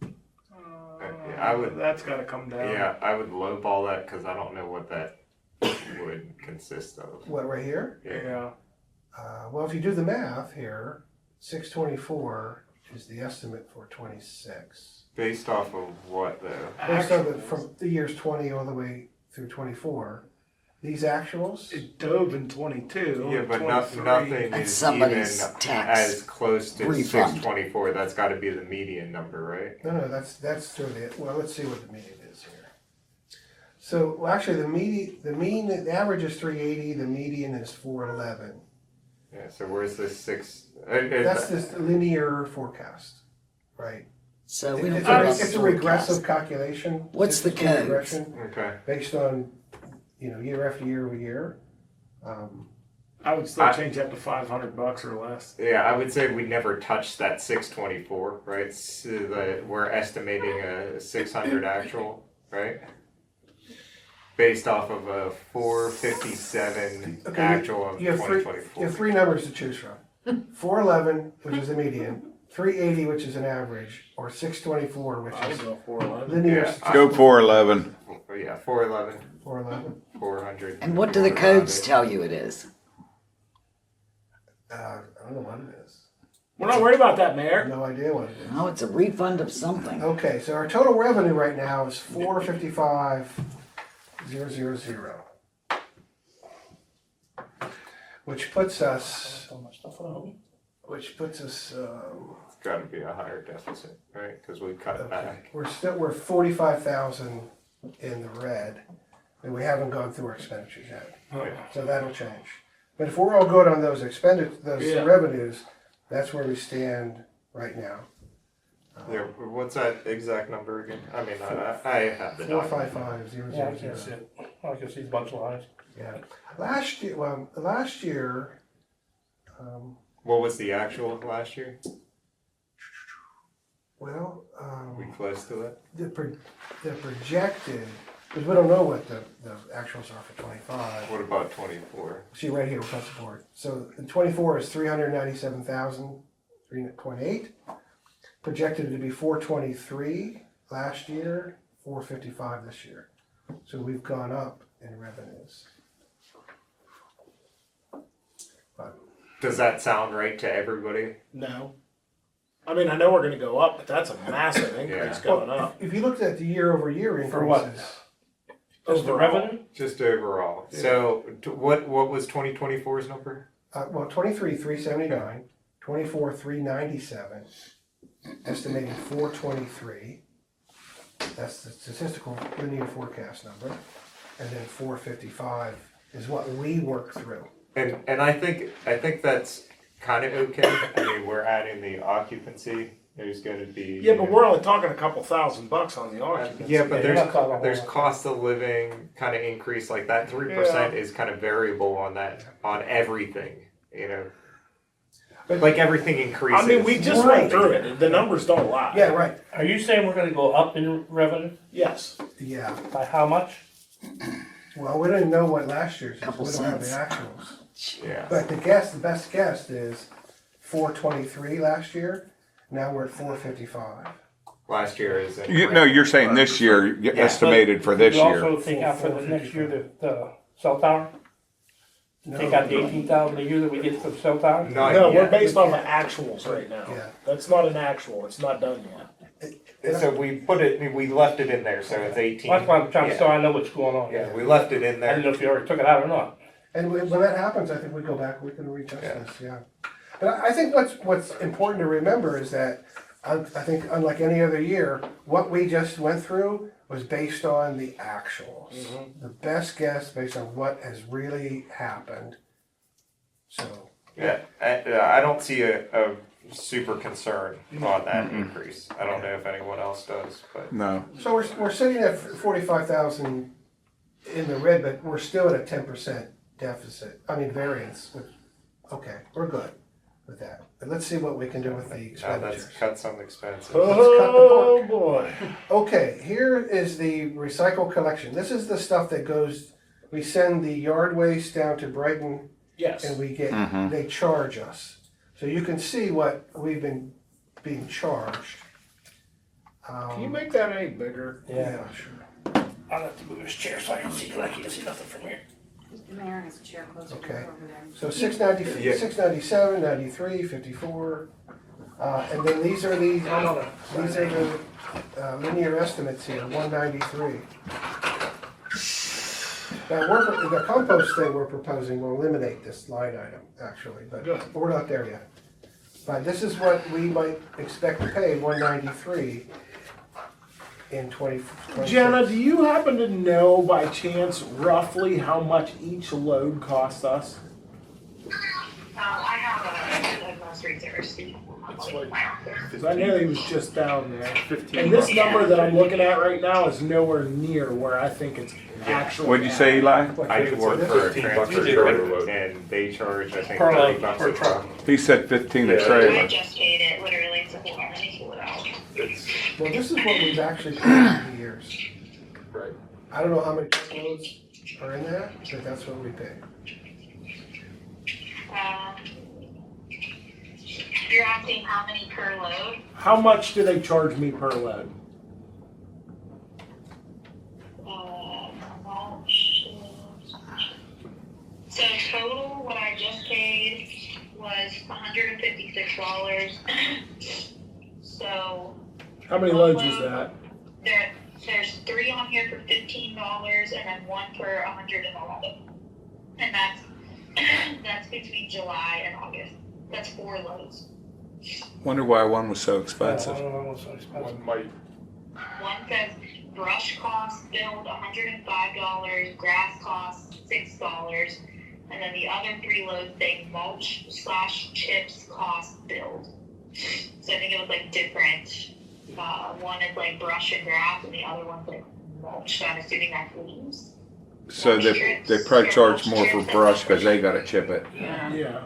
A: Yeah, I would-
C: That's gotta come down.
A: Yeah, I would lowball that because I don't know what that would consist of.
D: what right here?
C: Yeah.
D: Well, if you do the math here, 624 is the estimate for 26.
A: Based off of what though?
D: Based on from the years 20 all the way through 24. These actuals,
C: It dove in 22.
A: Yeah, but
C: 23.
A: nothing
I: That's
A: is
I: somebody's
A: even
I: tax
A: as close to
I: refund.
A: 624. That's got to be the median number, right?
D: no, that's through the, well, let's see what the median is here. So, well, actually, the average is 380, the median is 411.
A: Yeah. So where's this six?
D: That's this linear forecast, right?
I: So we don't
D: It's
I: care
D: a,
I: about the
D: it's a regressive
I: forecast.
D: calculation.
I: What's the
D: statistical
I: codes?
D: regression
A: Okay.
D: Based on, year after year over year.
C: I would still
A: I-
C: change that to $500 or less.
A: Yeah, I would say we never touched that 624, right? So that we're estimating a 600 actual, right? Based off of a 457
D: Okay,
A: actual of
D: You have
A: 2024.
D: three numbers to choose from. 411, which is the median, 380, which is an average, or 624, which
C: I would
D: is
C: go 411.
D: linear.
A: Yeah,
B: Go 411.
A: Yeah, 411,
D: 411.
A: 400.
I: And what do the codes tell you it is?
D: I don't know what it is.
C: We're not worried about that,
D: I
C: Mayor.
D: have no idea what it is.
I: Oh, it's a refund of something.
D: Okay, so our total revenue right now is 455,000, which puts us,
J: So much stuff on home.
A: It's got to be a higher deficit, right? Because we cut
D: okay,
A: back.
D: we're 45,000 in the red, and we haven't gone through our expenditures yet.
C: Oh, yeah.
D: So that'll change. But if we're all good on those those
C: Yeah.
D: revenues, that's where we stand right now.
A: Yeah, what's that exact number again? I mean, I have the
D: Four
A: document.
D: five five zero
J: Yeah, I
D: zero
J: can see
D: zero.
J: it. I can see a bunch of lines.
D: Yeah. Last year,
A: What was the actual last year?
D: Well,
A: We close to it?
D: the projected, because we don't know what the actuals are for 25.
A: What about 24?
D: See right here across the board. So in 24 is 397,003.8. Projected to be 423 last year, 455 this year. So we've gone up in revenues.
A: Does that sound right to everybody?
C: No. I mean, I know we're gonna go up, but that's a massive increase
A: Yeah.
C: going up.
D: If you looked at the year-over-year increases.
J: For what? Just the revenue?
A: Just overall. So what was 2024's number?
D: Well, 23, 379, 24, 397, estimated 423. That's the statistical linear forecast number. And then 455 is what we work through.
A: And I think that's kind of okay. I mean, we're adding the occupancy. There's going to be
C: Yeah, but we're only talking a couple $1,000 on the occupancy.
A: yeah, but
J: you're not talking a whole
A: there's
J: lot.
A: cost of living kind of increase like that. 3% is kind of variable on that on everything. You know, like everything increases.
C: I mean, we just
D: Right.
C: went through it. The numbers don't lie.
D: Yeah, right.
J: Are you saying we're gonna go up in revenue?
C: Yes.
D: Yeah.
J: By how much?
D: Well, we don't even know what last year's is.
I: Couple
D: We don't have the
I: cents.
D: actuals.
A: Yeah.
D: But the best guess is 423 last year. Now we're at 455.
A: Last year is
B: No, you're saying this year, estimated for this
J: You
B: year.
J: also take out for the next year the cell tower?
D: No,
J: Take out the 18,000 a year that we get for the cell tower?
A: Not
C: No, we're
A: yet.
C: based on the actuals right now.
D: Yeah.
C: That's not an actual. It's not done yet.
A: So we left it in there, so it's 18.
J: That's why I'm trying to,
A: Yeah.
J: so I know what's going on.
A: Yeah, we left it in
J: I
A: there.
J: didn't know if you already took it out or not.
D: And when that happens, I think we go back, we can readjust
A: Yeah.
D: this, yeah. But I think what's important to remember is that, I think unlike any other year, what we just went through was based on the actuals. The best guess based on what has really happened. So,
A: Yeah, I don't see a super concern on that increase. I don't know if anyone else does, but
B: No.
D: so we're sitting at 45,000 in the red, but we're still at a 10% deficit, variance, which, okay, we're good with that. But let's see what we can do with the
A: now
D: expenditures.
A: let's cut some expenses.
D: cut the
C: Oh
D: pork.
C: boy.
D: Okay, here is the recycle collection. This is the stuff that goes, we send the yard waste down to Brighton
C: Yes.
D: and we get, they charge us. So you can see what we've been being charged.
C: Can you make that any bigger?
D: Yeah, sure.
J: I'll have to move this chair so I can see, because I can't see nothing from here.
G: The mayor has a chair closer to
D: Okay.
G: her over there.
D: So 690,
A: Yeah.
D: 697, 93, 54, and then these are the linear estimates here, 193. Now, the compost thing we're proposing will eliminate this line item, actually, but
C: Good.
D: we're not there yet. But this is what we might expect to pay, 193 in 2026.
C: Jenna, do you happen to know by chance roughly how much each load costs us?
F: I have a most recent receipt.
C: It's like- 'Cause I know he was just down there. And this number that I'm looking at right now is nowhere near where I think it's actually.
B: What'd you say, Eli?
A: I do work for a
E: 15 bucks a
A: transfer
E: trailer
A: truck,
E: load.
A: and they charge, I think,
J: Per
A: 30
J: load,
A: bucks
J: per
A: a truck.
B: He said 15 a
E: Yeah.
F: I
B: trailer.
F: just paid it, literally, it's a whole out.
E: It's,
D: Well, this is what we've actually paid for years.
E: right.
D: I don't know how many loads are in that, but that's what we pay.
F: You're asking how many per load?
C: How much do they charge me per load?
F: Mulch. So total, what I just paid was $156. So
C: How many loads is that?
F: there's 3 on here for $15 and then 1 for $111. And that's between July and August. That's 4 loads.
B: Wonder why one was so
J: I
B: expensive.
J: don't know what's so expensive.
E: One might,
F: One says brush costs billed $105, grass costs $6, and then the other 3 loads say mulch/chips cost billed. So I think it was like different. One is like brush and grass, and the other one's like mulch. So I'm assuming that's leaves.
B: So they probably charge more for brush because they gotta chip it.
G: Yeah.
C: Yeah.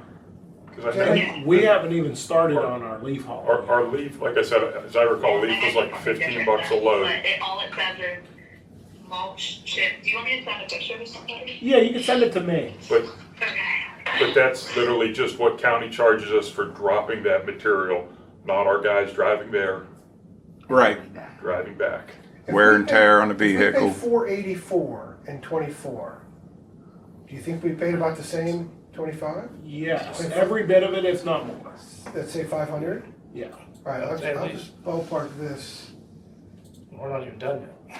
E: Cause I think
C: We haven't even started on our leaf haul.
E: our leaf, like I said, as I recall, leaf was like $15 a load.
F: But all it says is mulch, chip. Do you want me to send a picture of something?
C: Yeah, you can send it to me.
E: But
F: Okay.
E: that's literally just what county charges us for dropping that material, not our guys driving there,
B: Right,
E: driving back.
B: wear and tear on the
D: If we
B: vehicle.
D: paid 484 in 24, do you think we paid about the same 25?
C: Yes, every bit of it, if not more.
D: Let's say 500?
C: Yeah.
D: All right,
J: At
D: I'll
J: least.
D: just ballpark this.
J: We're not even done yet.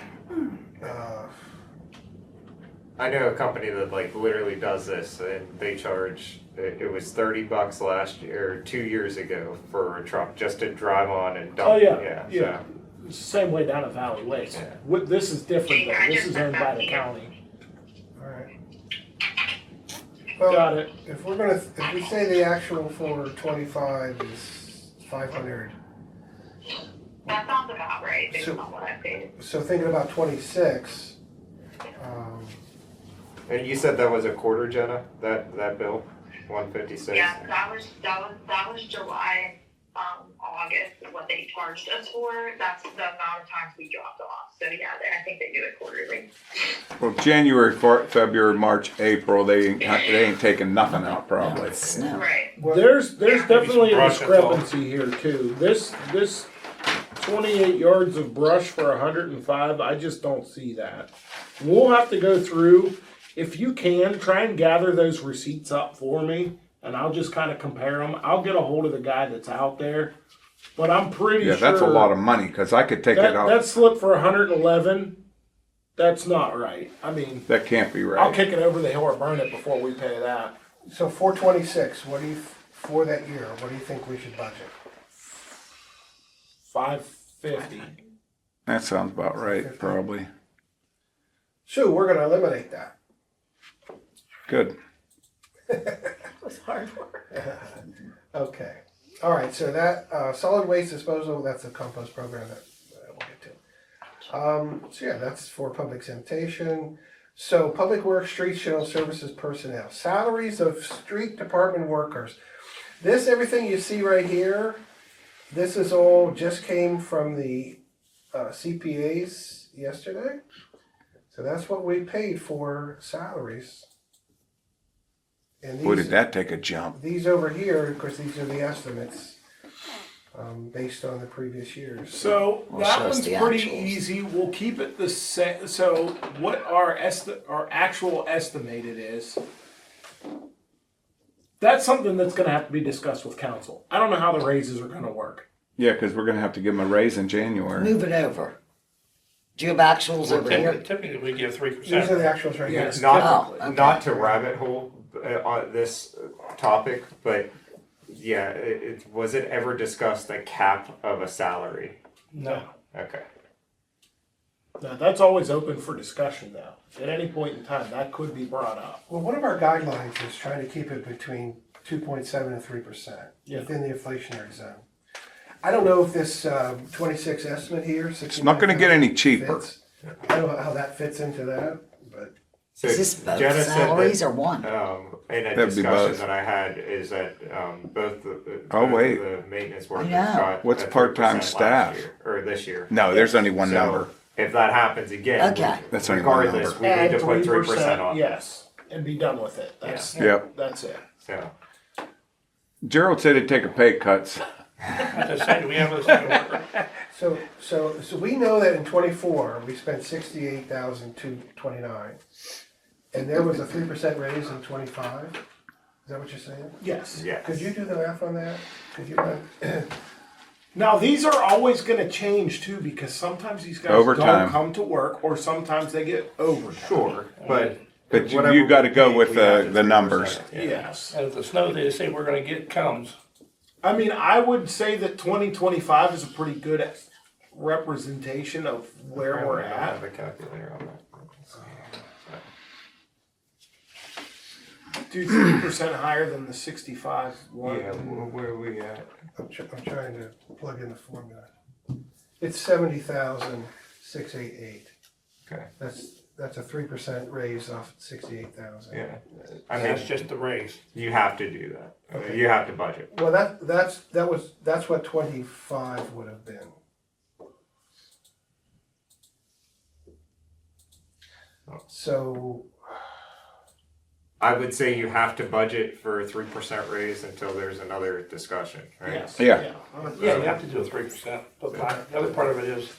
A: I know a company that like literally does this, and they charge. It was $30 last year, 2 years ago, for a truck just to drive on and dump.
C: Oh, yeah,
A: so.
C: yeah. It's the same way down at Valley Waste.
A: Yeah.
C: This is different though. This is owned by the county.
D: All right. Well,
C: Got it.
D: if we say the actual for 25 is 500,
F: That sounds about right based
D: So-
F: on what I paid.
D: so thinking about 26,
A: And you said that was a quarter, Jenna? That bill, 156.
F: Yeah, that was July, August, what they charged us for. That's the amount of times we dropped off. So yeah, I think they do it quarterly.
B: Well, January, February, March, April, they ain't taking nothing out
I: No,
B: probably.
I: it's snow.
F: Right.
C: There's definitely a
E: brush, that's all.
C: discrepancy here too. This 28 yards of brush for 105, I just don't see that. We'll have to go through, if you can, try and gather those receipts up for me, and I'll just kind of compare them. I'll get a hold of the guy that's out there, but I'm pretty
B: Yeah,
C: sure.
B: that's a lot of money, cause I could take it
C: that,
B: out.
C: that slip for 111, that's not right. I mean,
B: That can't be
C: I'll
B: right.
C: kick it over the hill or burn it before we pay that.
D: so 426, what do you, for that year, what do you think we should budget?
C: 550.
B: That sounds about right, probably.
D: Sue, we're gonna eliminate that.
B: Good.
G: was hard work.
D: Okay, all right, so that, solid waste disposal, that's a compost program that we'll get to. So yeah, that's for public sanitation. So public works, street general services personnel, salaries of street department workers. This, everything you see right here, this is all just came from the CPAs yesterday. So that's what we paid for salaries. And
B: Boy,
D: these,
B: did that take a jump.
D: these over here, of course, these are the estimates based on the previous years.
C: So
I: Well,
C: that
I: show us
C: one's
I: the
C: pretty
I: actuals.
C: easy. We'll keep it the same. So what our actual estimated is, that's something that's gonna have to be discussed with council. I don't know how the raises are gonna work.
B: Yeah, cause we're gonna have to give them a raise in January.
I: Move it over. Do you have actuals over here?
J: Typically, we give
D: These are
J: 3%.
D: the actuals right here.
C: Yes.
A: Not,
I: Oh, okay.
A: not to rabbit hole on this topic, but yeah, was it ever discussed a cap of a salary?
J: No.
A: Okay.
C: Now that's always open for discussion though. At any point in time, that could be brought up.
D: Well, one of our guidelines is trying to keep it between 2.7 and 3%
C: Yeah.
D: within the inflationary zone. I don't know if this 26 estimate here,
B: It's not gonna get any cheaper.
D: fits. I don't know how that fits into that, but
A: So
I: Is this both
A: Jenna said
I: salaries
A: that,
I: or one?
A: in a
B: That'd be
A: discussion
B: both.
A: that I had is that both the
B: Oh,
A: both
B: wait.
A: the maintenance workers
I: know.
A: got
B: What's
A: a 3%
B: part-time
A: last
B: staff?
A: year, or this year.
B: No, there's only one
A: So,
B: number.
A: If that happens again,
I: Okay.
B: That's only one
A: regardless,
B: number.
A: we need
C: Add
A: to put 3% on.
C: yes, and be done with it. That's
B: Yep.
C: that's it.
A: So
B: Gerald said he'd take a pay cut.
J: I just said, do we have this kind of worker?
D: so we know that in 24 we spent 68,229, and there was a 3% raise in 25. Is that what you're saying?
C: Yes.
A: yeah.
D: Could you do the math on that? Could you run?
C: Now these are always going to change too because sometimes these guys
B: Overtime.
C: don't come to work or sometimes they get overtime.
A: Sure, but
B: But
A: whatever
B: you gotta
A: we
B: go
A: pay,
B: with
A: we have
B: the
A: 3%,
B: numbers.
A: yeah.
C: Yes.
J: And if the snow they say we're gonna get comes,
C: I mean, I would say that 2025 is a pretty good representation of where we're
A: I don't
C: at.
A: have a calculator on that.
C: Do 3% higher than the 65 one.
A: Yeah, where are we at?
D: I'm trying to plug in the formula. It's 70,688.
A: Okay.
D: That's that's a 3% raise off 68,000.
A: Yeah, I mean,
J: That's just the raise.
A: you have to do that.
D: Okay.
A: You have to budget.
D: Well, that's what 25 would have been. So,
A: I would say you have to budget for a 3% raise until there's another discussion, right?
C: Yes.
B: Yeah.
J: Yeah, you have to do a 3%, but the other part of it is,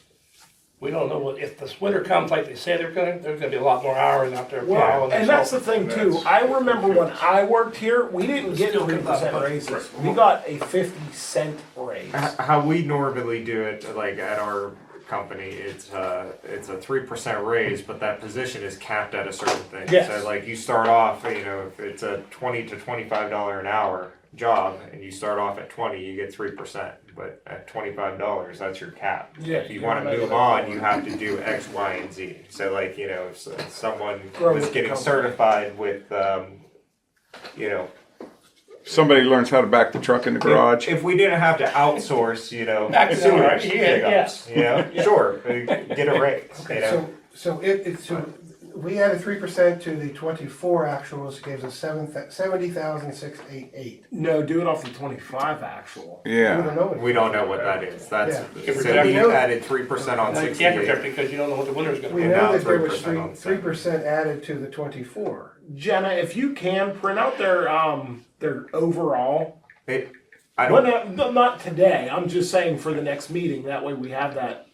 J: we don't know what, if this winter comes like they say there's gonna be a lot more hours out there
C: Well,
J: plowing.
C: and that's the
J: so-
C: thing too. I remember when I worked here, we didn't get
J: Still
C: 3%
J: not
C: raises. We got a 50-cent raise.
A: How we normally do it, like at our company, it's a 3% raise, but that position is capped at a certain thing.
C: Yes.
A: So like you start off, if it's a $20 to $25 an hour job, and you start off at 20, you get 3%. But at $25, that's your cap.
C: Yeah,
A: If you
C: you're
A: want to
C: making
A: move
C: it
A: on,
C: more.
A: you have to do X, Y, and Z. So like if someone
C: Grow
A: was
C: with the
A: getting
C: company.
A: certified with,
B: Somebody learns how to back the truck in the garage.
A: If we didn't have to outsource,
J: Back to the
A: sewage
J: garage,
A: pickups, sure, get a raise,
D: so we added 3% to the 24 actuals, gives us 70,688.
C: No, do it off the 25 actual.
D: We
B: Yeah.
D: don't know.
A: We don't know what that is. That's
D: Yeah.
A: so we added 3% on
J: Now, you can't protect
A: 68.
J: it because you don't know what the winter's gonna
D: We
J: be.
A: And now
D: know that there was
A: 3% on
D: 3% added to the 24.
C: Jenna, if you can print out their overall.
A: I
C: Well,
A: don't.
C: not today. I'm just saying for the next meeting. That way we have that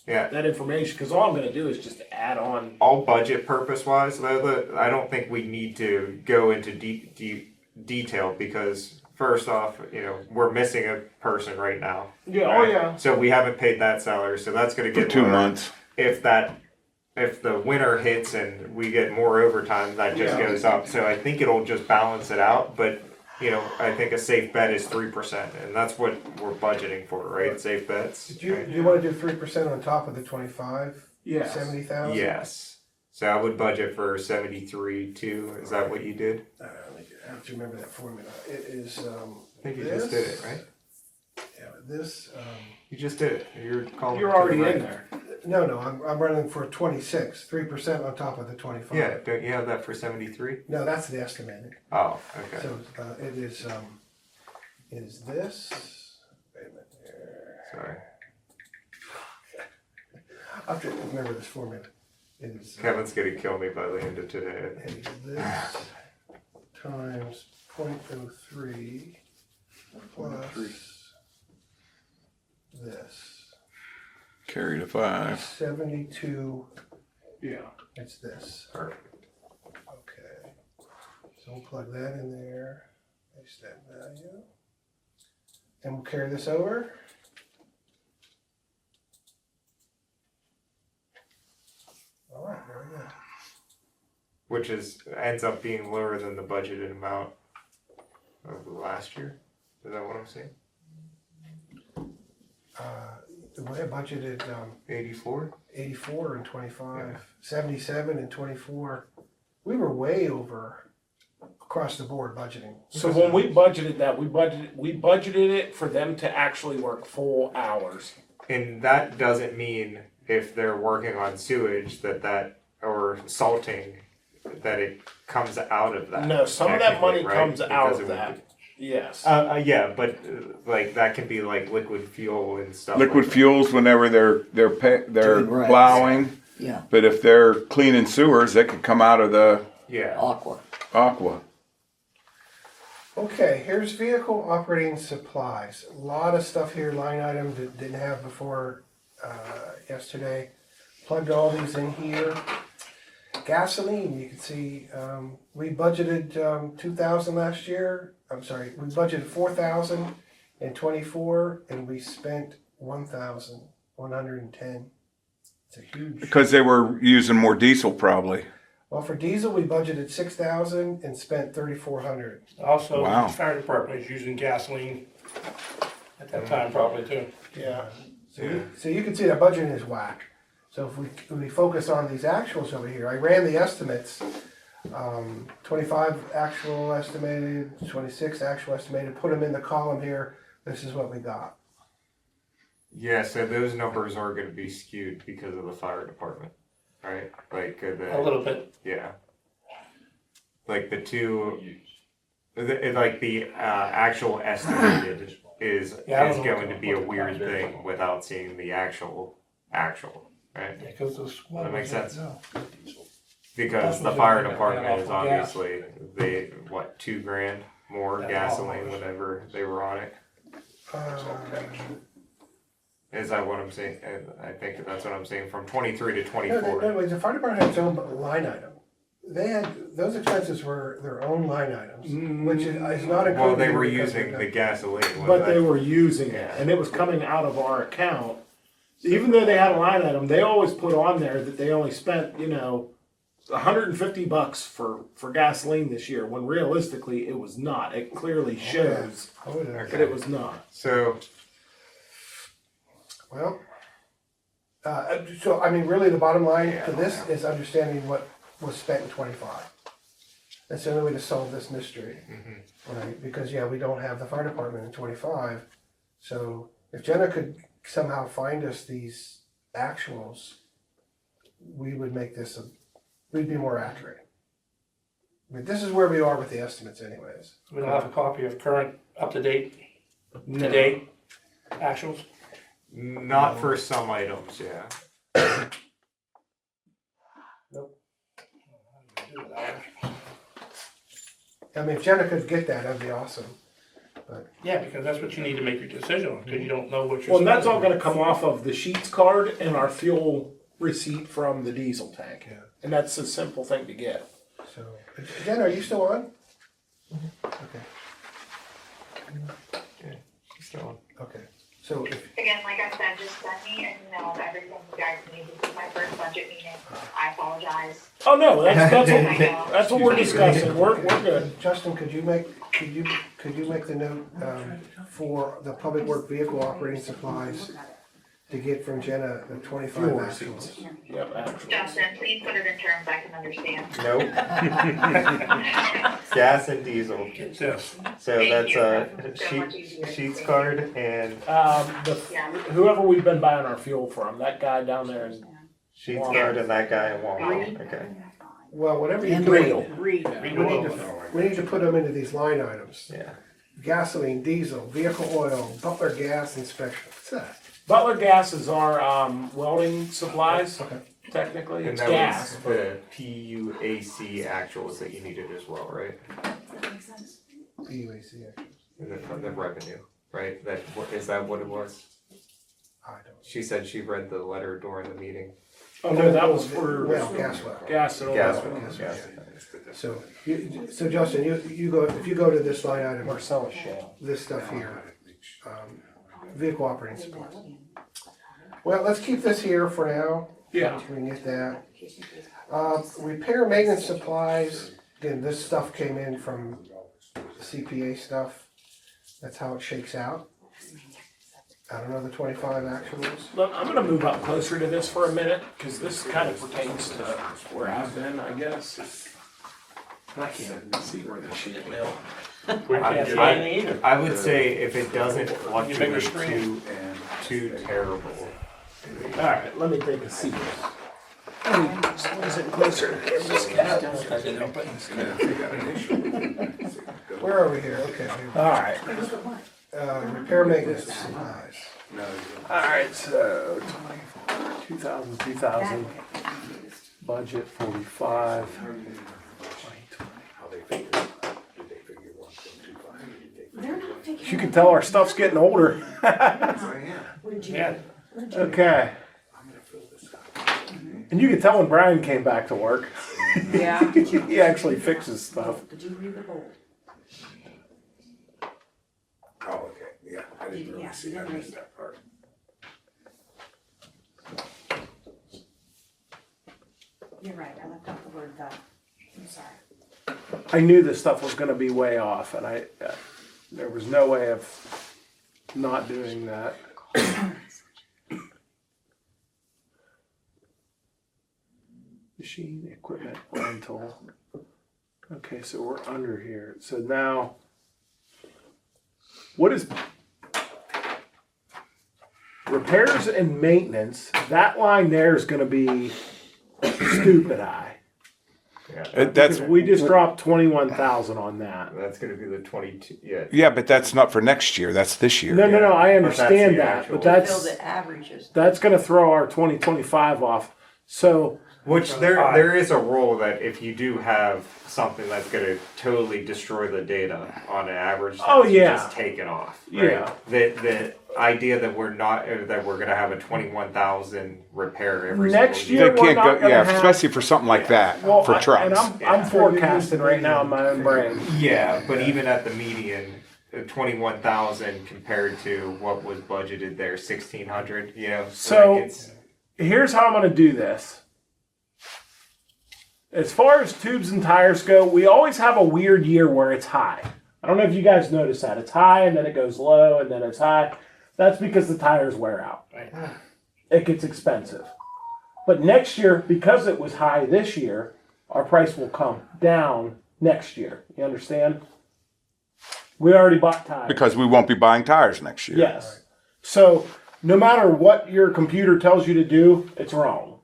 A: Yeah.
C: information. Because all I'm going to do is just add on.
A: All budget purpose wise, though, I don't think we need to go into deep detail because first off, we're missing a person right now.
C: Yeah.
A: right?
C: Oh yeah.
A: So we haven't paid that salary, so that's going to
B: For
A: get
B: 2
A: lower.
B: months.
A: If the winter hits and we get more overtime, that just
C: Yeah.
A: goes up. So I think it'll just balance it out. But I think a safe bet is 3%, and that's what we're budgeting for, right? Safe bets.
D: Did you,
A: right?
D: do you want to do 3% on top of the 25?
C: Yes.
D: 70,000?
A: Yes. So I would budget for 73 too. Is that what you did?
D: I have to remember that formula. It is,
A: I think you just did it, right?
D: Yeah, this,
A: You just did it. You're calling.
C: You're
A: to the
C: already
A: right.
C: in there.
D: no, I'm running for 26, 3% on top of the 25.
A: Yeah. Don't you have that for 73?
D: No, that's the estimated.
A: Oh, okay.
D: So it is this. Wait a minute there.
A: Sorry.
D: I have to remember this formula. It is,
A: Kevin's gonna kill me by the end of today.
D: it is this times 0.03 plus this.
B: Carry the 5.
D: 72,
C: Yeah.
D: it's this.
A: Perfect.
D: Okay. So we'll plug that in there, paste that value. And we'll carry this over. All right, there we go.
A: Which ends up being lower than the budgeted amount of last year. Is that what I'm saying?
D: We had budgeted
A: 84.
D: 84 and 25,
A: Yeah.
D: 77 and 24. We were way over across the board budgeting.
C: So when we budgeted that, we budgeted it for them to actually work full hours.
A: And that doesn't mean if they're working on sewage or salting that it comes out of that.
C: No, some of that money
A: technically, right?
C: comes out
A: Because
C: of
A: it would
C: that. Yes.
A: yeah, but like that can be like liquid fuel and stuff.
B: Liquid
A: like
B: fuels whenever they're
I: Doing regs.
B: plowing.
I: Yeah,
B: But if they're cleaning sewers, they could come out of the
A: that. Yeah.
I: aqua.
B: aqua.
D: Okay, here's vehicle operating supplies. A lot of stuff here, line item that didn't have before yesterday. Plugged all these in here. Gasoline, you can see, we budgeted 2,000 last year. I'm sorry, we budgeted 4,000 in 24, and we spent 1,110. It's a huge.
B: Because they were using more diesel probably.
D: Well, for diesel, we budgeted 6,000 and spent 3,400.
J: Also,
B: Wow.
J: the fire department is using gasoline at that time probably too.
D: Yeah. So you can see that budgeting is whack. So if we focus on these actuals over here, I ran the estimates. 25 actual estimated, 26 actual estimated, put them in the column here. This is what we got.
A: Yeah, so those numbers are going to be skewed because of the fire department. right? Like
J: A little bit.
A: yeah. Like the two, like the actual estimated is
J: Yeah, I don't know
A: going to
J: what
A: be a
J: the
A: weird
J: cost is.
A: thing without seeing the actual, right?
J: Yeah, cause those.
A: That makes sense.
J: No.
A: Because the
J: Plus,
A: fire
J: we
A: department
J: got
A: is
J: off of gas.
A: obviously, they, what, $2,000 more
J: Yeah,
A: gasoline
J: almost.
A: whenever they were on it? Is that what I'm saying? I think that's what I'm saying, from 23 to
D: No,
A: 24.
D: anyways, the fire department had its own line item. They had, those expenses were their own line items, which is not included.
A: Well, they were
D: because
A: using
D: of
A: the gasoline.
C: But they were using it,
A: Yeah.
C: and it was coming out of our account. Even though they had a line item, they always put on there that they only spent, $150 for gasoline this year, when realistically it was not. It clearly shows
D: Oh, yeah.
C: that it was not.
A: So,
D: Well, so I mean, really, the bottom line to this is understanding what was spent in '25. That's the only way to solve this mystery, right? Because we don't have the fire department in '25. So if Jenna could somehow find us these actuals, we would make this we'd be more accurate. I mean, this is where we are with the estimates, anyways.
J: We don't have a copy of current, up to date,
C: No.
J: today actuals.
A: not for some items, yeah.
D: I mean, if Jenna could get that, that'd be awesome.
J: Yeah, because that's what you need to make your decision on, because you don't know what you're.
C: Well, and that's all
J: spending.
C: gonna come off of the Sheets card and our fuel receipt from the diesel tank.
D: Yeah.
C: And that's a simple thing to get.
D: So, Jenna, are you still on? Okay.
A: So,
D: Okay. So if
F: Again, like I said, just send me an email of everything you guys need. This is my first budget meeting. I apologize.
C: Oh, no, that's what we're discussing. We're good.
D: Justin, could you make the note for the public work vehicle operating supplies to get from Jenna the 25
C: Fuel
D: actuals?
C: receipts. Yep, actually.
F: Justin, please put it in terms I can understand.
A: nope. Gas and diesel.
J: Get this.
A: So
F: Thank
A: that's
F: you.
A: a
F: So much easier.
A: Sheets card and
C: Whoever we've been buying our fuel from, that guy down there in
A: Sheets card and that guy in Walmart. Okay.
D: Well, whatever you
C: And
D: do,
C: Real.
D: we need to put them into these line items.
A: Yeah.
D: Gasoline, diesel, vehicle oil, Butler gas inspection. What's that?
C: Butler Gas is our welding supplies,
D: Okay.
C: technically.
A: And
C: It's
A: that
C: gas.
A: was the PUAC actuals that you needed as well, right?
D: PUAC actually.
A: And then from the revenue, right? Is that what it was?
D: I don't.
A: She said she read the letter during the meeting.
C: Oh, no, that was for
D: Well, gas well.
C: gas and oil.
A: Gas.
D: So, so Justin, you go, if you go to this line item,
C: Marcellus Shale.
D: this stuff here, vehicle operating supplies. Well, let's keep this here for now.
C: Yeah.
D: We can get that. Repair maintenance supplies, again, this stuff came in from CPA stuff. That's how it shakes out. I don't know the 25 actuals.
C: Look, I'm gonna move up closer to this for a minute, cause this kind of pertains to where I've been, I guess. I can't see where the shit will.
E: We
J: Can't
E: can
J: see
E: get
J: anything either.
A: I would say if it doesn't
J: You make a
A: fluctuate
J: screen.
A: too terrible.
C: Alright, let me take a seat. Is it closer to this cat?
D: Where are we here? Okay.
C: Alright,
D: Repair maintenance supplies.
C: alright, so 2000, budget 45. You can tell our stuff's getting older.
J: Yeah.
C: Okay. And you can tell when Brian came back to work.
H: Yeah.
C: He actually fixes stuff.
I: Did you read the bold?
B: Oh, okay, yeah, I didn't really see, I missed that part.
G: You're right, I left out the word the. I'm sorry.
C: I knew this stuff was gonna be way off, and there was no way of not doing that. Machine, equipment, rental. Okay, so we're under here. So now, what is repairs and maintenance? That line there is gonna be stupid high.
A: Yeah,
B: That's,
C: We just dropped 21,000 on that.
A: that's gonna be the 22, yeah.
B: yeah, but that's not for next year, that's this year.
C: No, I
A: But
C: understand
A: that's
C: that,
A: the
C: but
A: actual-
H: Fill the averages.
C: that's gonna throw our 2025 off. So,
A: Which there is a rule that if you do have something that's gonna totally destroy the data on an average,
C: Oh,
A: you
C: yeah.
A: just take it off. Right?
C: Yeah.
A: The idea that we're not that we're gonna have a 21,000 repair every
C: Next
A: single
C: year-
B: They
C: we're
B: can't
C: not
B: go,
C: gonna
B: yeah,
C: have-
B: especially for something like that,
C: well,
B: for
C: and
B: trucks.
C: I'm forecasting right now in my own brain.
A: Yeah, but even at the median, 21,000 compared to what was budgeted there, 1,600. You know,
C: So-
A: like it's
C: Here's how I'm gonna do this. As far as tubes and tires go, we always have a weird year where it's high. I don't know if you guys notice that. It's high and then it goes low and then it's high. That's because the tires wear out.
J: Right.
C: It gets expensive. But next year, because it was high this year, our price will come down next year. You understand? We already bought tires.
B: Because we won't be buying tires next year.
C: Yes. So no matter what your computer tells you to do, it's wrong.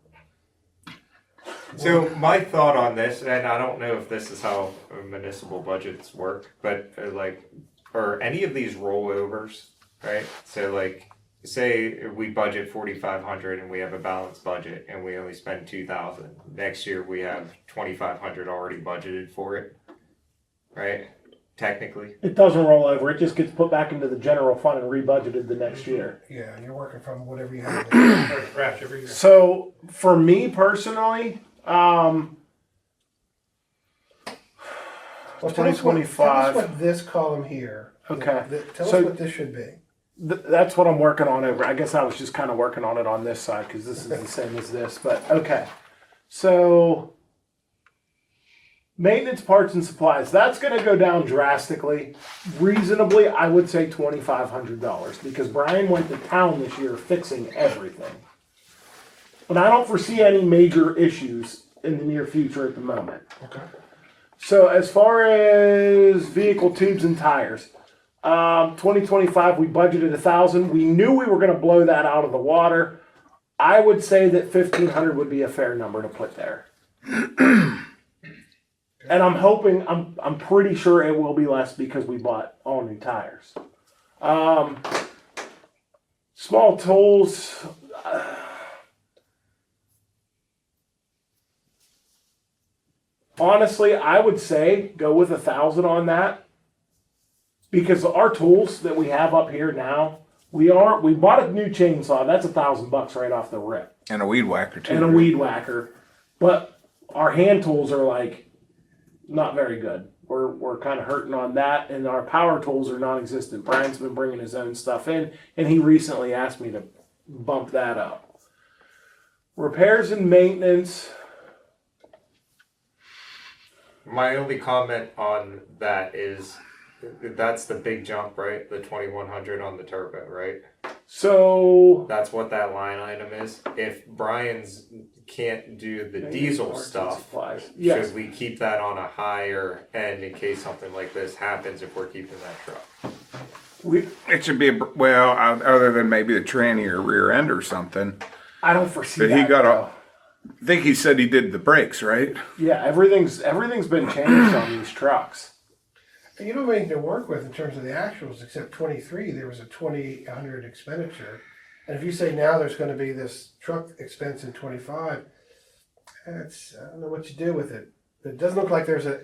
A: so. My thought on this, and I don't know if this is how municipal budgets work, but or any of these rollovers, right? So like, say we budget 4,500 and we have a balanced budget and we only spend 2,000. Next year we have 2,500 already budgeted for it, right? Technically.
C: It doesn't roll over. It just gets put back into the general fund and rebudgeted the next year.
D: Yeah, you're working from whatever you have.
J: Start scratch every year.
C: So for me personally,
D: Well, tell us
C: 2025.
D: what this column here.
C: Okay.
D: Tell
C: So-
D: us what this should be.
C: That's what I'm working on over. I guess I was just kind of working on it on this side because this is the same as this. But okay. So maintenance, parts, and supplies. That's going to go down drastically. Reasonably, I would say $2,500 because Brian went to town this year fixing everything. But I don't foresee any major issues in the near future at the moment.
D: Okay.
C: So as far as vehicle tubes and tires, 2025 we budgeted 1,000. We knew we were going to blow that out of the water. I would say that 1,500 would be a fair number to put there. And I'm hoping, I'm pretty sure it will be less because we bought all new tires. Small tools. Honestly, I would say go with 1,000 on that because our tools that we have up here now, we bought a new chainsaw. That's $1,000 right off the rip,
B: And a weed whacker too.
C: and a weed whacker. But our hand tools are like not very good. We're kind of hurting on that, and our power tools are non-existent. Brian's been bringing his own stuff in, and he recently asked me to bump that up. Repairs and maintenance.
A: My only comment on that is that's the big jump, right? The 2,100 on the turbo, right?
C: So
A: That's what that line item is. If Brian's can't do the diesel
C: parts and
A: stuff,
C: supplies. Yes.
A: should we keep that on a higher end in case something like this happens if we're keeping that truck?
B: It should be, other than maybe the tranny or rear end or something.
C: I don't foresee
B: But
C: that.
B: he got
C: though.
B: I think he said he did the brakes, right?
C: Yeah, everything's been changed on these trucks.
D: And you don't have anything to work with in terms of the actuals, except 23, there was a 2,100 expenditure. And if you say now there's gonna be this truck expense in 25, I don't know what you do with it. It doesn't look like there's a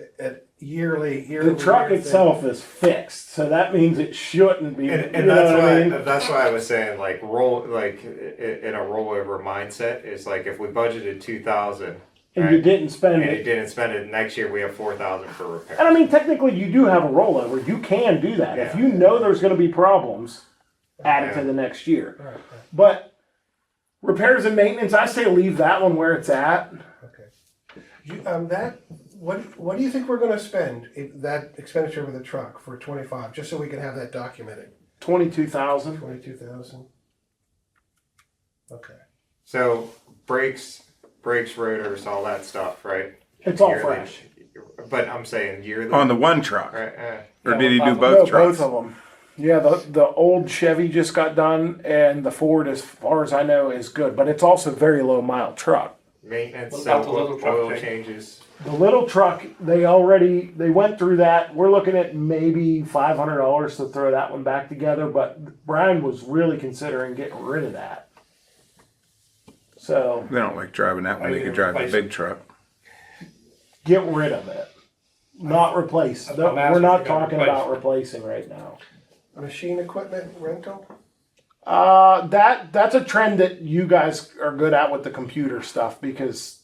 D: yearly.
C: The truck
D: thing.
C: itself is fixed, so that means it shouldn't be.
A: And
C: you know
A: that's
C: what
A: why
C: I mean?
A: that's why I was saying like in a rollover mindset is like if we budgeted 2,000
C: And you didn't spend
A: and you
C: it.
A: didn't spend it next year, we have 4,000 for repair.
C: And I mean, technically, you do have a rollover. You can do that if you know there's going to be problems. Add it to the next year.
D: Right, right.
C: But repairs and maintenance, I say leave that one where it's at.
D: Okay. What do you think we're gonna spend, that expenditure with the truck for 25, just so we can have that documented?
C: 22,000.
D: 22,000? Okay.
A: So brakes, rotors, all that stuff, right?
C: It's all
A: Yearly.
C: fresh.
A: But I'm saying yearly.
B: On the one truck.
A: Right,
B: Or did he do
C: No,
B: both trucks?
C: both of them. Yeah, the old Chevy just got done, and the Ford, as far as I know, is good. But it's also a very low mile truck.
A: maintenance,
J: What
A: so
J: about the little truck
A: oil
J: thing?
A: changes.
C: The little truck, they went through that. We're looking at maybe $500 to throw that one back together, but Brian was really considering getting rid of that. So
B: They don't like driving that one. They could drive the big truck.
C: get rid of it. Not replace.
J: That's what I'm
C: We're
J: asking,
C: not
J: you gotta
C: talking
J: replace.
C: about replacing right now.
D: Machine equipment rental?
C: That's a trend that you guys are good at with the computer stuff because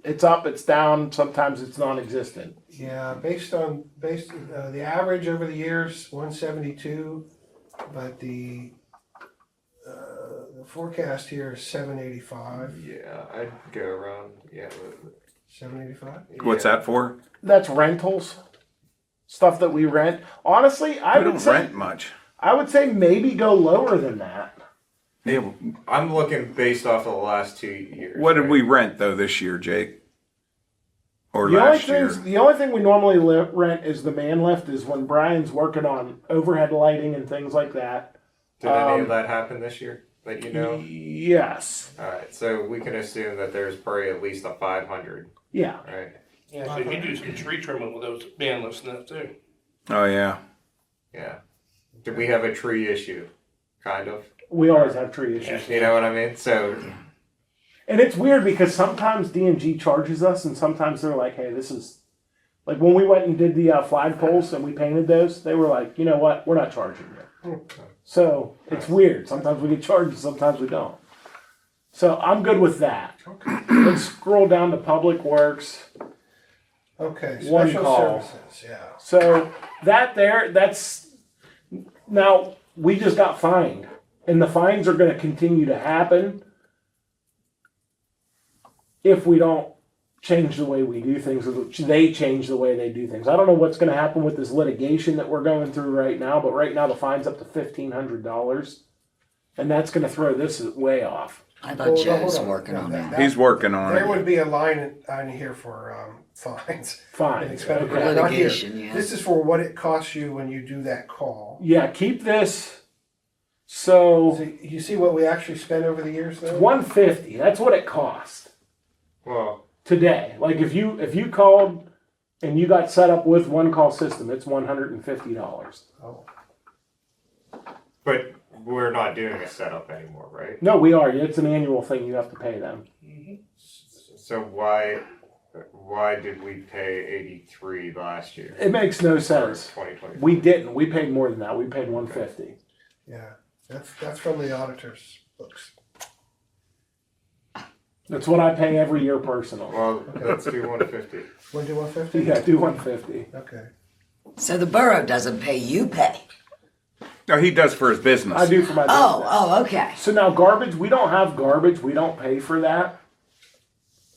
C: it's up, it's down, sometimes it's non-existent.
D: Yeah, the average over the years, 172, but the forecast here is 785.
A: Yeah, I'd go around. Yeah.
D: 785?
B: What's that for?
C: That's rentals, stuff that we rent. Honestly, I
B: We
C: would
B: don't
C: say
B: rent much.
C: I would say maybe go lower than that.
B: Yeah.
A: I'm looking based off of the last 2 years.
B: What did
A: right?
B: we rent though this year, Jake? Or
C: The only
B: last year?
C: the only thing we normally rent is the man lift. Is when Brian's working on overhead lighting and things like that.
A: Did any of that happen this year that you know?
C: Yes.
A: All right, so we can assume that there's probably at least a 500,
C: Yeah.
A: right?
J: Yeah, so you do some tree trimming with those band lifts and that too.
B: Oh yeah.
A: Yeah. Do we have a tree issue? Kind of.
C: We always have tree issues.
A: You know what I mean? So
C: And it's weird because sometimes DMG charges us, and sometimes they're like, "Hey, this is like when we went and did the flagpoles and we painted those. They were like, you know what? We're not charging you." So it's weird. Sometimes we get charged, sometimes we don't. So I'm good with that. Let's scroll down to Public Works.
D: Okay,
C: One
D: special
C: call.
D: services, yeah.
C: So that's now we just got fined, and the fines are going to continue to happen if we don't change the way we do things, or they change the way they do things. I don't know what's going to happen with this litigation that we're going through right now, but right now the fine's up to $1,500, and that's going to throw this way off.
I: I thought
D: Hold
I: Joe's
D: on.
I: working on that.
B: He's working on
D: There
B: it.
D: would be a line on here for fines.
C: Fine.
D: And expenditure.
C: Okay.
D: Not here.
I: Litigation, yeah.
D: This is for what it costs you when you do that call.
C: Yeah, keep this. So
D: So you see what we actually spent over the years though?
C: $150. That's what it cost
A: well,
C: today. Like if you called and you got set up with one call system, it's $150.
D: Oh.
A: but we're not doing a setup anymore, right?
C: No, we are. It's an annual thing. You have to pay them.
A: So why did we pay 83 last year?
C: It makes no
A: Or
C: sense.
A: 2020.
C: We didn't. We paid more than that. We paid $150.
D: Yeah, that's from the auditor's books.
C: That's what I pay every year personal.
A: Well, let's do 150.
D: Wanna do 150?
C: Yeah, do $150.
D: Okay.
I: So the borough doesn't pay, you pay.
B: No, he does for his business.
C: I do for my business.
I: Oh, okay.
C: So now garbage, we don't have garbage. We don't pay for that.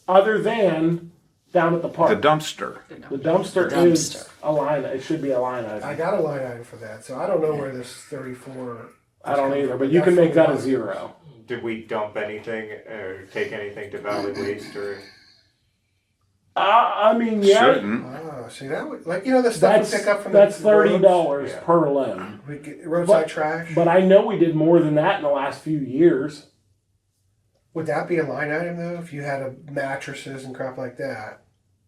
C: Other than down at the park.
B: The dumpster.
C: The dumpster
I: The
C: is
I: dumpster.
C: a line. It should be a line
D: I
C: item.
D: got a line item for that, so I don't know where this 34.
C: I don't either, but you can make that a zero.
A: Did we dump anything or take anything to Valley Waste or?
C: I mean, yeah,
B: Shouldn't.
D: Ah, see that would, like, you know, the stuff we pick up from
C: that's
D: the roads?
C: $30
A: Yeah.
C: per load.
D: We get roadside trash.
C: But I know we did more than that in the last few years.
D: Would that be a line item though, if you had mattresses and crap like that?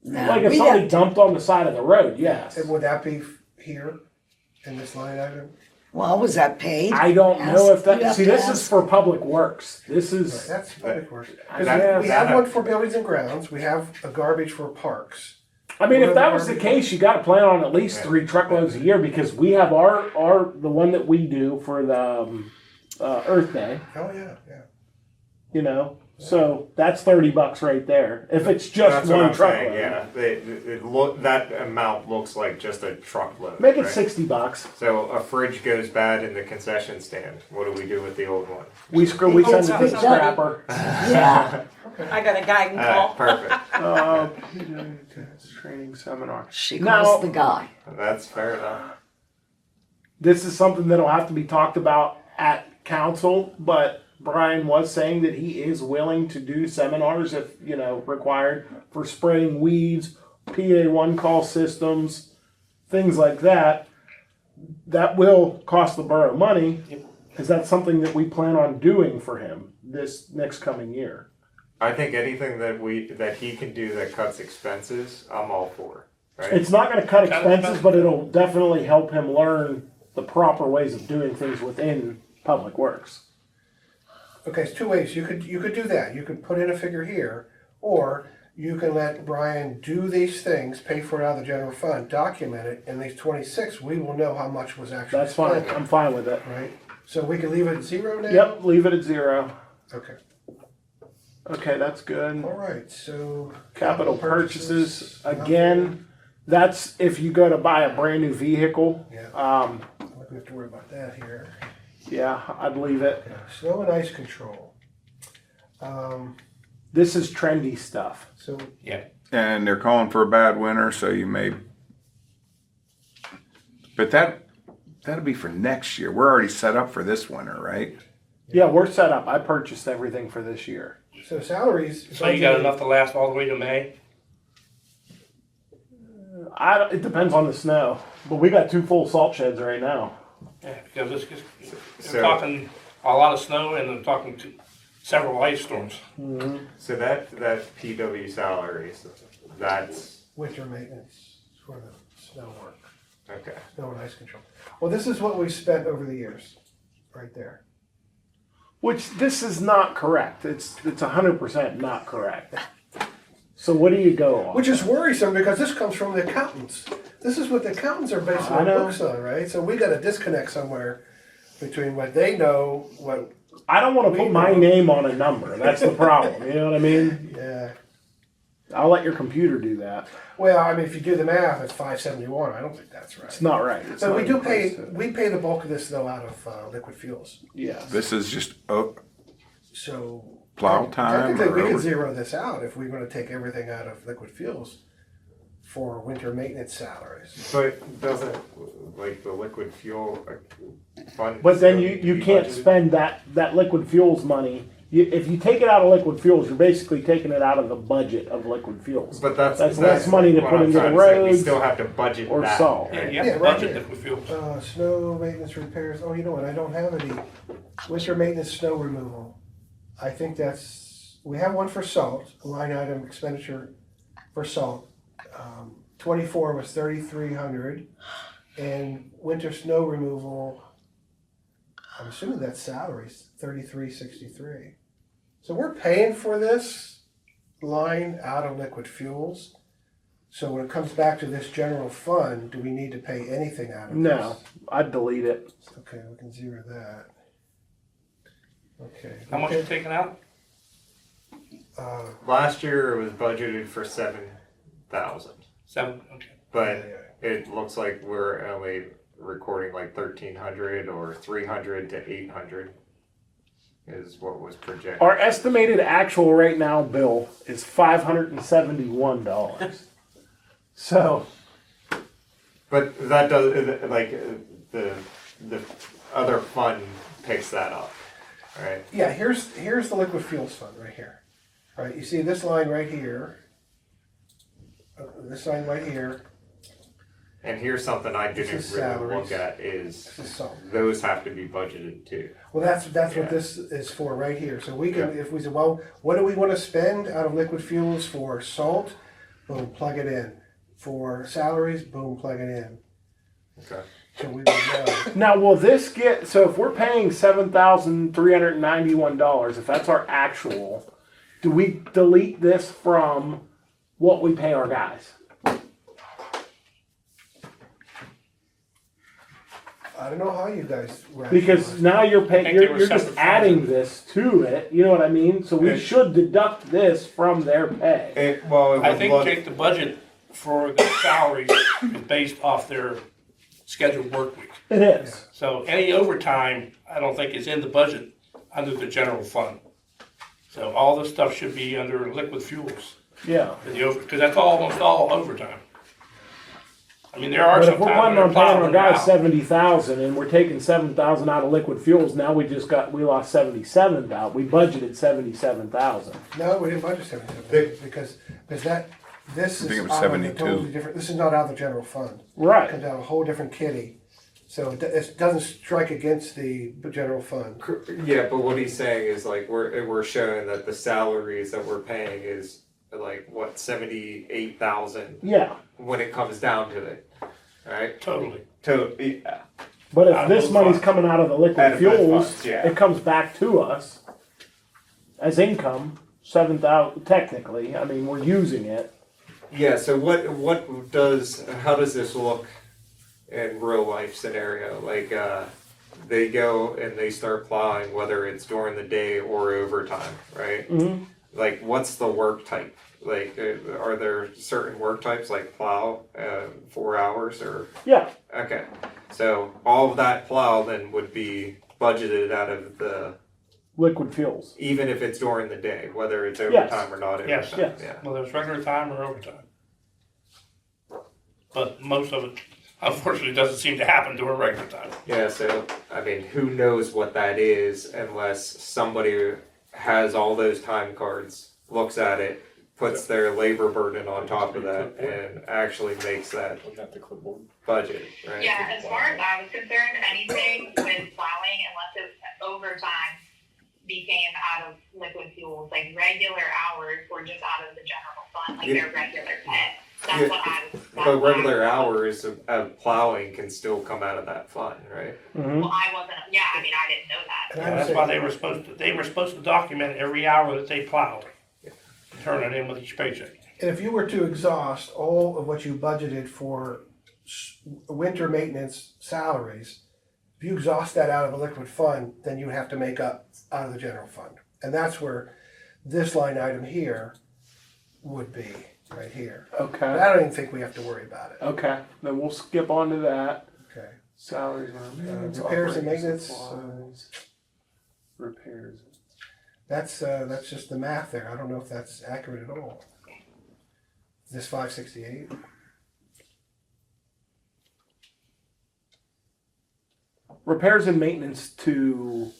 I: No,
C: Like if
I: we
C: somebody
I: got,
C: dumped on the side of the road, yes.
D: And would that be here in this line item?
I: well, was that paid?
C: I don't know if
I: You
C: that.
I: have
C: See,
I: to
C: this is
I: ask.
C: for public works. This
D: Right,
C: is.
D: that's public works. 'Cause
C: Yeah,
D: we have one for buildings and grounds. We have a garbage for parks.
C: I mean, if that was the case, you got to plan on at least 3 truckloads a year because we have the one that we do for the Earth Day.
D: Oh yeah, yeah.
C: You know, so that's $30 right there. If it's just
A: That's what
C: one
A: I'm
C: truckload,
A: saying. Yeah, that amount looks like just a truckload.
C: make it
A: right?
C: $60.
A: So a fridge goes bad in the concession stand. What do we do with the old one?
C: We send it to the scrapper.
I: Yeah,
K: I got a guy can
A: All
K: call.
A: right, perfect.
C: Training seminar.
I: she
C: Now-
I: calls the guy.
A: That's fair enough.
C: This is something that'll have to be talked about at council, but Brian was saying that he is willing to do seminars if, required for spraying weeds, PA1 call systems, things like that. That will cost the borough money. Is that something that we plan on doing for him this next coming year?
A: I think anything that he can do that cuts expenses, I'm all for, right?
C: It's not gonna cut expenses, but it'll definitely help him learn the proper ways of doing things within Public Works.
D: Okay, it's two ways. You could do that. You could put in a figure here, or you can let Brian do these things, pay for it out of the general fund, document it, and these 26, we will know how much was actually
C: That's fine,
D: spent.
C: I'm fine with it.
D: Right? So we can leave it at 0 now?
C: Yep, leave it at 0.
D: Okay.
C: Okay, that's good.
D: All right, so.
C: Capital purchases, again, that's if you go to buy a brand new vehicle.
D: Yeah.
C: Um,
D: We don't have to worry about that here.
C: yeah, I'd leave it.
D: Okay. Snow and ice control.
C: This is trendy stuff.
D: So
B: And they're calling for a bad winter, so you may. But that'll be for next year. We're already set up for this winter, right?
C: Yeah, we're set up. I purchased everything for this year.
D: salaries.
J: So you got enough to last all the way to May?
C: It depends on the snow, but we got 2 full salt sheds right now.
J: Yeah, because
A: So-
J: they're talking a lot of snow and they're talking to several ice storms.
A: So that PW salaries, that's,
D: Winter maintenance for the snow work,
A: okay.
D: snow and ice control. Well, this is what we've spent over the years, right there.
C: Which this is not correct. It's 100% not correct. So what do you go on?
D: Which is worrisome because this comes from the accountants. This is what the accountants are basing
C: I
D: their
C: know.
D: books on, right? So we got a disconnect somewhere between what they know, what,
C: I don't want to put my name on a number. That's the problem. You know what I mean?
D: yeah.
C: I'll let your computer do that.
D: Well, I mean, if you do the math, it's 571. I don't think that's
C: It's
D: right.
C: not right. It's
D: So
C: not
D: we do
C: even
D: pay,
C: close to it.
D: we pay the bulk of this though out of liquid fuels.
C: Yes.
B: This is just
D: So.
B: plow time
D: Technically, we
B: or
D: could
B: over.
D: zero this out if we're gonna take everything out of liquid fuels for winter maintenance salaries.
A: But doesn't, like, the liquid fuel fund.
C: But then
A: still
C: you
A: be
C: can't
A: budgeted?
C: spend that liquid fuels money. If you take it out of liquid fuels, you're basically taking it out of the budget of liquid fuels.
A: But that's
C: less money to
A: what
C: put
A: I'm
C: into the
A: trying to say. We
C: roads
A: still have to budget
C: or
A: that,
C: salt.
J: Yeah,
A: right?
J: you have
D: Yeah,
J: to
D: right
J: budget
D: here.
J: liquid fuels.
D: Snow maintenance repairs, oh, you know what, I don't have any. Winter maintenance snow removal. I think we have one for salt, line item expenditure for salt. 24 was 3,300, and winter snow removal, I'm assuming that's salaries, 3363. So we're paying for this line out of liquid fuels. So when it comes back to this general fund, do we need to pay anything out of this?
C: No, I'd delete it.
D: Okay, we can zero that. Okay.
J: How much you taking out?
A: Last year it was budgeted for 7,000,
J: 7, okay.
A: but it looks like we're only recording like 1,300 or 300 to 800 is what was projected.
C: Our estimated actual right now bill is $571. So
A: But that does, like, the other fund picks that up, right?
D: Yeah, here's the liquid fuels fund right here. Right, you see this line right here. This line right here,
A: And here's something I
D: This
A: didn't
D: is
A: really
D: salaries.
A: look at is
D: this is salt.
A: those have to be budgeted too.
D: Well, that's
A: Yeah.
D: what this is for right here. So we can, if we say, well, what do we want to spend out of liquid fuels for salt? Boom, plug it in. For salaries, boom, plug it in.
A: Okay.
D: So we would know.
C: now will this get, so if we're paying $7,391, if that's our actual, do we delete this from what we pay our guys?
D: I don't know how you guys.
C: Because now you're
J: I think
C: paying,
J: they
C: you're
J: were
C: just
J: separate
C: adding
J: funds.
C: this to it, you know what I mean? So we
A: Okay.
C: should deduct this from their pay.
A: It
J: I
A: would
J: think
A: look,
J: take the budget for the salaries is based off their scheduled work week.
C: It is.
J: So any overtime, I don't think is in the budget under the general fund. So all this stuff should be under liquid fuels,
C: Yeah.
J: because that's almost all overtime. I mean, there are
C: But
J: some
C: if we're
J: times
C: planning
J: when
C: on
J: they're
C: paying our
J: plowing
C: guys
J: out.
C: 70,000 and we're taking 7,000 out of liquid fuels, now we lost 77,000. We budgeted 77,000.
D: No, we didn't budget 77 because this
B: I
D: is
B: think it was
D: out of a
B: 72.
D: totally different. This is not out of the general fund. It
C: Right.
D: comes out of a whole different kitty. So it doesn't strike against the general fund.
A: Yeah, but what he's saying is like we're showing that the salaries that we're paying is like what 78,000
C: Yeah,
A: when it comes down to it, right?
J: Totally.
A: Yeah.
C: but
J: Out
C: if
J: of
C: this
J: both
C: money's
J: funds.
C: coming out of the
A: Out
C: liquid
A: of both
C: fuels,
A: funds, yeah.
C: it comes back to us as income, 7,000 technically. I mean, we're using it.
A: Yeah. So how does this look in real life scenario? Like they go and they start plowing, whether it's during the day or overtime, right?
C: Mm-hmm.
A: Like what's the work type? Like are there certain work types like plow 4 hours or?
C: Yeah,
A: Okay, so all of that plow then would be budgeted out of the,
C: liquid fuels.
A: even if it's during the day, whether it's
C: Yes.
A: overtime or not
J: Yes.
A: overtime,
C: Yes.
A: yeah.
J: Whether it's regular time or overtime. But most of it, unfortunately, doesn't seem to happen during regular time.
A: Yeah, so, I mean, who knows what that is unless somebody has all those time cards, looks at it, puts their labor burden on top of that and actually makes that budget, right?
F: Yeah, as far as I was concerned, anything with plowing, unless it was overtime, became out of liquid fuels, like regular hours were just out of the general fund, like their regular pay. That's
A: Yeah,
F: what I was.
A: But regular hours of plowing can still come out of that fund, right?
C: Mm-hmm.
F: Well, I wasn't, yeah, I mean, I didn't know that.
D: And I
J: Yeah,
D: would
J: that's
D: say-
J: why they were supposed to document every hour that they plowed. Turn it in with each paycheck.
D: And if you were to exhaust all of what you budgeted for winter maintenance salaries, if you exhaust that out of the liquid fund, then you have to make up out of the general fund. And that's where this line item here would be, right here. But
C: Okay.
D: I don't even think we have to worry about it.
C: Okay. Then we'll skip on to that.
D: Okay.
C: Salaries,
D: repairs and maintenance,
C: supplies, repairs.
D: That's just the math there. I don't know if that's accurate at all. Is this 568?
C: Repairs and maintenance to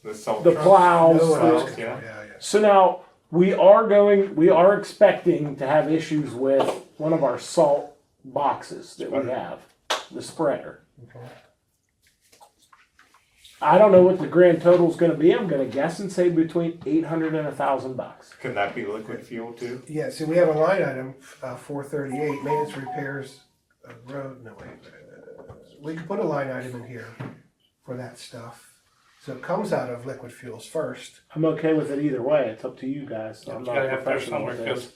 A: The salt
C: the
A: truck.
C: plows.
D: No,
A: plows,
D: it's-
A: yeah.
D: yeah.
C: So now we are expecting to have issues with one of our salt boxes that we have, the spreader. I don't know what the grand total is going to be. I'm going to guess and say between $800 and $1,000.
A: Can that be liquid fuel too?
D: Yeah, see, we have a line item, 438, maintenance, repairs, road, no, wait. We could put a line item in here for that stuff. So it comes out of liquid fuels first.
C: I'm okay with it either way. It's up to you guys. So I'm
J: You
C: not
J: gotta
C: a
J: have there
C: professional
J: somewhere,
C: with this.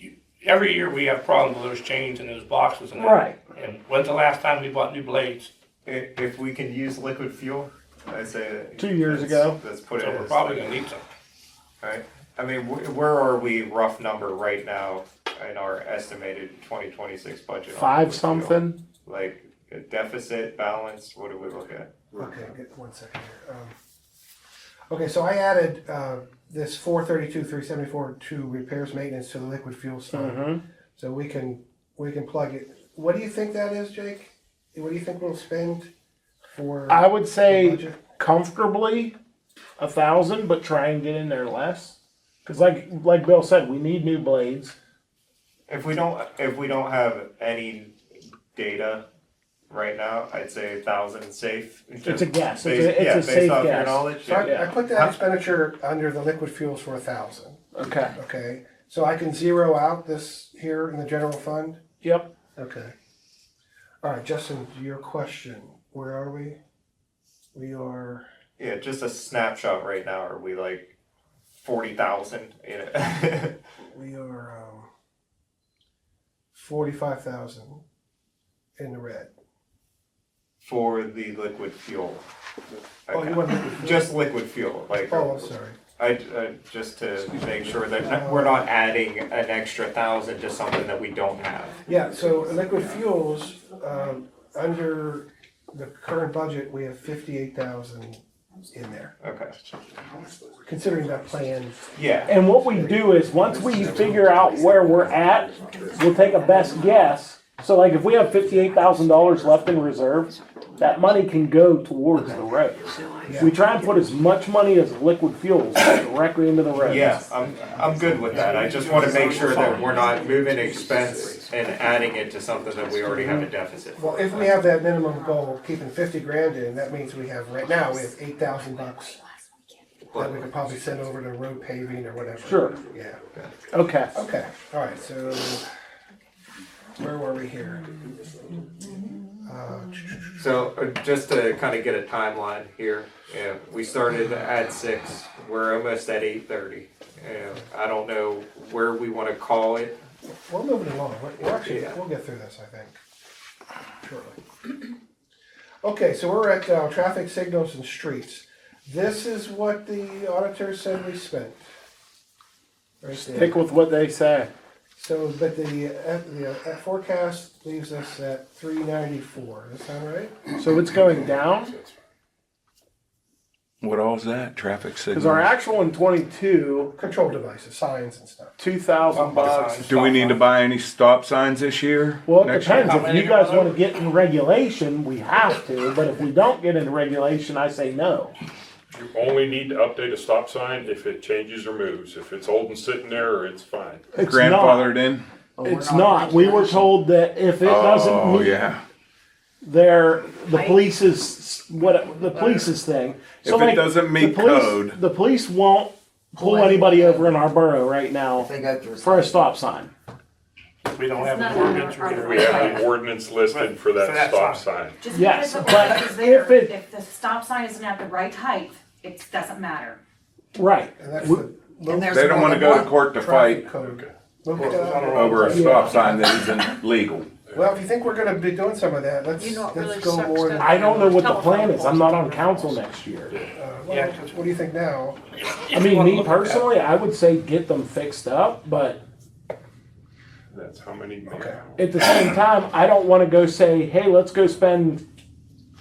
J: because every year we have problems with those chains and those boxes and that.
C: Right.
J: And when's the last time we bought new blades?
A: If we can use liquid fuel, I say.
C: 2 years
A: let's-
C: ago.
A: Let's put it
J: So we're
A: as,
J: probably gonna need some.
A: right? I mean, where are we rough number right now in our estimated 2026 budget? on
C: Five
A: liquid fuel?
C: something.
A: Like a deficit, balance, what do we look at?
D: Okay, get 1 second here. Okay, so I added this 432, 374 to repairs maintenance to the liquid fuels fund.
C: Mm-hmm.
D: So we can plug it. What do you think that is, Jake? What do you think we'll spend for
C: I would
D: the
C: say
D: budget?
C: comfortably 1,000, but try and get in there less. Because like Bill said, we need new blades.
A: If we don't have any data right now, I'd say 1,000 safe.
C: It's a guess.
A: Based,
C: It's a
A: based
C: safe
A: off your
C: guess.
A: knowledge.
D: So
A: Yeah.
D: I put that expenditure under the liquid fuels for 1,000.
C: Okay.
D: Okay, so I can zero out this here in the general fund.
C: Yep.
D: Okay. All right, Justin, your question. Where are we? We are.
A: Yeah, just a snapshot right now. Are we like 40,000? You know.
D: We are 45,000 in the red.
A: For the liquid fuel.
D: Oh,
A: Okay.
D: you want liquid fuel?
A: Just liquid fuel, like.
D: Oh, I'm sorry.
A: I just to make sure that we're not adding an extra 1,000 to something that we don't have.
D: Yeah, so liquid fuels, under the current budget, we have 58,000 in there,
A: Okay.
D: considering that plan.
A: Yeah.
C: And what we do is once we figure out where we're at, we'll take a best guess. So like if we have $58,000 left in reserve, that money can go towards the roads. We try and put as much money as liquid fuels directly into the roads.
A: Yeah, I'm good with that. I just want to make sure that we're not moving expense and adding it to something that we already have a deficit for.
D: Well, if we have that minimum goal, of keeping 50 grand in, that means we have, right now, we have $8,000 that we could probably send over to road paving or whatever.
C: Sure.
D: Yeah.
C: Okay.
D: Okay, all right, so where were we here?
A: So just to kind of get a timeline here, we started at 6, we're almost at 8:30. I don't know where we want to call it.
D: We're moving along. We're actually,
A: Yeah.
D: we'll get through this, I think, shortly. Okay, so we're at traffic signals and streets. This is what the auditor said we spent. Right there.
C: Stick with what they say.
D: So, but the forecast leaves us at 394. Does that sound right?
C: So it's going down
B: What all's that? Traffic
C: because our
B: signal?
C: actual in 22,
D: Control devices, signs and stuff.
C: $2,000.
B: Do we need to buy any stop signs this year?
C: Well, it
B: Next
C: depends.
B: year?
C: If you guys want to get in regulation, we have to. But if we don't get in regulation, I say no.
E: You only need to update a stop sign if it changes or moves. If it's old and sitting there, it's fine.
C: It's
B: Grandfathered in?
C: not. It's not. We were told that if it doesn't
B: Oh,
C: meet
B: yeah.
C: the police's thing.
B: If it doesn't meet code.
C: the police won't pull anybody over in our borough right now
I: They go through.
C: for a stop sign.
J: We don't have
G: It's
J: an
G: not
J: ordinance
G: on our-
J: reader.
E: We have an ordinance listed for
J: For
E: that
J: that
E: stop
J: sign.
E: sign.
G: Just
C: Yes,
G: because the
C: but
G: ordinance is there,
C: if it-
G: if the stop sign isn't at the right height, it doesn't matter.
C: Right.
D: And that's
C: We-
D: the
I: And there's
B: They don't wanna go to court to
D: traffic
B: fight
D: code.
B: over a stop sign that isn't legal.
D: Well, if you think we're gonna be doing some of that, let's go more than.
C: I don't know what the plan is. I'm not on council next year.
J: Yeah,
D: What do you think now?
C: I mean, me personally, I would say get them fixed up, but
E: That's how many.
D: Okay.
C: at the same time, I don't want to go say, hey, let's go spend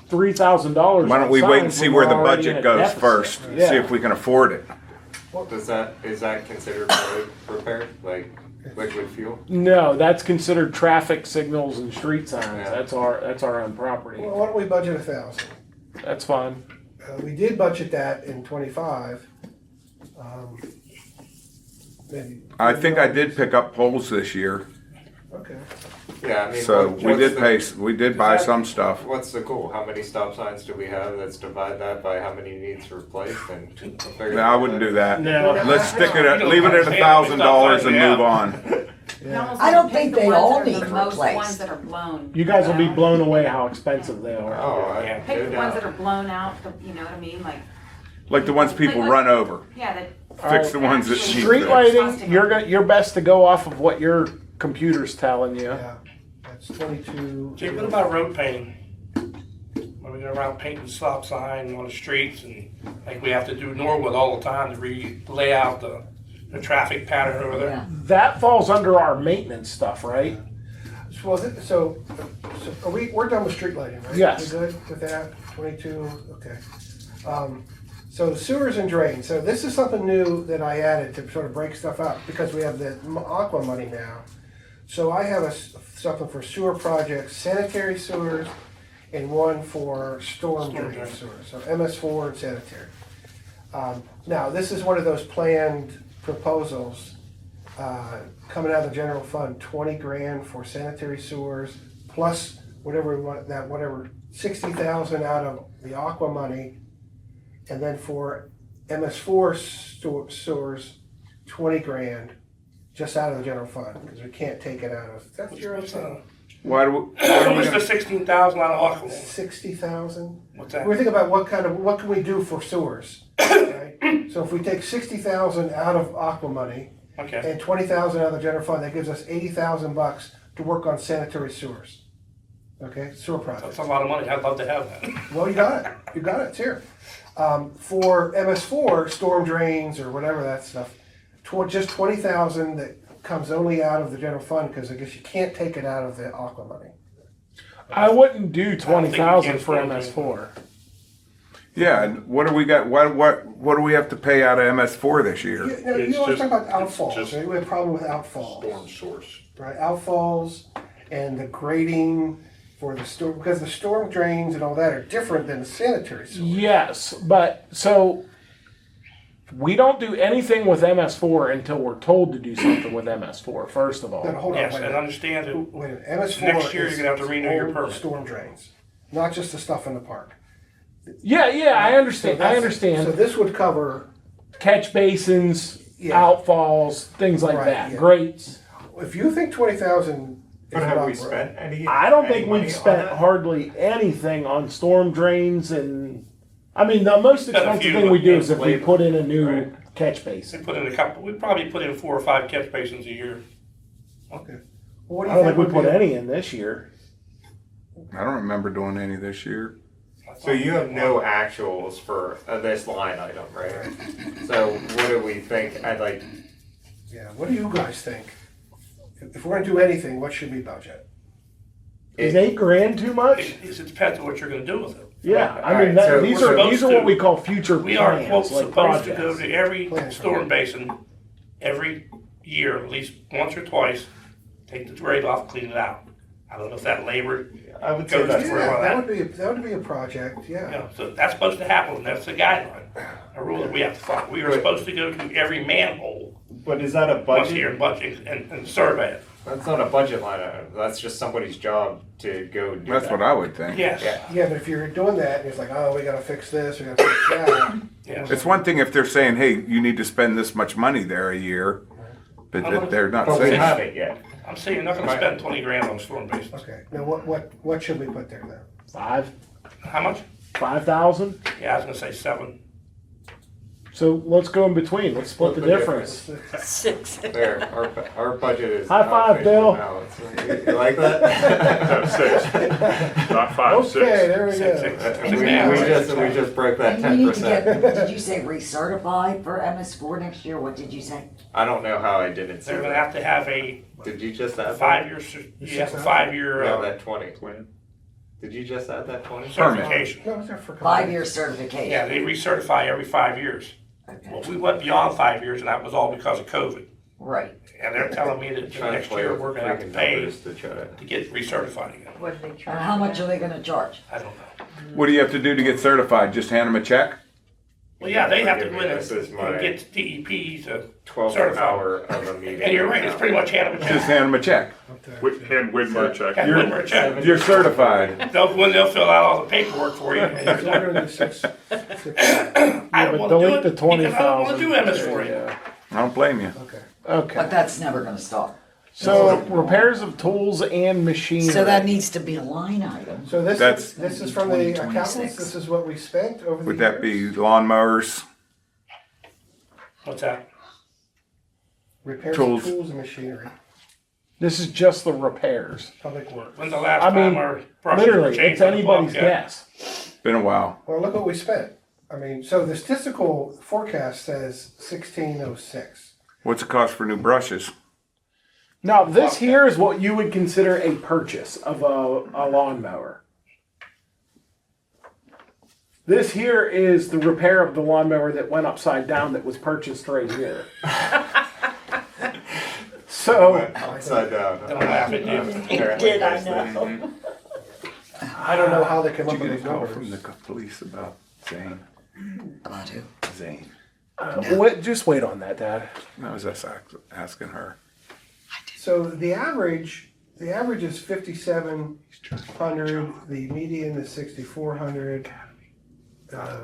C: $3,000.
B: Why don't we wait and see where the budget goes first?
C: Yeah.
B: See if we can afford it.
A: Is that considered road repair, like liquid fuel?
C: No, that's considered traffic signals and street signs.
A: Yeah.
C: That's our own property.
D: Well, why don't we budget 1,000?
C: That's fine.
D: We did budget that in 25. Maybe.
B: I think I did pick up poles this year,
D: Okay.
A: Yeah, I mean.
B: so
A: what-
B: we
A: what's
B: did
A: the-
B: pay, we did buy some stuff.
A: What's the goal? How many stop signs do we have? Let's divide that by how many needs replaced and. figure
B: No, I wouldn't do that.
C: No.
B: Let's stick it at, leave it at $1,000 and move on.
G: You almost
I: I don't
G: have to
I: think
G: pick
I: they
G: the
I: all
G: ones that are
I: need
G: the most
I: replaced.
G: ones that are blown.
C: You guys will be blown away how expensive they are.
A: Oh,
J: Yeah.
G: Pick
A: no
G: the ones that
A: doubt.
G: are blown out, you know what I mean, like,
B: Like the ones people run over.
G: yeah, that.
B: Fix the ones that need
C: Street
B: fixed.
C: lighting, you're best to go off of what your computer's telling you.
D: Yeah. That's 22.
J: Jake, what about road painting? Are we gonna around painting the stop sign on the streets and like we have to do Norwood all the time to lay out the traffic pattern over there?
I: Yeah.
C: That falls under our maintenance stuff, right?
D: Well, so are we're done with street lighting, right?
C: Yes.
D: We good with that? 22, okay. So sewers and drains, so this is something new that I added to sort of break stuff up, because we have the aqua money now. So I have something for sewer projects, sanitary sewers, and one for storm drain sewers, so MS4 and sanitary. Now, this is one of those planned proposals, coming out of the general fund, 20 grand for sanitary sewers, plus whatever we want, that whatever, 60,000 out of the aqua money, and then for MS4 sewers, 20 grand, just out of the general fund, because we can't take it out of, that's your understanding?
B: Why do
J: What's the 16,000 out of Aqua?
D: 60,000?
J: What's that?
D: We're thinking about what can we do for sewers, right? So if we take 60,000 out of aqua money
J: Okay.
D: and 20,000 out of the general fund, that gives us 80,000 bucks to work on sanitary sewers. Okay, sewer projects.
J: That's a lot of money. I'd love to have that.
D: Well, you got it. You got it. It's here. For MS4, storm drains or whatever that stuff, just 20,000 that comes only out of the general fund, because I guess you can't take it out of the aqua money.
C: I wouldn't do 20,000
J: can
C: for
J: storm
C: MS4.
B: Yeah, and what do we got, what do we have to pay out of MS4 this year?
D: You always talk about
E: it's
D: outfalls,
E: just
D: right? We have a problem with outfalls.
E: Storm source.
D: Right, outfalls and the grading for the storm, because the storm drains and all that are different than the sanitary sewer.
C: Yes, but so we don't do anything with MS4 until we're told to do something with MS4, first of all.
D: No, hold on,
J: Yes,
D: wait a
J: and
D: minute.
J: understand that
D: Wait a minute. MS4
J: Next year,
D: is
J: you're gonna have to renew your
D: old
J: permit.
D: Storm drains, not just the stuff in the park.
C: Yeah, I understand.
D: So
C: I
D: that's-
C: understand.
D: So this would cover,
C: Catch basins,
D: Yeah.
C: outfalls, things like
D: Right,
C: that.
D: yeah.
C: Grates.
D: if you think 20,000 is
A: But have
D: not
A: we
D: right-
A: spent any?
C: I don't
A: any
C: think
A: money
C: we've
A: on
C: spent
A: that?
C: hardly anything on storm drains and. I mean, the most
J: Spent a
C: expensive
J: few
C: thing we do is if we
A: labor.
C: put in a new
A: Right.
C: catch
J: we
C: basin.
J: put in we probably put in 4 or 5 catch basins a year.
D: Okay. Well, what do
C: I
D: you
C: don't think we
D: would
C: put
D: be-
C: any in this year.
B: I don't remember doing any this year.
A: So you have no actuals for this line item, right? So what do we think? I'd like.
D: Yeah, what do you guys think? If we're gonna do anything, what should we budget?
C: Is $8,000 too much?
J: It depends on what you're gonna do with it.
C: Yeah, I
A: Alright,
C: mean, that,
A: so
C: these
J: we're
C: are
J: supposed
C: what
J: to-
C: we call future
J: We are
C: plans, like
J: supposed to go
C: projects.
J: to every
D: Plans.
J: storm basin every year, at least once or twice, take the grade off, clean it out. I don't know if that labor,
A: I would say
J: Goes
A: that's
J: to-
A: where
D: Yeah,
A: we're
D: that
A: at.
D: would be a project,
J: you
D: yeah.
J: know, so that's supposed to happen, and that's the guideline. A rule that we have to follow. We are
A: Right.
J: supposed to go to every manhole
A: But is that a
J: once a year
A: budget?
J: and budget and survey it.
A: That's not a budget line item. That's just somebody's job to go do
B: That's
A: that.
B: what I would think.
J: Yes,
A: Yeah.
D: Yeah, but if you're doing that, and it's like, oh, we gotta fix this, we gotta fix that.
J: yes.
B: It's one thing if they're saying, hey, you need to spend this much money there a year, but that they're not
A: But we
B: saying.
A: haven't yet.
J: I'm saying you're not gonna spend 20 grand on storm basins.
D: Okay, now what should we put there then?
C: 5,000.
J: Yeah, I was gonna say 7.
C: So let's go in between. Let's split the difference.
H: 6.
A: There, our budget is.
C: High five,
A: outpatient
C: Bill.
A: now. You like that?
E: 6, not 5, 6.
D: Okay, there we
J: Six,
D: go.
J: six.
A: we, we just broke that
I: And you need to
A: 10%.
I: get, did you say recertify for MS4 next year? What did you say?
A: I don't know how I didn't see
J: They're gonna
A: that.
J: have to have a
A: Did you just add that?
J: 5-year, you have a 5-year
A: No, that 20. Did you just add that 20?
J: certification.
D: No, it's there for.
I: 5-year certification.
J: Yeah, they recertify every 5 years. Well,
I: Okay,
J: we went beyond 5 years, and that was all because of COVID.
I: right.
J: And they're telling me that
A: Trying to
J: next
A: play
J: year
A: with
J: we're gonna have to
A: freaking
J: pay
A: numbers to try to.
J: to get recertified again.
H: What do they charge?
I: And how much are they gonna charge?
J: I don't know.
B: What do you have to do to get certified? Just hand them a check?
J: Well, yeah, they have to go in
A: This is
J: and
A: my
J: get DEP to
A: 12th
J: certify.
A: hour of a meeting.
J: And you're right, it's pretty much hand them a
B: Just
J: check.
B: hand them a check.
E: Hand Widmer check.
J: Hand
B: You're-
J: Whitmer a check.
B: You're certified.
J: They'll fill out all the paperwork for you. And
D: It's under the six-
J: I
C: Yeah,
J: don't
C: but
J: wanna do
C: delete
J: it
C: the
J: because I don't wanna
C: 20,000.
J: do MS for you.
C: Yeah.
B: I don't blame you.
D: Okay.
C: Okay.
I: But that's never gonna stop.
C: So repairs of tools and machinery.
I: So that needs to be a line item.
D: So
B: That's-
D: this is from the
I: 2026.
D: accountants, this is what we spent over the years?
B: Would that be lawnmowers?
J: What's that?
D: Repairs
B: Tools.
D: of tools and machinery,
C: This is just the repairs.
D: public works.
J: When's the last
C: I
J: time
C: mean,
J: our brushes were
C: Literally,
J: changed
C: it's
J: on the block?
C: anybody's
J: Yeah.
C: guess.
B: Been a while.
D: Well, look what we spent. I mean, so the statistical forecast says 1606.
B: What's the cost for new brushes?
C: Now, this here is what you would consider a purchase of a lawnmower. This here is the repair of the lawnmower that went upside down that was purchased right here. So,
A: Upside down.
J: Don't laugh at you.
H: Did I know?
D: I don't know how they come up
B: Did you
D: with
B: get a
D: these
B: call from the
D: numbers.
B: police about Zane?
I: About who?
B: Zane.
C: just wait on that, Dad.
B: I was just asking her.
D: So the average is 5,700, the median is 6,400.
A: I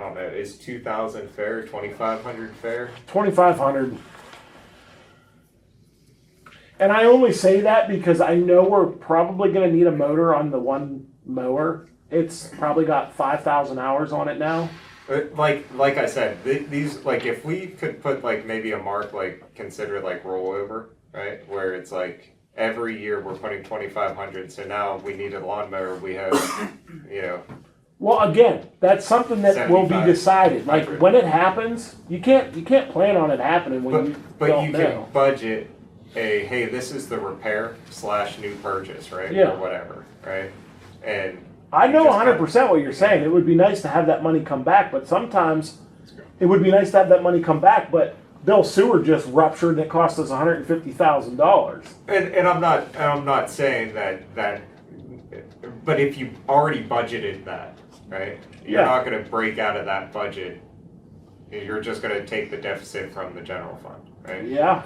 A: don't know. Is 2,000 fair? 2,500 fair?
C: 2,500. And I only say that because I know we're probably going to need a motor on the one mower. It's probably got 5,000 hours on it now.
A: Like I said, these like if we could put like maybe a mark like consider like rollover, right? Where it's like every year we're putting 2,500. So now we need a lawnmower. We have, you know.
C: Well, again, that's something that will be
A: 75.
C: decided. Like when it happens, you can't plan on it happening when you
A: But
C: don't
A: you
C: know.
A: can budget a hey, this is the repair / new purchase, right?
C: Yeah.
A: Or whatever, right? And
C: I know
A: you just
C: 100% what you're saying. It would be nice to have that money come back, but sometimes it would be nice to have that money come back. But Bill's sewer just ruptured and it cost us $150,000.
A: And I'm not saying that But if you already budgeted that, right? You're
C: Yeah.
A: not gonna break out of that budget. You're just gonna take the deficit from the general fund, right?
C: Yeah,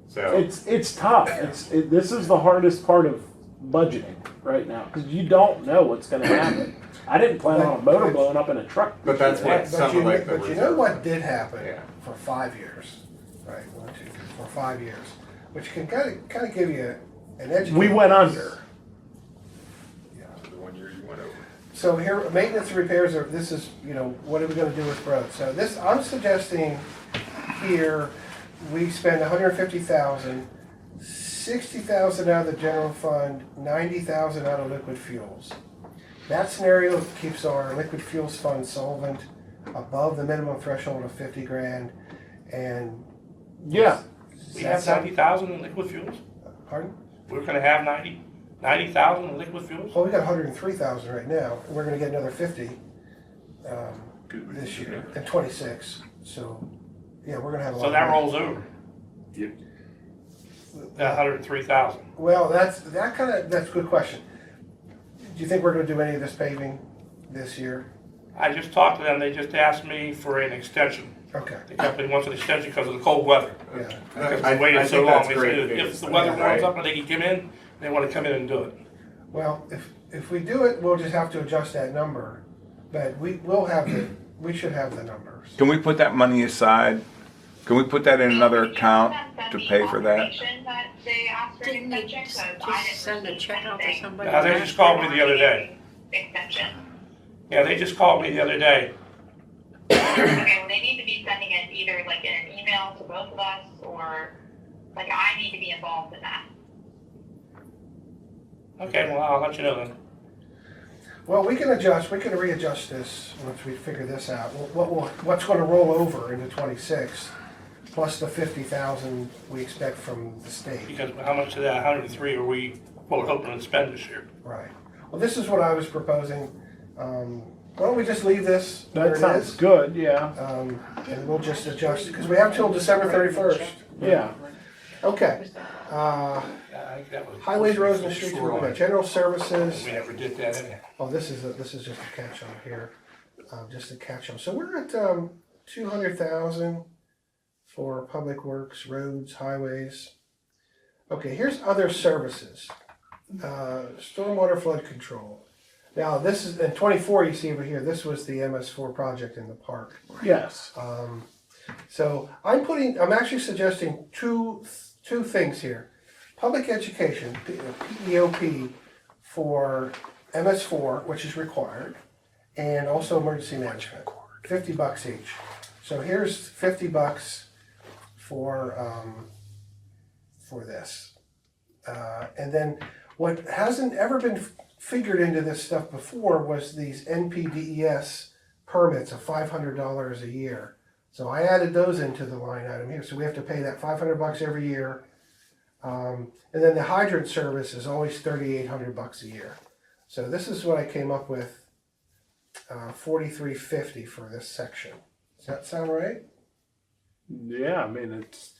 A: So,
C: it's tough. This is the hardest part of budgeting right now because you don't know what's going to happen. I didn't plan on a motor blowing up in a truck.
A: but that's what
D: But
A: some
D: you,
A: of like the
D: but you know
A: reserve
D: what
A: fund-
D: did happen
A: Yeah.
D: for 5 years, right? 1, 2, 3, 4, 5 years, which can kind of give you an education.
C: We went under.
E: The 1 year you went over.
D: So here, maintenance and repairs are, this is, you know, what are we gonna do with roads? So this, I'm suggesting here, we spend 150,000, 60,000 out of the general fund, 90,000 out of liquid fuels. That scenario keeps our liquid fuels fund solvent above the minimum threshold of 50 grand, and.
C: Yeah.
J: We have 90,000 in liquid fuels?
D: Pardon?
J: We're gonna have 90,000 in liquid fuels?
D: Well, we got 103,000 right now, and we're gonna get another 50, this year, and 26, so, yeah, we're gonna have a lot.
J: So that
D: of money.
J: rolls over. That 103,000.
D: Well, that's a good question. Do you think we're gonna do any of this paving this year?
J: I just talked to them, they just asked me for an extension.
D: Okay,
J: The company wants an extension because of the cold weather.
D: yeah.
J: Because
A: I
J: we waited so
A: think
J: long.
A: that's
J: They
A: great
J: said
A: news.
J: if the weather
A: Yeah,
J: warms
A: right.
J: up and they can come in, they wanna come in and do it.
D: Well, if we do it, we'll just have to adjust that number, but we should have the numbers.
B: Can we put that money aside? Can we put that in another account to pay for that?
F: That they asked for an
H: Didn't they
F: extension,
H: just
F: 'cause I didn't
H: send a
F: receive
H: check out to
F: anything.
H: somebody?
J: Now, they just called me the other day.
F: Extension.
J: Yeah, they just called me the other day.
F: Okay, well, they need to be sending it either like in an email to both of us, or like I need to be involved in that.
J: Okay, well, I'll let you know then.
D: Well, we can readjust this once we figure this out. What's gonna roll over into 26, plus the 50,000 we expect from the state.
J: Because how much of that 103 are we, well, hoping to spend this year?
D: Right. Well, this is what I was proposing. Why don't we just leave this where
C: That
D: it
C: sounds
D: is?
C: good. Yeah.
D: And we'll just adjust, because we have till December 31st.
C: Yeah.
D: Okay.
J: That was-
D: Highways, roads, and streets, we got general services.
J: We never did that anyhow.
D: Oh, this is just a catch on here, just a catch on. So we're at 200,000 for public works, roads, highways. Okay, here's other services. Stormwater flood control. Now this is in 24. You see over here. This was the MS4 project in the park.
C: Yes.
D: So I'm actually suggesting two things here. Public education, PEOP, for MS4, which is required, and also emergency management, $50 each. So here's $50 for this. And then what hasn't ever been figured into this stuff before was these NPDES permits of $500 a year. So I added those into the line item here. So we have to pay that $500 every year. And then the hydrant service is always $3,800 a year. So this is what I came up with, $43.50 for this section. Does that sound right?
C: Yeah. I mean, it's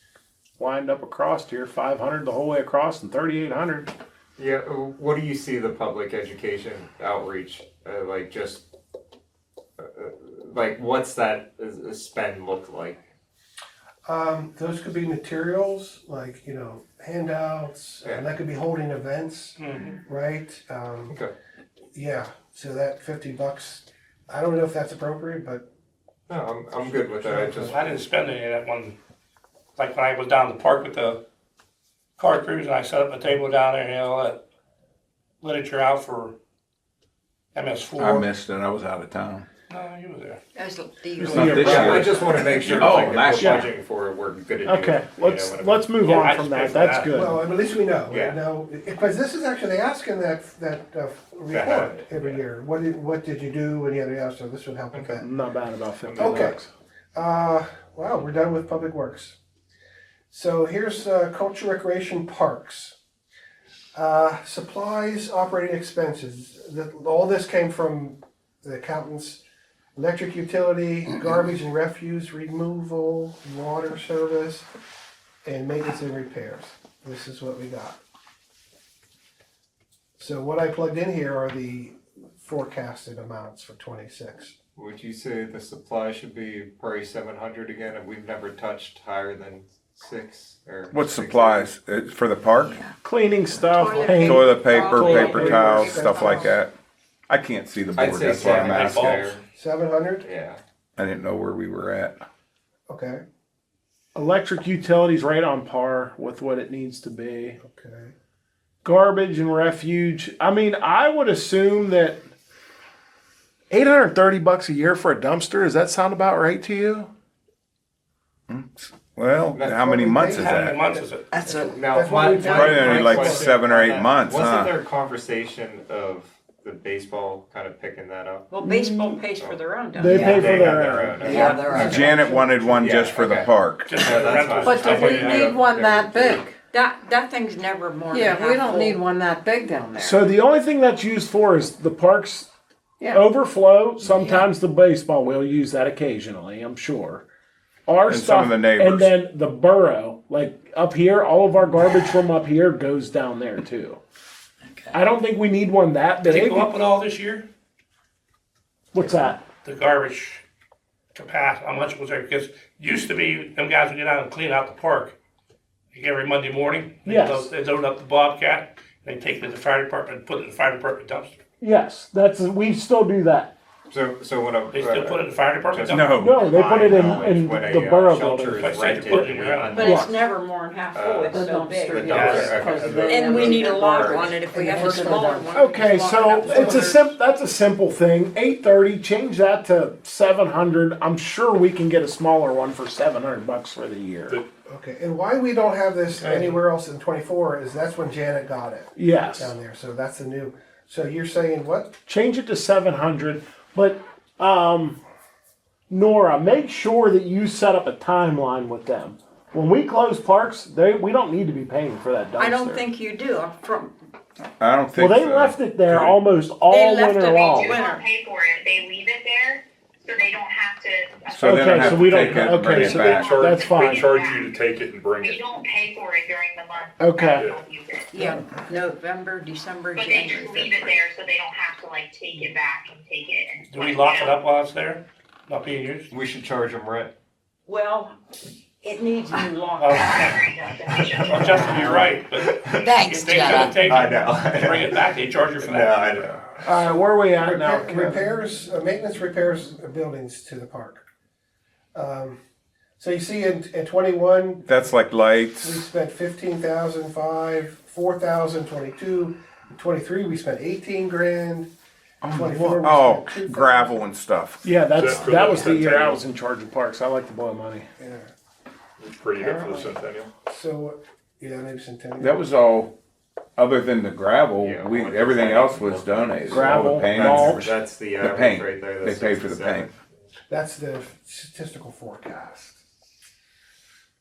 C: wind up across here, 500 the whole way across, and 3,800.
A: Yeah, what do you see the public education outreach, like just, like what's that spend look like?
D: Those could be materials like, handouts, and that could be holding events, right?
A: Okay.
D: Yeah, so that $50, I don't know if that's appropriate, but
A: No, I'm good with that, I just,
J: I didn't spend any of that one, like when I was down the park with the car cruise and I set up a table down there and had all that literature out for MS4.
B: I missed it, I was out of town.
J: No, you were there.
H: That's the
B: It's not this
A: I
B: year.
A: just wanna make sure,
B: Oh,
A: like, if
B: last
A: we're
B: year.
A: budgeting for it, we're good to do it.
C: Okay. Let's
A: what I mean?
C: let's move
J: Yeah, I
C: on from
J: just paid
C: that.
J: for
C: That's
J: that.
C: good.
D: well, at least we know.
A: Yeah.
D: Now, because this is actually, they ask in that report every year, what did you do, and yada yada, so this would help with that.
C: I'm not bad about 50
D: Okay.
C: bucks.
D: Wow, we're done with public works. So here's culture, recreation, parks. Supplies, operating expenses. All this came from the accountants. Electric utility, garbage and refuse removal, water service, and maintenance and repairs. This is what we got. So what I plugged in here are the forecasted amounts for 26.
A: Would you say the supply should be probably 700 again, and we've never touched higher than 6 or?
B: What
A: 6
B: supplies for the park?
C: Cleaning stuff,
G: Toilet
C: paint.
B: Toilet paper,
C: Toilet
B: paper
C: paper,
B: towels,
D: paper
B: stuff like
D: towels.
B: that. I can't see the
A: I'd
B: board,
A: say
B: that's why I'm
A: 7
B: asking.
A: there.
D: 700?
A: Yeah.
B: I didn't know where we were at.
D: Okay.
C: Electric utilities right on par with what it needs to be.
D: Okay.
C: Garbage and refuge. I mean, I would assume that $830 a year for a dumpster. Does that sound about right to you?
B: Well,
A: That's
B: how many
D: what we
B: months
D: paid.
B: is
J: How many
B: that?
J: months is it?
I: That's a,
A: Now,
D: That's what we paid.
B: Probably only like
A: question
B: 7 or
A: on
B: 8
A: that,
B: months,
A: wasn't
B: huh?
A: there conversation of the baseball kind of picking that up?
H: Well, baseball pays for their own, don't
C: They
H: they?
C: pay for
A: They have
C: their
A: their
C: own.
A: own.
I: yeah, they're right.
B: Janet wanted one
A: Yeah,
B: just for the
A: okay.
B: park.
J: Just
A: Yeah,
J: for the
A: that's
J: rentals.
A: fine.
H: But do
A: I
H: we
A: think
H: need one that
A: they're-
H: big? That thing's never more than half
K: Yeah, we don't
H: full.
K: need one that big down there.
C: So the only thing that's used for is the parks
K: Yeah.
C: overflow. Sometimes the baseball will use that occasionally, I'm sure. Our
B: And
C: stuff,
B: some of the neighbors.
C: and then the borough, like up here, all of our garbage from up here goes down there too. I don't think we need one that
J: Did it
C: big.
J: go up at all this year?
C: What's that?
J: The garbage capacity, how much was there? Because used to be, them guys would get out and clean out the park like every Monday morning.
C: Yes.
J: They load up the Bobcat, they take it to the fire department and put it in the fire department dumpster.
C: Yes, we still do that.
A: So when a
J: They still put it in the fire department dumpster.
B: No.
C: No, they put it in
A: when a,
C: the borough
A: shelter
C: building.
J: I
A: is
J: said to
A: rented,
J: put it in your
A: we
J: own.
H: But
C: Yeah.
H: it's never more than half full, it's
K: The
H: so
K: dumpster,
H: big.
A: the
J: Yes.
A: dumpster,
K: Because
A: okay,
K: they-
H: And we need a lock
K: Garbage.
H: on it if we
K: And
H: have a
K: the first
H: smaller
K: one.
H: one.
C: Okay,
H: just
C: so
H: lock it up.
C: that's a simple thing. 830, change that to 700. I'm sure we can get a smaller one for $700 for the year.
D: Okay. And why we don't have this anywhere else in 24 is that's when Janet got it
C: Yes.
D: down there. So that's the new. So you're saying what?
C: Change it to 700, but Nora, make sure that you set up a timeline with them. When we close parks, we don't need to be paying for that dumpster.
H: I don't think you do,
B: I don't
C: Well,
B: think
C: they
B: so.
C: left it there almost all
H: left
C: winter
H: it
F: They
C: long.
F: do not pay for it, they leave it there, so they don't have to.
B: So they don't
C: Okay,
B: have
C: so
B: to
C: we
B: take
C: don't-
B: it and bring
C: okay,
B: it
C: so
B: back.
C: That's fine.
E: They charge you to take it and bring
F: We
E: it.
F: don't pay for it during the month.
C: Okay.
F: that we don't use it.
H: yeah, November, December,
F: But they
H: January,
F: just leave it
H: February.
F: there so they don't have to like take it back and take it and.
J: Do we lock it up while it's there? Not being used?
A: we should charge them rent.
H: Well, it needs new lock.
J: Oh, well, Justin, you're right, but
I: Thanks,
J: if they come and
I: Jenna.
J: take
A: I
J: it,
A: know.
J: bring it back, they charge you for
A: No,
J: that.
A: I know.
C: All right, where are we at now?
D: Repairs, maintenance repairs of buildings to the park. So you see in 21,
B: That's like
D: we
B: lights.
D: spent 15,005, 4,000, 22, 23 we spent 18 grand. 24 we
B: Oh,
D: spent 2,000.
B: gravel and stuff.
C: Yeah,
E: Is that for
C: that
E: the
C: was the year I
E: centennial?
C: was in charge of parks. I like to blow money.
D: Yeah.
E: It's pretty good for the centennial.
D: So yeah, maybe Centennial.
B: That was all, other than the gravel,
A: Yeah,
B: everything else was donated. All
C: Gravel,
B: the paint.
C: mulch.
A: That's the
B: The
A: average
B: paint.
A: right there.
B: They
A: that's
B: pay for the
A: 67.
B: paint.
D: That's the statistical forecast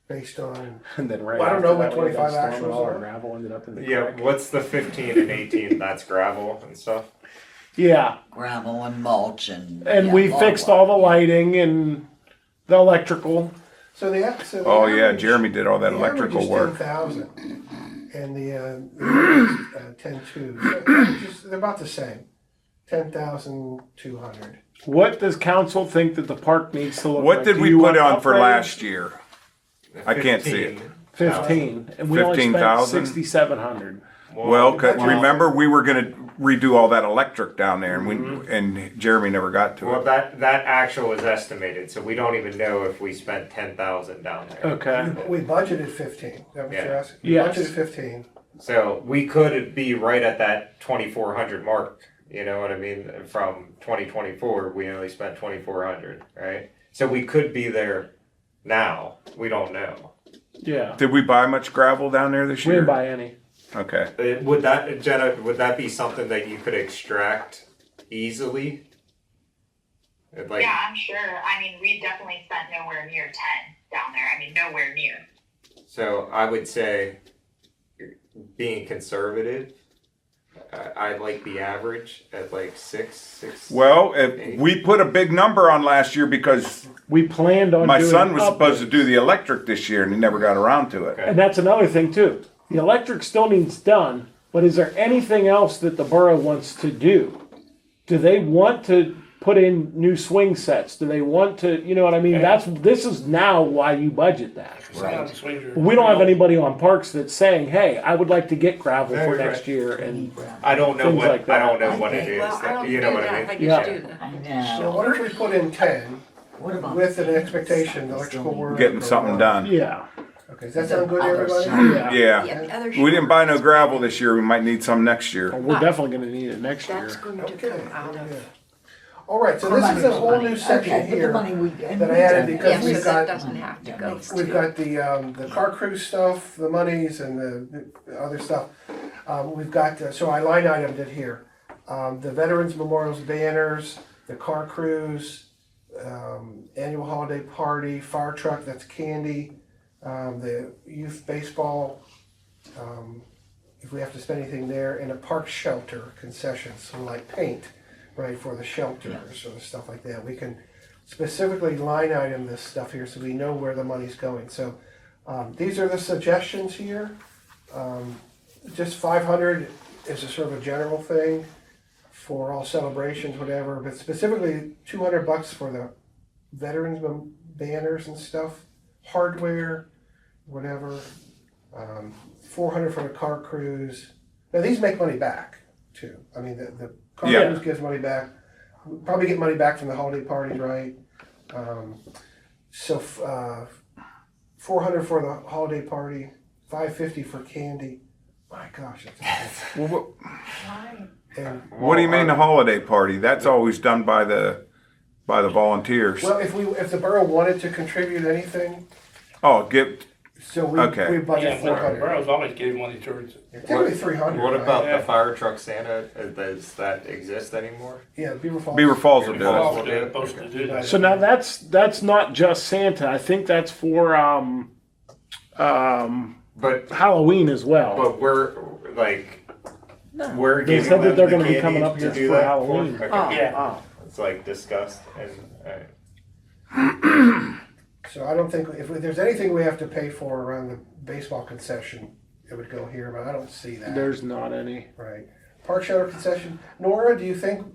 D: based on.
C: And then right
D: Well, I don't
C: after
D: know what
C: that, we got
D: 25
C: storm and
D: actuals
C: all our
D: are.
C: gravel ended up in the
A: Yeah,
C: creek.
A: what's the 15 and 18? That's gravel and stuff.
C: Yeah,
I: Gravel and mulch and.
C: and
I: yeah,
C: we
I: lawn
C: fixed
I: work.
C: all the lighting and the electrical.
D: So the
B: Oh yeah, Jeremy did all that
D: the
B: electrical
D: average is
B: work.
D: 10,000, and the 10.2. So they're about the same. 10,200.
C: What does council think that the park needs to look like?
B: What did
C: Do
B: we
C: you
B: put
C: want
B: on for
C: upgrades?
B: last year? I can't see it.
C: 15, and we only spent
B: 15,000?
C: 6,700.
B: Well, 'cause remember, we were gonna redo all that electric down there, and and Jeremy never got to
A: Well,
B: it.
A: that actual is estimated, so we don't even know if we spent 10,000 down there.
C: Okay.
D: We budgeted 15. Is that what
A: Yeah.
D: you're asking? We
C: Yes.
D: budgeted 15.
A: So we could be right at that 2,400 mark. You know what I mean? From 2024, we only spent 2,400, right? So we could be there now. We don't know.
C: Yeah.
B: Did we buy much gravel down there this
C: We
B: year?
C: didn't buy any.
B: Okay.
A: Would that, Jenna? Would that be something that you could extract easily? Like,
F: Yeah, I'm sure. I mean, we definitely spent nowhere near 10 down there. I mean, nowhere near.
A: so I would say, being conservative, I like the average at like 6.
B: Well, we put a big number on last year because
C: We planned on
B: my
C: doing
B: son was supposed to
C: upgrades.
B: do the electric this year, and he never got around to it.
A: Okay.
C: And that's another thing too. The electric still needs done, But is there anything else that the borough wants to do? Do they want to put in new swing sets? Do they want to, you know what I mean? This is now why you budget that. We don't have anybody on parks that's saying, hey, I would like to get gravel for
A: Very
C: next year, and
A: I don't know
C: Things
A: what,
C: like that.
A: I don't know what it is,
H: Well, I don't
A: you know
H: do
A: what
H: that,
A: I
H: I
A: mean?
H: just
C: Yeah.
H: do that.
I: I
D: So
I: know.
D: what if we put in 10
I: What about
D: with an expectation, electrical work?
B: Getting
D: or
B: something
D: what?
B: done.
C: yeah,
D: Okay, does that sound good to
I: Other
D: everybody?
I: side.
C: yeah.
B: Yeah. We didn't buy no gravel this year. We might need some next year.
C: We're definitely gonna need it next year.
H: That's going to
D: Okay,
H: come out
D: yeah.
H: of.
D: All right, so this is a whole new section
I: Okay, but the
D: here
I: money we-
D: that I added because
H: Yeah, so
D: we've
H: that
D: got,
H: doesn't have to go.
D: we've got the car cruise stuff, the monies and the other stuff. We've got, so I line itemed it here. The Veterans Memorials banners, the car cruise, annual holiday party, fire truck, that's candy, the youth baseball, if we have to spend anything there, and a park shelter concessions, so like paint, right, for the shelters or stuff like that. We can specifically line item this stuff here so we know where the money's going. So these are the suggestions here. Just 500 is a sort of a general thing for all celebrations, whatever, but specifically $200 for the veterans banners and stuff, hardware, whatever. 400 for the car cruise. Now these make money back too. I mean, the car
B: Yeah.
D: cruise gives money back. We probably get money back from the holiday parties, right? So 400 for the holiday party, 550 for candy. My gosh, that's
B: Well,
D: and
B: what do you mean the holiday party? That's always done by the volunteers.
D: well, if the borough wanted to contribute anything,
B: Oh, give,
D: so we
B: Okay.
D: we budget
J: Yeah, but
D: 400.
J: boroughs always gave money towards it.
D: Typically 300.
A: What
D: right?
A: about
J: Yeah.
A: the fire truck Santa, does that exist anymore?
D: Yeah, Beaver Falls.
B: Beaver Falls will do it.
J: Falls are supposed to do that.
C: So now that's not just Santa. I think that's for
A: But,
C: Halloween as well.
A: but we're, like, we're
C: They
A: giving
C: said that
A: them
C: they're
A: the
C: gonna be
A: candy
C: coming up
A: to
C: here
A: do
C: for
A: that
C: Halloween.
A: Okay.
J: Yeah.
A: It's like discussed and,
D: So I don't think, if there's anything we have to pay for around the baseball concession, it would go here, but I don't see that.
C: There's not any.
D: Right. Park shelter concession. Nora, do you think,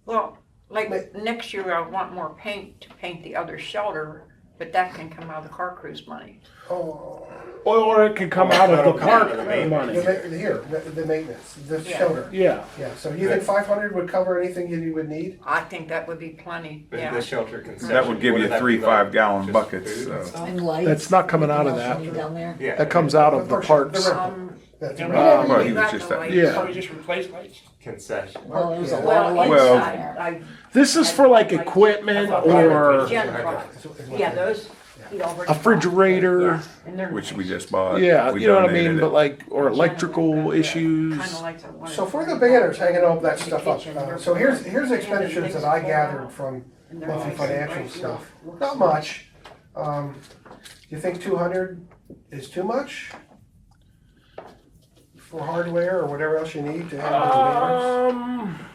H: Well, like next year I want more paint to paint the other shelter, but that can come out of the car cruise money.
D: oh,
C: Or it could come out of
A: That'll
C: the
A: come out
C: park
A: of the maintenance.
C: money.
D: the maintenance, the
H: Yeah.
D: shelter.
C: Yeah.
D: Yeah, so you think 500 would cover anything you would need?
H: I think that would be plenty,
A: the
H: yeah.
A: shelter concession.
B: That would give you
A: wouldn't that
B: 3
A: be like
B: 5-gallon
A: just
B: buckets,
A: food and
B: so.
A: stuff?
I: And lights.
C: That's not coming out of
I: Anything else
C: that.
I: you need down there?
A: Yeah.
C: That comes out of the parks.
D: That's
J: Yeah,
D: right.
B: Well, he
H: You
B: was
H: got
B: just
H: the
B: that-
H: lights.
C: Yeah.
J: Probably just replace lights.
A: Concession.
I: Well, there's a
D: Yeah.
I: lot of lights
B: Well-
I: down there.
H: I
C: This is for like equipment or
H: yeah, those, you know.
C: a refrigerator.
H: Yeah, and they're
B: Which we
H: nice.
B: just bought.
C: Yeah,
B: We
C: you know what I
B: donated
C: mean,
B: it.
C: but like, or electrical issues.
H: Kinda like the one-
D: So for the banners, hanging all that stuff up, so here's expenditures that I gathered from monthly financial stuff. Not much. You think 200 is too much? For hardware or whatever else you need to have those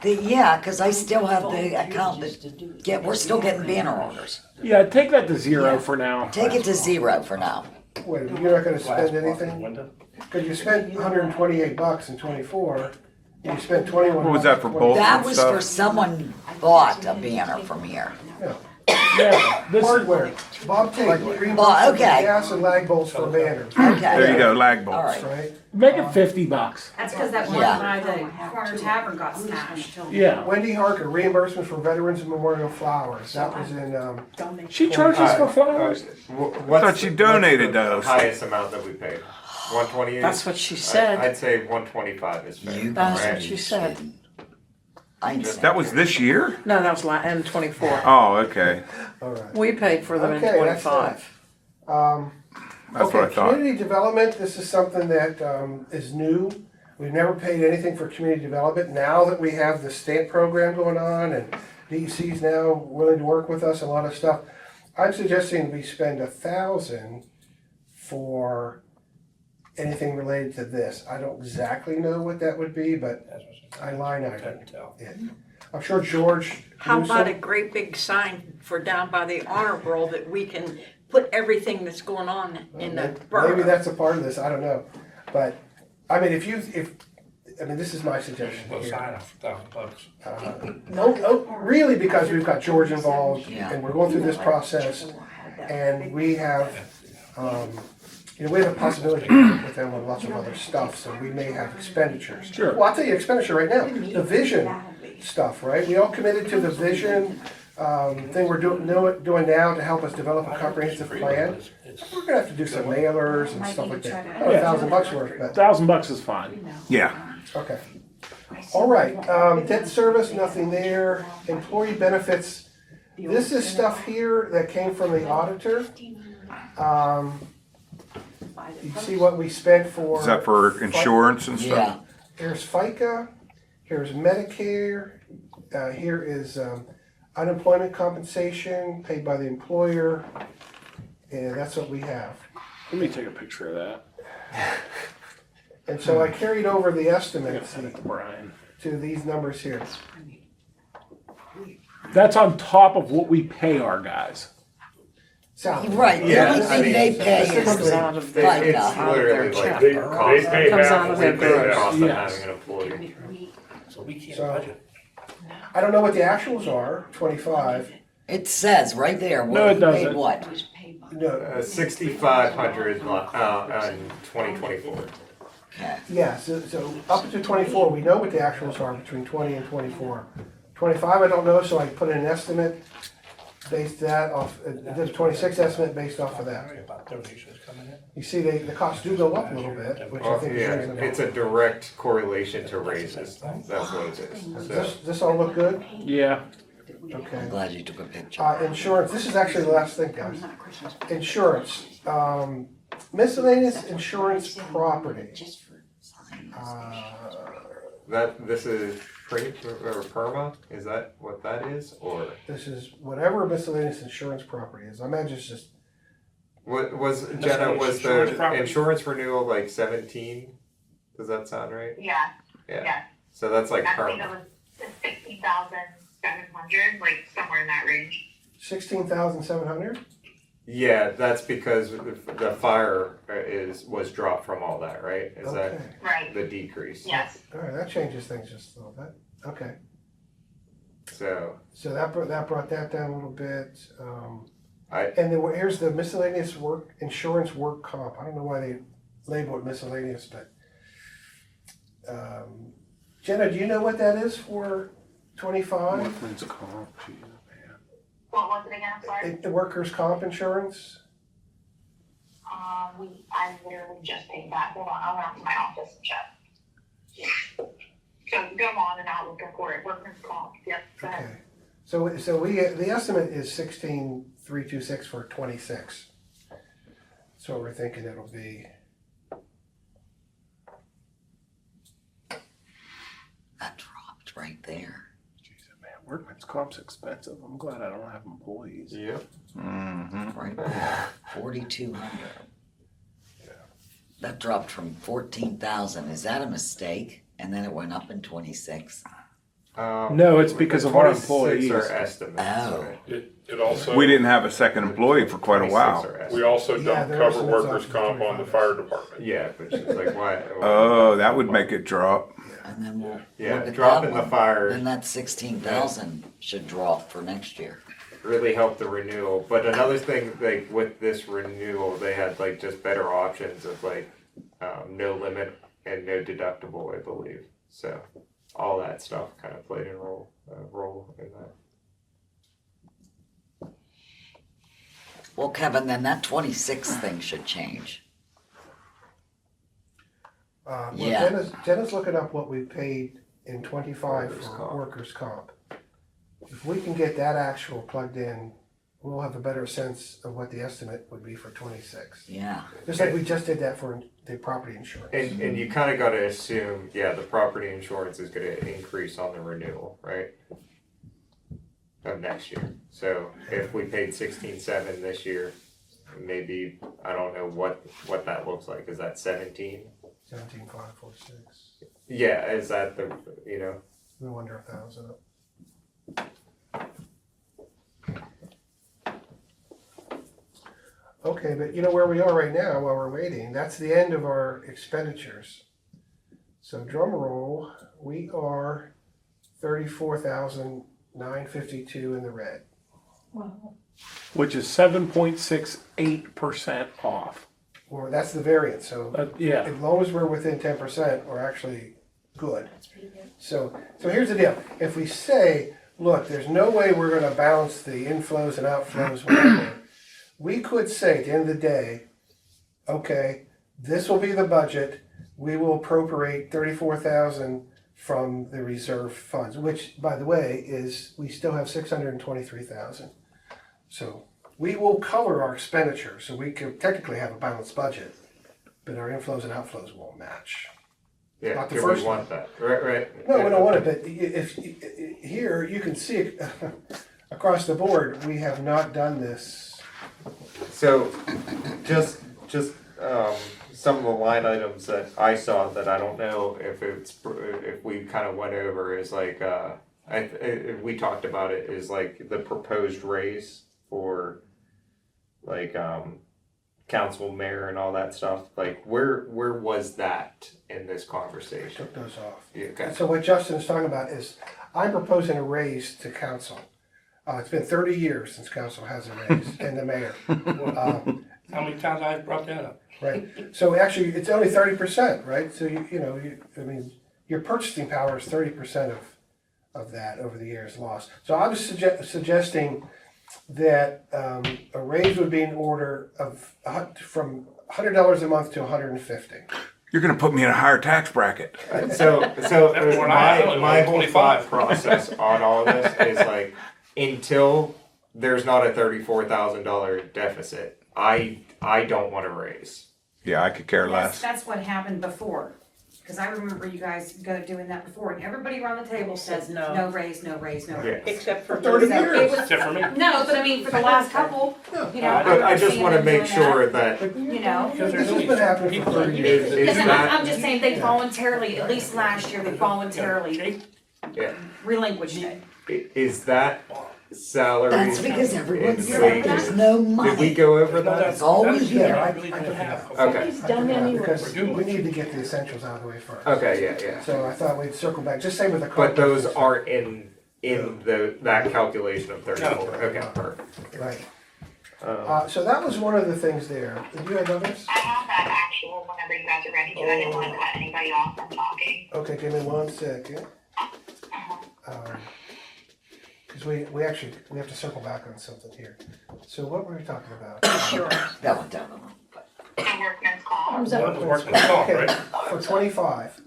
D: banners?
I: Yeah, cause I still have the account that, we're still getting banner orders.
C: Yeah, take that to zero for now.
I: Take it to 0 for now.
D: Wait, you're not gonna spend anything? Cause you spent $128 in '24, you spent 21.
B: What was that for both?
I: That was
B: Stuff.
I: for someone bought a banner from here.
C: Yeah, this is,
D: Hardware, Bob Tate, reimbursement
I: Well,
D: for
I: okay.
D: gas and lag bolts for banners,
I: Okay.
B: There you go, lag
I: All
B: bolts.
I: right.
D: right?
C: make it $50.
G: That's because that one
I: Yeah.
G: by the corner tavern got smashed.
C: Yeah.
D: Wendy Harker, reimbursement for Veterans and Memorial Flowers, that was in,
C: She charges for flowers.
A: What's
B: Thought she donated
A: the
B: those.
A: highest amount that we paid? 128?
H: That's what she said.
A: I'd say 125 is fair.
H: That's
A: right?
H: what she said.
B: That was this year?
H: No, that was in 24.
B: Oh, okay.
D: alright.
H: We paid for them in
D: Okay, that's
H: 25.
B: That's what I
D: Okay,
B: thought.
D: community development, this is something that is new. We've never paid anything for community development. Now that we have the stamp program going on and DEC's now willing to work with us, a lot of stuff, I'm suggesting we spend 1,000 for anything related to this. I don't exactly know what that would be, but I line item it. I'm sure George.
H: How about a
D: Newsom-
H: great big sign for down by the honor roll that we can put everything that's going on in the borough?
D: Maybe that's a part of this, I don't know. But I mean, this is my suggestion
J: We'll
D: here.
J: sign $1,000.
D: No, really, because we've got George involved,
I: Yeah.
D: and we're going through this process, and we have, we have a possibility with them on lots of other stuff, so we may have expenditures.
C: Sure.
D: Well, I'll tell you expenditure right now, the vision stuff, right? We all committed to the vision thing we're doing now to help us develop a comprehensive plan. We're gonna have to do some mailers and stuff like that. Oh, $1,000 worth, but,
C: $1,000 is fine.
B: Yeah.
D: okay. All right, debt service, nothing there. Employee benefits, this is stuff here that came from the auditor. You see what we spent for.
B: Is that for insurance and stuff?
I: Yeah,
D: Here's FICA, here's Medicare, here is unemployment compensation paid by the employer, and that's what we have.
C: Let me take a picture of that.
D: And so I carried over the estimates
C: Send it to Brian.
D: to these numbers here.
C: That's on top of what we pay our guys.
D: Salary.
I: right, the
A: Yeah,
I: only
A: I
I: thing
A: mean,
I: they pay
D: this
I: is
D: is
I: the
G: out of
A: It's
I: FICA.
A: literally like
E: They
A: cost.
E: pay
G: Comes
E: half,
G: out of
E: we
G: their
E: pay
G: gross.
E: half.
A: Cost of
C: Yes.
A: having an employee.
J: So we can't
D: So-
J: budget.
D: I don't know what the actuals are, 25.
I: It says right there,
C: No,
I: what
C: it
I: we paid
C: doesn't.
I: what?
D: No,
A: 6,500 in 2024.
I: Okay.
D: yeah, so up to 24, we know what the actuals are between 20 and 24. 25, I don't know, so I put in an estimate based that off, did a 26 estimate based off of that.
J: Sorry about donations coming in.
D: You see, the costs do go up a little bit, which I
A: Well,
D: think is
A: yeah,
D: reasonable.
A: it's a direct correlation to raises. That's what it is.
D: Does
A: So,
D: this all look good?
C: Yeah.
D: Okay.
I: I'm glad you took a picture.
D: Insurance, this is actually the last thing, guys. Insurance, miscellaneous insurance property.
A: this is pre or perma? Is that what that is? Or
D: This is whatever miscellaneous insurance property is. I imagine it's just,
A: what was Jenna,
J: Miscellaneous
A: was
J: insurance
A: the
J: property.
A: insurance renewal like 17? Does that sound right?
F: Yeah,
A: Yeah.
F: yeah.
A: So that's like
F: I think it
A: perma.
F: was 16,700, like somewhere in that range.
D: 16,700?
A: Yeah, that's because the fire was dropped from all that, right? Is
D: Okay,
A: that
F: Right.
A: the decrease?
F: Yes.
D: all right, that changes things just a little bit. Okay,
A: So
D: so that brought that down a little bit.
A: I-
D: And then here's the miscellaneous insurance work comp. I don't know why they label it miscellaneous, but Jenna, do you know what that is for 25?
C: Workman's comp, geez, man.
F: What was it again? I'm sorry.
D: The workers' comp insurance?
F: I literally just paid that. Hold on, I went out to my office and checked. So go on and I'll look for it. Workman's comp. Yep. Go ahead.
D: Okay. So the estimate is 16,326 for 26. So we're thinking it'll be,
I: That dropped right there.
C: Jeez, man, workman's comp's expensive. I'm glad I don't have employees.
A: yeah.
B: Mm-hmm.
I: Right there, 4,200. That dropped from 14,000. Is that a mistake? And then it went up in 26.
C: No, it's because of our
A: 26
C: employees.
A: are estimates.
I: Oh.
A: right?
E: It also,
B: We didn't have a second employee for quite a
A: 26
B: while.
A: are estimates.
E: we also
D: Yeah,
E: don't
D: there are
E: cover
D: some
E: workers'
D: exceptions,
E: comp on the
D: 25.
E: fire department.
A: Yeah, but it's like why?
B: Oh, that would make it drop.
I: And then we'll
A: Yeah,
I: look at
A: drop
I: that
A: in the
I: one.
A: fire.
I: Then that 16,000 should drop for next year.
A: Really help the renewal. But another thing, like with this renewal, they had like just better options of like no limit and no deductible, I believe. So all that stuff kind of played a role in that.
I: Well, Kevin, then that 26 thing should change.
D: well,
I: Yeah.
D: Jenna's looking up what we paid in 25
A: Workers'
D: for
A: comp.
D: workers' comp. If we can get that actual plugged in, we'll have a better sense of what the estimate would be for 26.
I: Yeah.
D: Just like we just did that for the property insurance.
A: And you kind of got to assume, yeah, the property insurance is going to increase on the renewal, right? Of next year. So if we paid 16.7 this year, maybe I don't know what that looks like. Is that 17?
D: 17,546.
A: Yeah, is that the
D: We wonder if that was up. Okay, but you know where we are right now while we're waiting, that's the end of our expenditures. So drum roll, we are 34,952 in the red.
C: Which is 7.68% off.
D: Or that's the variance, so
C: Yeah.
D: as long as we're within 10%, we're actually good. So here's the deal. If we say, look, there's no way we're gonna balance the inflows and outflows, whatever, we could say at the end of the day, okay, this will be the budget. We will appropriate 34,000 from the reserve funds, which, by the way, is, we still have 623,000. So we will cover our expenditures, so we could technically have a balanced budget, but our inflows and outflows won't match.
A: Yeah,
D: Not the
A: do
D: first
A: we want that? Right.
D: No, we don't want it, but if, here, you can see it across the board, we have not done this.
A: So, just some of the line items that I saw that I don't know if we kind of went over is like we talked about it is like the proposed raise for like council, mayor, and all that stuff. Like where was that in this conversation?
D: Took those off.
A: Yeah, okay.
D: So what Justin is talking about is, I'm proposing a raise to council. It's been 30 years since council has a raise, and the mayor.
J: How many times I've brought that up?
D: Right, so actually, it's only 30%, right? So your purchasing power is 30% of that over the years lost. So I was suggesting that a raise would be in order of from $100 a month to $150.
B: You're gonna put me in a higher tax bracket.
A: So
J: Everyone I know,
A: my whole
J: 25.
A: thought process on all of this is like, until there's not a $34,000 deficit, I don't want to raise.
B: Yeah, I could care
G: Yes,
B: less.
G: that's what happened before, because I remember you guys doing that before, and everybody around the table says,
H: No.
G: no raise, no raise, no raise.
H: Except for
D: 30
G: So
D: years.
G: it was,
J: Except for me.
G: no, but I mean, for the last couple, you know.
A: But I just
G: seeing
A: want to
G: them
A: make
G: doing
A: sure that
G: that, You know,
J: Because
D: This
J: there's
D: has been happening for 30 years.
A: is
G: because I'm
A: that
G: just saying they voluntarily, at least last year, they voluntarily
A: yeah,
G: relinquished it.
A: is that salary?
I: That's because everyone's
A: and
I: saying
A: wages?
I: there's no
A: Did we
I: money.
A: go over
J: No,
A: that?
J: that's
I: all we
J: that's-
I: hear.
J: I really don't have.
A: Okay.
D: Because we need to get the essentials out of the way first.
A: Okay, yeah.
D: So I thought we'd circle back, just say with the.
A: But those aren't in that calculation of 34. Okay, perfect.
D: Right.
A: Um,
D: So that was one of the things there. Did you have others?
F: I have that actual whenever you guys are ready to. I didn't want to cut anybody off from talking.
D: Okay, give me 1 second. Because we have to circle back on something here. So what were we talking about?
H: Sure.
I: That one down.
F: The workman's comp.
J: That was workman's comp,
D: Okay,
J: right?
D: for 25.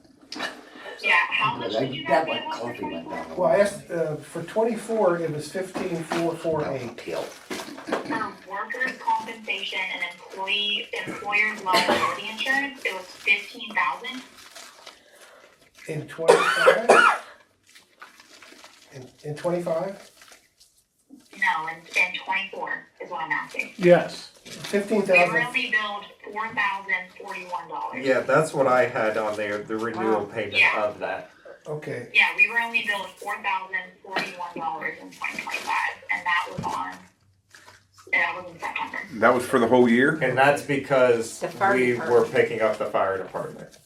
F: Yeah, how much did you guys
I: That
F: get
I: one,
F: for
I: coffee went
F: 24?
I: down.
D: Well, I asked, for 24, it was 15,448.
I: Appeal.
F: For workers' compensation and employer's liability insurance, it was 15,000.
D: In 25? In 25?
F: No, in 24 is what I'm asking.
C: Yes.
F: We were
D: 15,000.
F: only billed $4,041.
A: yeah, that's what I had on there. The renewal payment
F: Yeah.
A: of that.
D: Okay,
F: Yeah, we were only billed $4,041 in 2025, and that was in September.
B: That was for the whole year?
A: And that's because
H: The fire
A: we
H: department.
A: were picking up the fire department.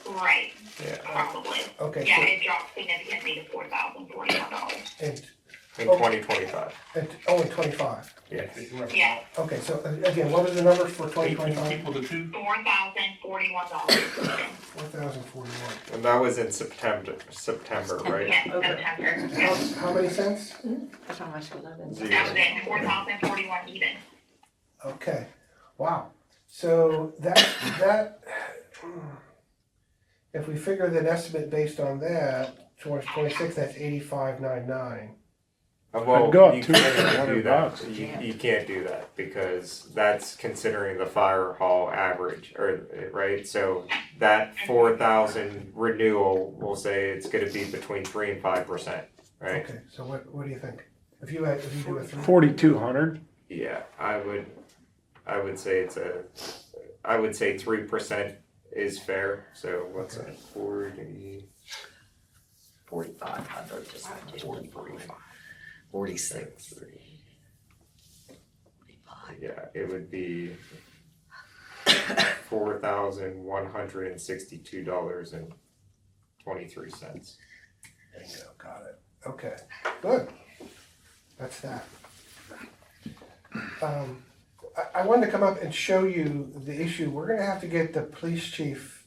F: Right,
A: Yeah.
F: probably.
D: okay,
F: Yeah,
D: so,
F: it dropped significantly to $4,041.
D: and,
A: In 2025.
D: in 25.
A: Yeah.
F: Yeah,
D: Okay, so again, what was the number for
J: 850
D: 2025?
J: people to two.
F: $4,041.
D: 4,041.
A: And that was in September, right?
F: Yeah, September.
D: How many cents?
H: That's how much we live in.
F: That was it, 4,041 even.
D: Okay, wow. So that, if we figure that estimate based on that, towards 26, that's 85,99.
A: Well,
C: I'd go up
A: you
C: to
A: can't do that.
C: $200.
A: You can't do that because that's considering the fire hall average, or right. So that 4,000 renewal, we'll say it's going to be between 3% and 5%, right?
D: Okay, so what do you think? If you do a 3.
C: 4,200.
A: Yeah, I would say I would say 3% is fair. So what's that?
I: 4,500, just 46.
A: Yeah, it would be $4,162 $1.23.
D: Bingo, got it. Okay, good. That's that. I wanted to come up and show you the issue. We're gonna have to get the police chief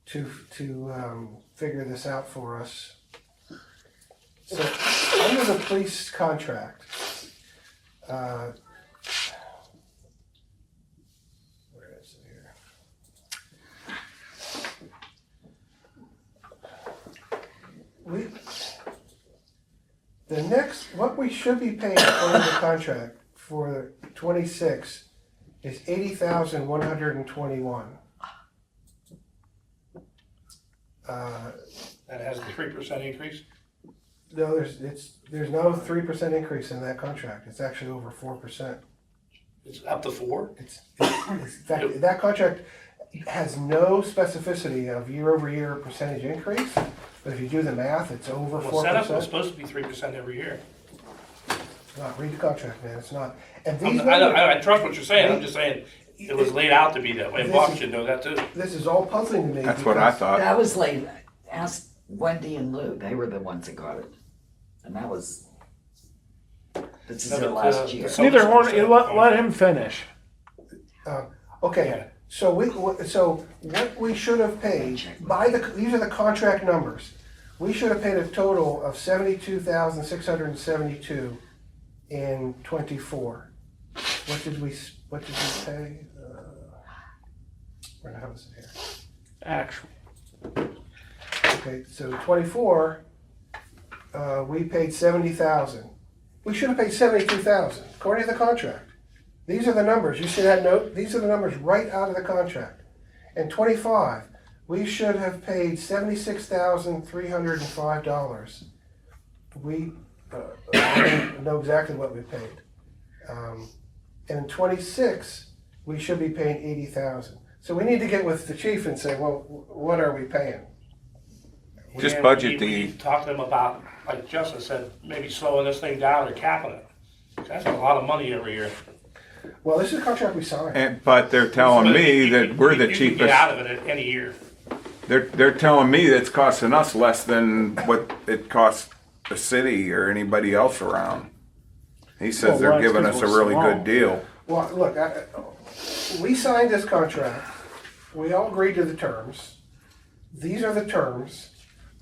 D: to figure this out for us. So, under the police contract, where is it here? What we should be paying under the contract for 26 is 80,121.
J: That has a 3% increase.
D: No, there's no 3% increase in that contract. It's actually over 4%.
J: It's up to 4.
D: That contract has no specificity of year-over-year percentage increase, but if you do the math, it's over
J: Well, setup was
D: 4%.
J: supposed to be 3% every year.
D: It's not, read the contract, man, it's not. And
J: I
D: these
J: I trust what you're saying, I'm just saying, it was laid out to be that way, and Bob should know that too.
D: this is all puzzling to me.
B: That's what I
D: because-
B: thought.
I: That was late. Ask Wendy and Lou. They were the ones that got it. And that was, this is
J: No,
I: their
J: but,
I: last year.
J: so-
C: Neither Horn, let him finish.
D: Okay, so what we should have paid, these are the contract numbers. We should have paid a total of 72,672 in 24. What did we pay? Where the hell is it here?
C: Actual.
D: Okay, so 24, we paid 70,000. We should have paid 72,000, according to the contract. These are the numbers, you should have these are the numbers right out of the contract. And 25, we should have paid $76,305. We don't know exactly what we paid. And in 26, we should be paying 80,000. So we need to get with the chief and say, well, what are we paying?
B: Just
J: And
B: budget
J: we
B: the-
J: need to talk to them about, like Justin said, maybe slowing this thing down or capping it. That's a lot of money every year.
D: Well, this is a contract we signed.
B: But they're telling
J: But
B: me
J: you
B: that
J: can-
B: we're the
J: you can
B: cheapest.
J: get out of it any year.
B: They're telling me that's costing us less than what it costs the city or anybody else around. He says
C: Well,
B: they're
C: that's
B: giving
C: 'cause
B: us a
C: we're
B: really
C: small.
B: good deal.
D: Well, look, we signed this contract. We all agreed to the terms. These are the terms.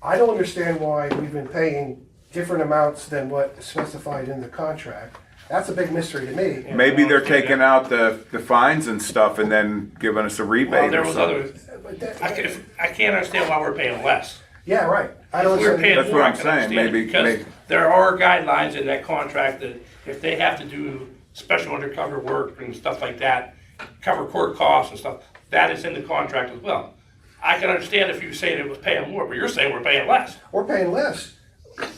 D: I don't understand why we've been paying different amounts than what is specified in the contract. That's a big mystery to me.
B: Maybe they're taking out the fines and stuff and then giving us a
J: Well,
B: rebate
J: there
B: or
J: was
B: something.
J: other, I can't understand why we're paying less.
D: Yeah, right. I don't
J: If we were paying
B: That's
J: more,
B: what
J: I
B: I'm
J: can
B: saying.
J: understand it,
B: Maybe-
J: because
B: maybe-
J: there are guidelines in that contract that if they have to do special undercover work and stuff like that, cover court costs and stuff, that is in the contract as well. I can understand if you say it was paying more, but you're saying we're paying less.
D: We're paying less.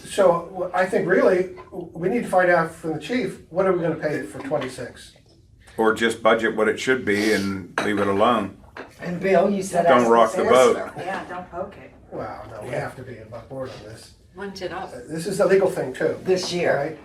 D: So I think really, we need to find out from the chief, what are we gonna pay for 26?
B: Or just budget what it should be and leave it alone.
I: And Bill, you said.
B: Don't
I: ask
B: rock the
I: solicitor.
B: boat.
G: Yeah, don't poke it.
D: Well, no, we have to be above board on this.
H: When's it up?
D: This is a legal thing too.
I: This year.
D: Right?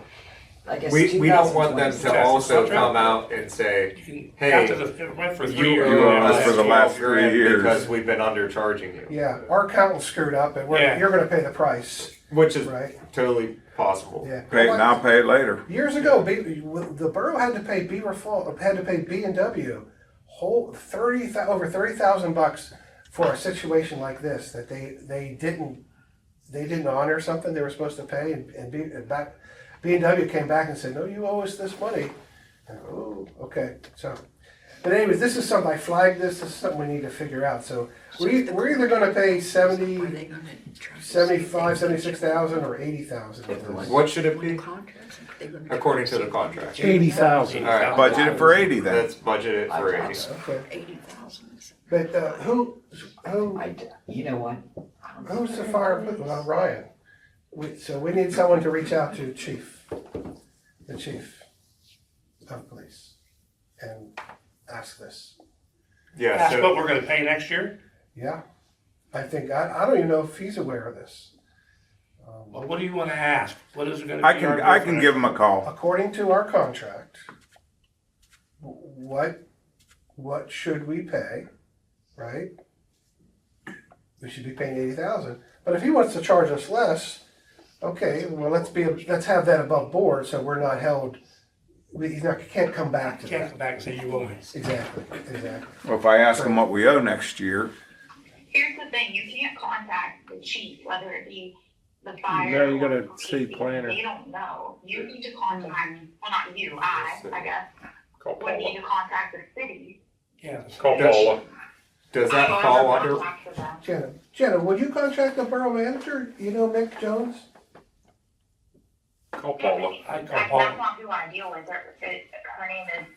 I: I guess
A: We don't want them
I: 2026.
A: to also come out and say,
J: After
A: hey,
J: it went for 3
A: you
J: years.
B: owe
A: owe
B: us
A: us
B: for the last
A: 12 grand
B: 3 years.
A: because we've been undercharging you,
D: Yeah, our accountant screwed up and
J: Yeah.
D: you're gonna pay the price,
A: which is
D: right?
A: totally possible.
D: Yeah.
B: Pay it now, pay it later.
D: Years ago, the borough had to pay B&W over $30,000 for a situation like this that they didn't honor something they were supposed to pay, and B&W came back and said, no, you owe us this money. And, oh, okay, so. But anyways, this is something, I flagged this is something we need to figure out. So we're either gonna pay 75, 76,000 or 80,000.
A: What should it be according to the contract?
C: 80,000.
A: All right,
B: Budget it for 80 then.
A: let's budget it for 80.
D: Okay,
H: 80,000.
D: but
I: You know what?
D: who's the fire, Ryan? So we need someone to reach out to the chief of police, and ask this.
A: Yeah,
J: That's what
A: so
J: we're gonna pay next year?
D: Yeah, I think, I don't even know if he's aware of this.
J: Well, what do you wanna ask? What is it gonna be?
B: I can give them a call.
D: According to our contract, what should we pay, right? We should be paying 80,000, But if he wants to charge us less, okay, well, let's have that above board, so we're not held, can't come back to
J: Can't
D: that.
J: come back and say you owe me.
D: Exactly.
B: Well, if I ask them what we owe next year,
F: Here's the thing, you can't contact the chief, whether it be the fire.
C: No, you
F: or
C: gotta
F: the police,
C: city
F: because
C: planner.
F: They don't know. You need to contact, well, not you, I guess,
E: Call
F: would need
E: Paula.
F: to contact the city.
J: Yeah.
E: Call Paula.
A: Does that
F: Or
A: fall under,
F: contact them.
D: Jenna, would you contract the borough manager? You know Mick Jones?
E: Call Paula.
J: I call
F: That's
J: Paula.
F: not who I deal with. Her name is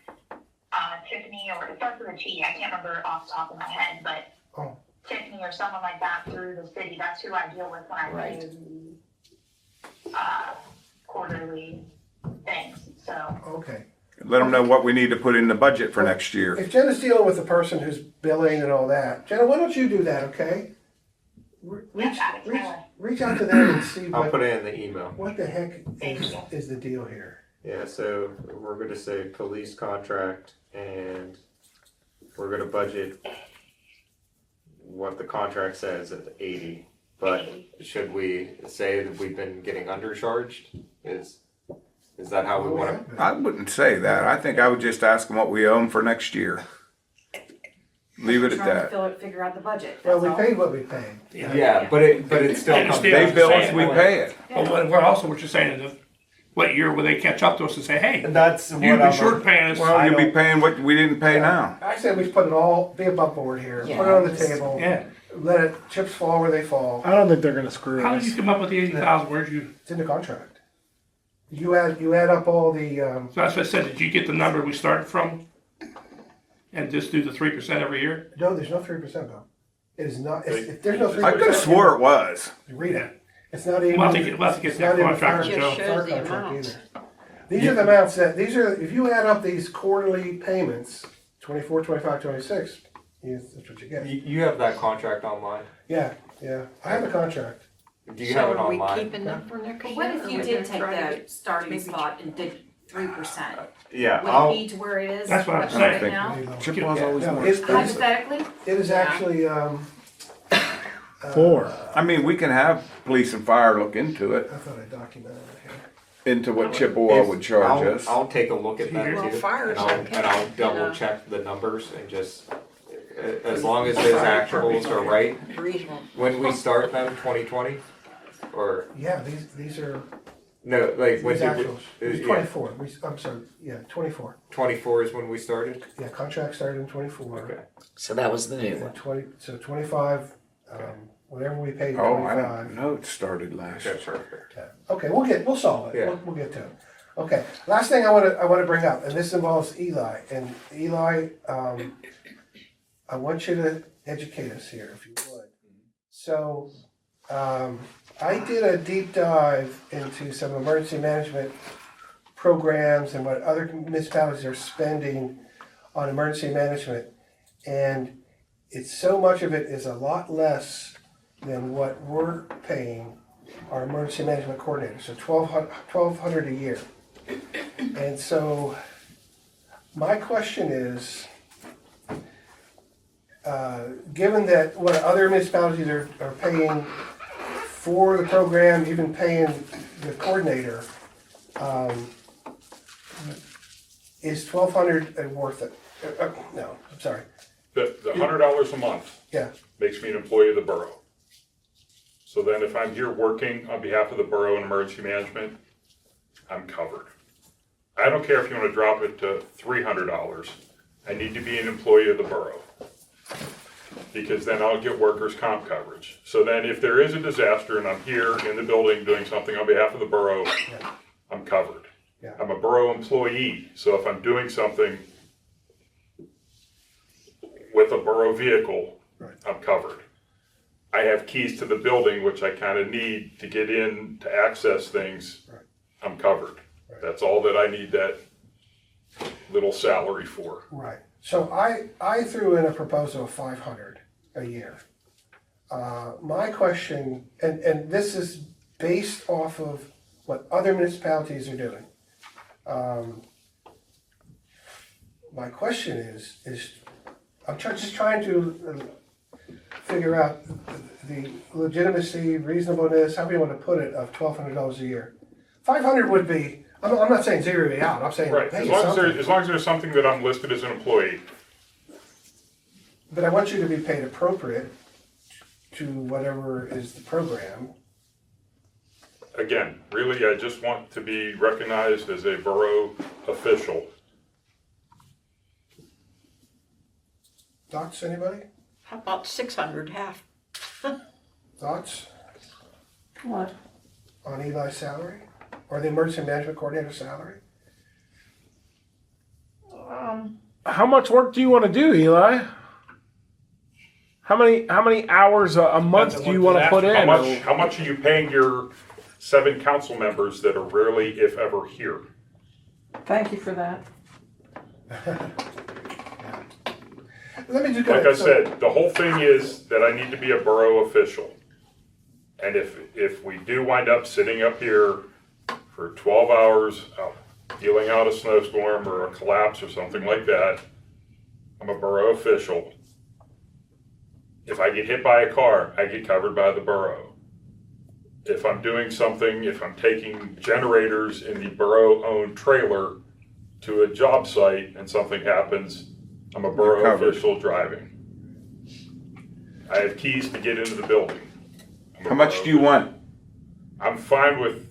F: Tiffany, or it starts with a T. I can't remember off the top of my head, but
D: Oh.
F: Tiffany or someone like that through the city. That's who I deal with when I
I: Right.
F: do the quarterly things. So
D: Okay.
B: let them know what we need to put in the budget for next year.
D: If Jenna's dealing with the person who's billing and all that, Jenna, why don't you do that, okay? Reach out to them and see
A: I'll put it in the email.
D: what the heck
F: Thank you.
D: is the deal here.
A: Yeah, so we're gonna say police contract and we're gonna budget what the contract says at 80. But should we say that we've been getting undercharged? Is that how we wanna?
B: I wouldn't say that. I think I would just ask them what we owe them for next year. Leave it at
G: Trying to
B: that.
G: figure out the budget,
D: Well,
G: that's
D: we
G: all.
D: paid what we paid.
A: Yeah, but it still
J: I
A: comes.
J: understand.
B: They bill us, we pay it.
J: But we're also, what you're saying is, what year will they catch up to us and say, hey,
A: And that's what
J: you've been
A: I'm.
J: short paying us?
B: Well, you'll be paying what we didn't pay now.
D: I said we should put it all, be above board here, put it
I: Yeah,
D: on the
I: just-
D: table,
J: Yeah.
D: let it, chips fall where they fall.
C: I don't think they're gonna screw
J: How
C: us.
J: did you come up with the 80,000? Where'd you,
D: It's in the contract. You add up all the,
J: so that's what I said, did you get the number we started from? And just do the 3% every year?
D: no, there's no 3% though. It is not, if there's no 3%.
B: I could have swore it was.
D: Read it. It's not even.
J: We'll have to get
D: it's
J: that
D: not even
J: contract,
D: fire-
J: Joe.
H: Just
D: fire
H: shows the
D: contract
H: amounts.
D: either. These are the amounts if you add up these quarterly payments, 24, 25, 26, that's what you get.
A: You have that contract online?
D: Yeah, I have a contract.
A: Do you have it
H: So are we
A: online?
H: keeping that for next
G: But
H: year?
G: what if
H: or
G: you
H: we
G: did
H: gonna
G: take
H: try to
G: the
H: get
G: starting
H: maybe-
G: spot and did 3%?
A: Yeah,
G: Would it
A: I'll,
G: be to where it is?
J: That's what I'm
G: right
J: saying.
G: now?
C: Chippewa's always
D: No,
C: more
D: it's-
C: expensive.
G: Hypothetically?
D: It is actually,
C: 4.
B: I mean, we can have police and fire look into it,
D: I thought I documented it here.
B: into what Chippewa would charge us.
A: I'll take a look at that
H: Well,
A: too.
H: fire's
A: And
H: okay,
A: I'll
H: you
A: double
H: know.
A: check the numbers and just, as long as those actuals are right,
H: Reasonable.
A: when we start them, 2020? Or,
D: Yeah, these are,
A: no, like, when
D: these
A: did
D: actuals. It's
A: yeah,
D: 24, I'm sorry, 24.
A: 24 is when we started?
D: Yeah, contract started in 24.
A: Okay.
I: So that was the new
D: And
I: one.
D: 25, whatever we paid in
B: Oh, I
D: 25.
B: didn't know it started last year.
A: Okay, perfect.
D: Okay, we'll solve it.
A: Yeah.
D: We'll get to it. Okay, last thing I want to bring up, and this involves Eli. And Eli, I want you to educate us here, if you would. So, I did a deep dive into some emergency management programs and what other municipalities are spending on emergency management, and it's so much of it is a lot less than what we're paying our emergency management coordinator, so $1,200 a year. And so, my question is, given that what other municipalities are paying for the program, even paying the coordinator, is $1,200 worth it? No, I'm sorry,
E: The $100 a month
D: yeah,
E: makes me an employee of the borough. So then if I'm here working on behalf of the borough in emergency management, I'm covered. I don't care if you want to drop it to $300. I need to be an employee of the borough. Because then I'll get workers' comp coverage. So then if there is a disaster and I'm here in the building doing something on behalf of the borough, I'm covered.
D: Yeah.
E: I'm a borough employee, so if I'm doing something with a borough vehicle,
D: Right.
E: I'm covered. I have keys to the building, which I kind of need to get in to access things.
D: Right.
E: I'm covered. That's all that I need that little salary for.
D: right. So I threw in a proposal of $500 a year. My question, and this is based off of what other municipalities are doing. My question is I'm just trying to figure out the legitimacy, reasonableness, however you want to put it, of $1,200 a year. 500 would be, I'm not saying zero it out, I'm saying
E: Right,
D: pay
E: as
D: you
E: long as
D: something.
E: there's something that I'm listed as an employee.
D: But I want you to be paid appropriate to whatever is the program.
E: Again, really, I just want to be recognized as a borough official.
D: Thoughts, anybody?
H: How about 600, half?
D: Thoughts
G: What?
D: on Eli's salary? Or the emergency management coordinator salary?
C: How much work do you want to do, Eli? How many hours a month
J: Depends
C: do
J: on
C: you
J: what
C: want to put
J: disaster-
C: in?
E: How much are you paying your 7 council members that are rarely, if ever, here?
H: Thank you for that.
D: Let me just
E: Like
D: go.
E: I said, the whole thing is that I need to be a borough official. And if we do wind up sitting up here for 12 hours, dealing out a snowstorm or a collapse or something like that, I'm a borough official. If I get hit by a car, I get covered by the borough. If I'm doing something, if I'm taking generators in the borough-owned trailer to a job site and something happens, I'm a borough
B: covered.
E: official driving. I have keys to get into the building. I'm a
B: How much
E: borough
B: do you
E: official.
B: want?
E: I'm fine with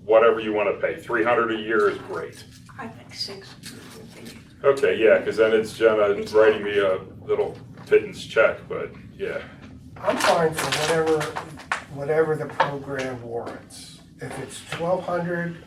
E: whatever you want to pay. 300 a year is great.
H: I think 600 would be.
E: Okay, yeah, because then it's Jenna writing me a little pittance check, but yeah.
D: I'm fine for whatever the program warrants. If it's 1,200,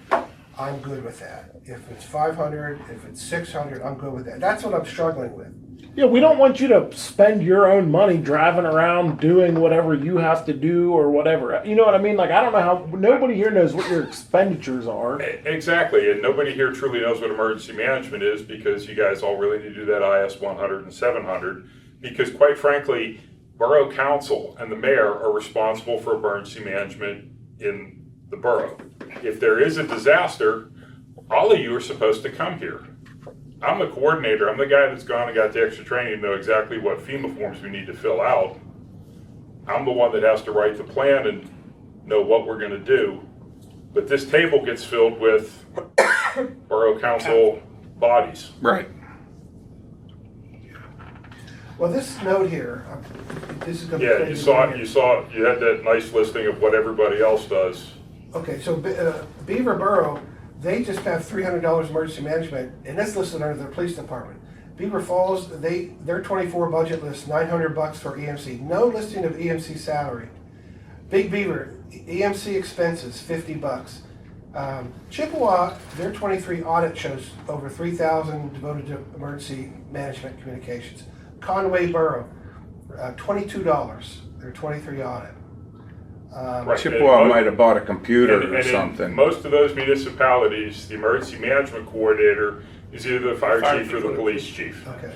D: I'm good with that. If it's 500, if it's 600, I'm good with that. That's what I'm struggling with.
C: Yeah, we don't want you to spend your own money driving around doing whatever you have to do or whatever. You know what I mean? Like, I don't know how, nobody here knows what your expenditures are.
E: Exactly, and nobody here truly knows what emergency management is because you guys all really need to do that IS 100 and 700. Because quite frankly, borough council and the mayor are responsible for emergency management in the borough. If there is a disaster, all of you are supposed to come here. I'm the coordinator. I'm the guy that's gone and got the extra training to know exactly what FEMA forms we need to fill out. I'm the one that has to write the plan and know what we're going to do. But this table gets filled with borough council bodies.
B: Right.
D: Well, this note here, this is going to be.
E: Yeah,
D: crazy.
E: you had that nice listing of what everybody else does.
D: Okay, so Beaver Borough, they just have $300 emergency management, and that's listed under their police department. Beaver Falls, their 24 budget list, $900 for EMC. No listing of EMC salary. Big Beaver, EMC expenses, $50. Chippewa, their 23 audit shows over $3,000 devoted to emergency management communications. Conway Borough, $22, their 23 audit.
E: Right,
B: Chippewa
E: and
B: might have bought a computer
E: and
B: or
E: in
B: something.
E: most of those municipalities, the emergency management coordinator is either the fire chief or the police chief.
D: Okay,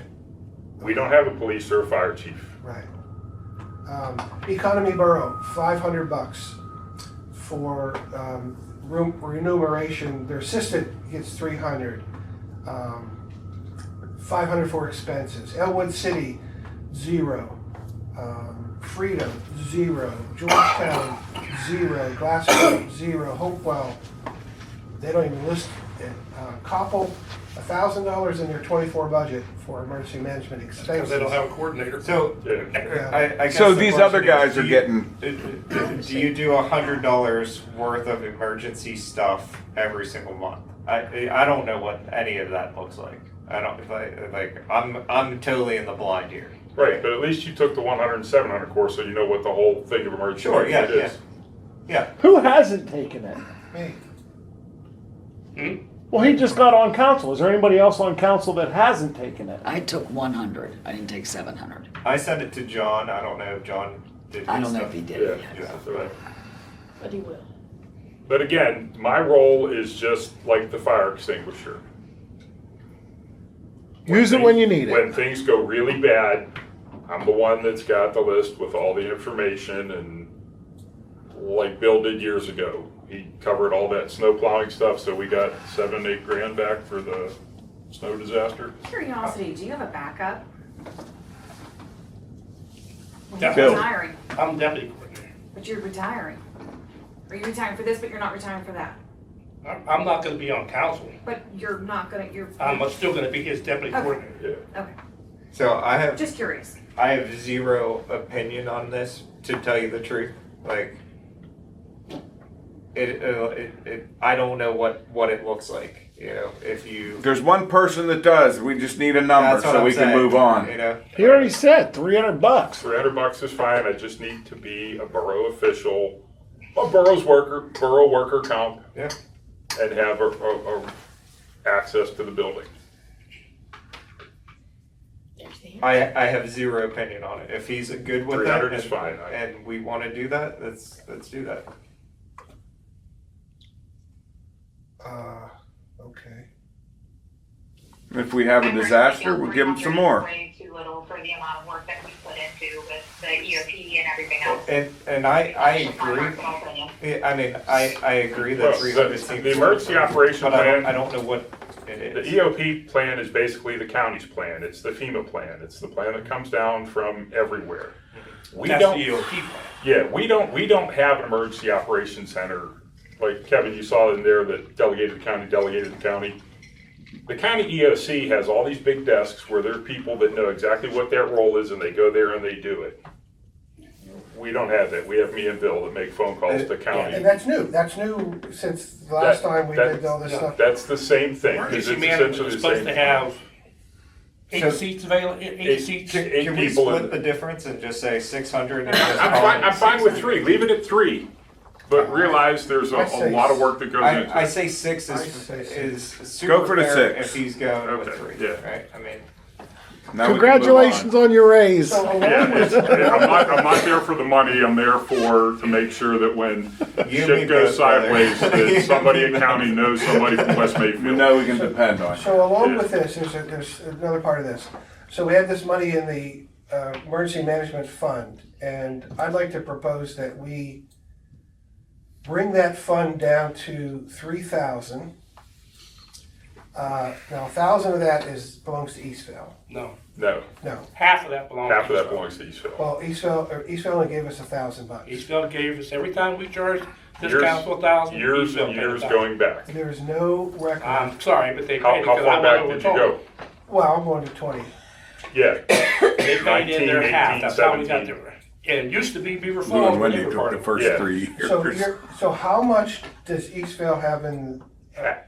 E: We don't have a police or a fire chief.
D: right. Economy Borough, $500 for remuneration. Their assistant gets $300. 500 for expenses. Elwood City, $0. Freedom, $0. Georgetown, $0. Glasgow, $0. Hopewell, they don't even list it. Coppell, $1,000 in their 24 budget for emergency management expenses.
J: Because they don't have a coordinator.
A: So,
E: Yeah.
A: I guess
B: So
A: the
B: these
A: question
B: other
A: is,
B: guys
A: do
B: are
A: you-
B: getting,
A: Do you do $100 worth of emergency stuff every single month? I don't know what any of that looks like. I don't I'm totally in the blind here.
E: Right, but at least you took the 100 and 700 course, so you know what the whole thing of emergency
A: Sure, yeah,
E: management is.
A: Yeah.
C: Who hasn't taken it?
D: Me.
C: Well, he just got on council. Is there anybody else on council that hasn't taken it?
I: I took 100. I didn't take 700.
A: I sent it to John. I don't know if John did.
I: I
A: his
I: don't know
A: stuff.
I: if he did
E: Yeah,
I: it yet.
E: that's right.
H: But he will.
E: But again, my role is just like the fire extinguisher.
C: Use it when you need
E: When
C: it.
E: things go really bad, I'm the one that's got the list with all the information, and like Bill did years ago, he covered all that snow plowing stuff, so we got $7-8 grand back for the snow disaster.
G: Curiosity, do you have a backup? You're
B: Bill.
G: retiring,
J: I'm deputy coordinator.
G: but you're retiring. Are you retiring for this, but you're not retiring for that?
J: I'm not gonna be on council.
G: But you're not gonna, you're,
J: I'm still gonna be his deputy
G: Okay.
J: coordinator.
G: okay,
A: So I have
G: just curious.
A: zero opinion on this, to tell you the truth. Like, I don't know what it looks like. You know, if you.
B: There's one person that does. We just need a number
A: That's what
B: so
A: I'm
B: we can
A: saying,
B: move on.
A: You know.
C: He already said $300.
E: $300 is fine, I just need to be a borough official, a borough worker comp,
A: Yeah.
E: and have a access to the building.
A: I have zero opinion on it. If he's good with that,
E: 300 is
A: and,
E: fine.
A: and we want to do that, let's do that.
D: Okay.
B: If we have a disaster, we'll give them some more.
F: Way too little for the amount of work that we put into with the EOP and everything else.
A: And I agree.
F: Personal opinion.
A: Yeah, I mean, I agree that
E: Well,
A: 300 seems.
E: the emergency operation
A: but
E: plan-
A: I don't know what it
E: The
A: is.
E: EOP plan is basically the county's plan, it's the FEMA plan, it's the plan that comes down from everywhere. We
J: That's
E: don't,
J: the EOP plan.
E: yeah, we don't have an emergency operations center, like Kevin, you saw in there that delegated the county. The county EOC has all these big desks where there are people that know exactly what their role is and they go there and they do it. We don't have that, we have me and Bill that make phone calls to county.
D: And that's new since the last time we did all this stuff.
E: That's the same thing, because
J: Emergency
E: it's
J: management
E: essentially
J: is
E: the
J: supposed
E: same.
J: to have eight
A: So-
J: seats available, eight seats.
E: Eight
A: Can we
E: people in
A: split the difference and just say 600 and just
E: I'm
A: call
E: fine,
A: it
E: I'm fine with
A: 600?
E: 3, leave it at 3, but realize there's
D: I'd
E: a
D: say
E: lot of work that goes into
A: I
E: it.
A: say 6
D: I say
A: is
D: six.
A: super
B: Go for the
A: fair
B: 6.
A: if he's going with
E: Okay,
A: 3,
E: yeah.
A: right? I mean,
B: Now we can move on.
C: Congratulations on your raise.
D: So along
E: Yeah,
D: with,
E: I'm not there for the money, I'm there to make sure that when
A: You
E: shit
A: mean
E: goes
A: both, brother.
E: sideways, that somebody in county knows somebody from West
B: We
E: Mayfield.
B: know we can depend on.
D: so along
E: Yeah.
D: with this, there's another part of this. So we have this money in the emergency management fund, and I'd like to propose that we bring that fund down to 3,000. Now 1,000 of that belongs to Eastvale.
J: No,
E: No,
D: No,
J: half of that belongs.
E: half of
J: to
E: that
J: Eastville.
E: belongs to Eastville.
D: well, Eastvale only gave us $1,000.
J: Eastville gave us, every time we charged this
E: Years-
J: council 1,000.
E: Years
J: Eastville
E: and
J: paid
E: years
J: 1,000.
E: going back.
D: There is no record.
J: I'm sorry, but they
E: How
J: paid it because I
E: far
J: went
E: back
J: over
E: did you
J: told.
E: go?
D: Well, I'm going to 20.
E: Yeah,
J: They paid in their
E: 19,
J: half, that's how we
E: 18,
J: got
E: 17.
J: there. And it used to be Beaver
B: Lou
J: Falls.
B: and
J: when
B: Wendy
J: they were
B: took
J: part
B: the
J: of it.
B: first
E: Yeah.
B: 3
D: So
B: years.
D: so how much does Eastvale have in,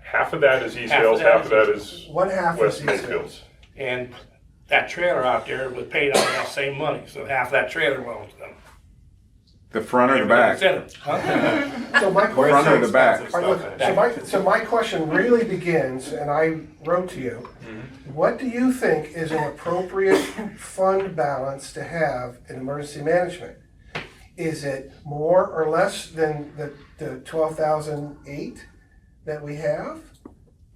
E: half of that is
J: Half of
E: Eastville's,
J: that
E: half of that
J: is
E: is
D: one half is
E: West
D: Eastvale's?
E: Mayfield's.
J: And that trailer out there was paid out of that same money, so half that trailer belongs to them.
B: The front or the
J: Everything's
B: back?
J: in it. Huh?
D: So my
A: where's
B: Front
D: question,
B: or the back?
A: expensive
D: all right,
A: stuff
D: look,
A: at?
D: so my question really begins, and I wrote to you, what do you think is an appropriate fund balance to have in emergency management? Is it more or less than the 12,008 that we have?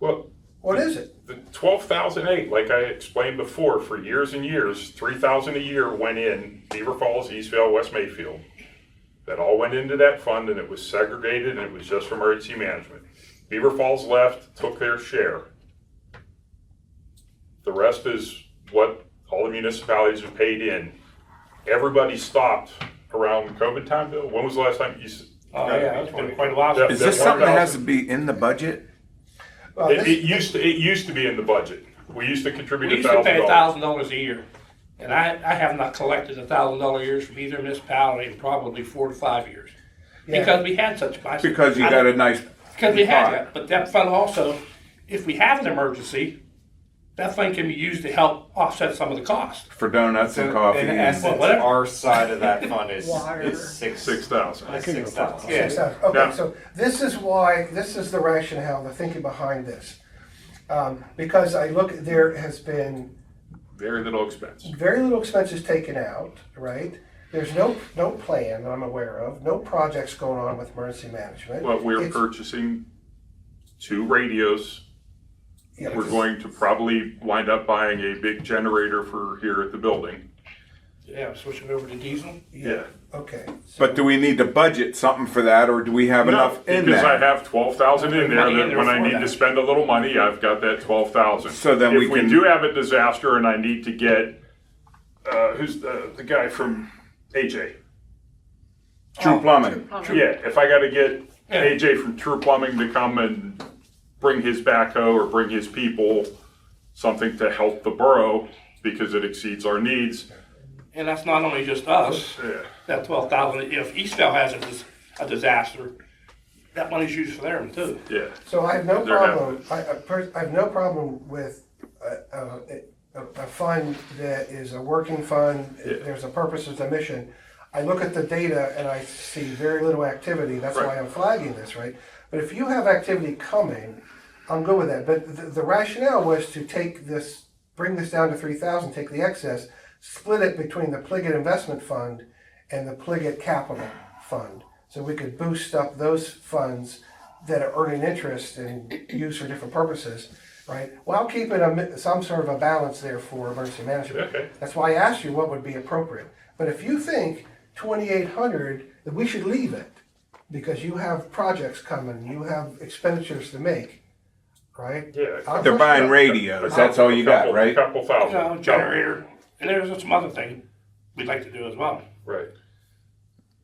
E: Well,
D: What is it?
E: the 12,008, like I explained before, for years and years, 3,000 a year went in Beaver Falls, Eastvale, West Mayfield. That all went into that fund and it was segregated and it was just for emergency management. Beaver Falls left, took their share. The rest is what all the municipalities have paid in. Everybody stopped around COVID time, Bill. When was the last time you?
J: Oh, yeah, it's been quite a while.
E: Yeah.
B: Is this something that has to be in the budget?
D: Well,
E: It
D: this-
E: used to be in the budget. We used to contribute
J: We used to pay
E: $1,000.
J: $1,000 a year. And I have not collected $1,000 a year from either municipality in probably 4 to 5 years.
D: Yeah.
J: Because we had such.
B: Because you got a nice.
J: Because we had
B: pot.
J: that, but that fund also, if we have an emergency, that fund can be used to help offset some of the costs.
B: For donuts and
A: So
B: coffee.
A: in
B: and-
A: essence,
J: whatever.
A: our side of that fund is
H: Water.
A: is
E: 6,000.
A: is 6,000.
D: Okay,
A: Yeah.
E: Now-
D: so this is the rationale, the thinking behind this. Because I look, there has been
E: Very little expense.
D: very little expenses taken out, right? There's no plan that I'm aware of, no projects going on with emergency management.
E: Well, we're
D: It's-
E: purchasing 2 radios.
D: yeah,
E: We're going to probably wind up buying a big generator for here at the building.
J: Yeah, switching over to diesel.
D: Yeah, okay. So-
B: But do we need to budget something for that, or do we have
E: No,
B: enough in
E: because I
B: there?
E: have 12,000 in there,
J: Money in
E: that
J: there
E: when I
J: for
E: need
J: that.
E: to spend a little money, I've got that 12,000.
B: So then we
E: If we
B: can-
E: do have a disaster and I need to get, who's the guy from AJ.
B: True plumbing.
E: Yeah, if I gotta get
J: Yeah.
E: AJ from True Plumbing to come and bring his backhoe or bring his people, something to help the borough because it exceeds our needs.
J: And that's not only just us,
E: Yeah,
J: that 12,000, if Eastville has a disaster, that money's used for them too.
E: yeah.
D: So I have no
E: They're
D: problem, I have no problem with a fund that is a working fund,
E: Yeah.
D: there's a purpose, there's a mission. I look at the data and I see very little activity, that's why
E: Right.
D: I'm flagging this, right? But if you have activity coming, I'm good with that, but the rationale was to take this, bring this down to 3,000, take the excess, split it between the Pliget Investment Fund and the Pliget Capital Fund. So we could boost up those funds that are earning interest and used for different purposes, right? While keeping some sort of a balance there for emergency management.
E: Okay.
D: That's why I asked you what would be appropriate. But if you think 2,800, that we should leave it, because you have projects coming, you have expenditures to make, right?
E: Yeah.
B: They're buying radios, that's all you got, right?
E: A couple
J: You
E: thousand.
J: know, generator, and there's some other thing we'd like to do as well.
E: Right.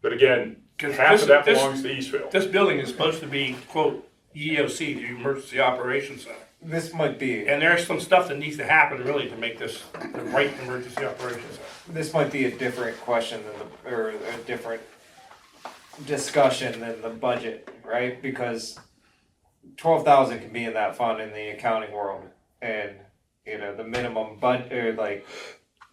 E: But again,
J: 'Cause
E: half of that
J: this-
E: belongs to Eastville.
J: This building is supposed to be, quote, EOC, the Emergency Operations Center.
A: This might be,
J: And there's some stuff that needs to happen really to make this the right emergency operations center.
A: this might be a different question than or a different discussion than the budget, right? Because 12,000 can be in that fund in the accounting world, and the minimum or like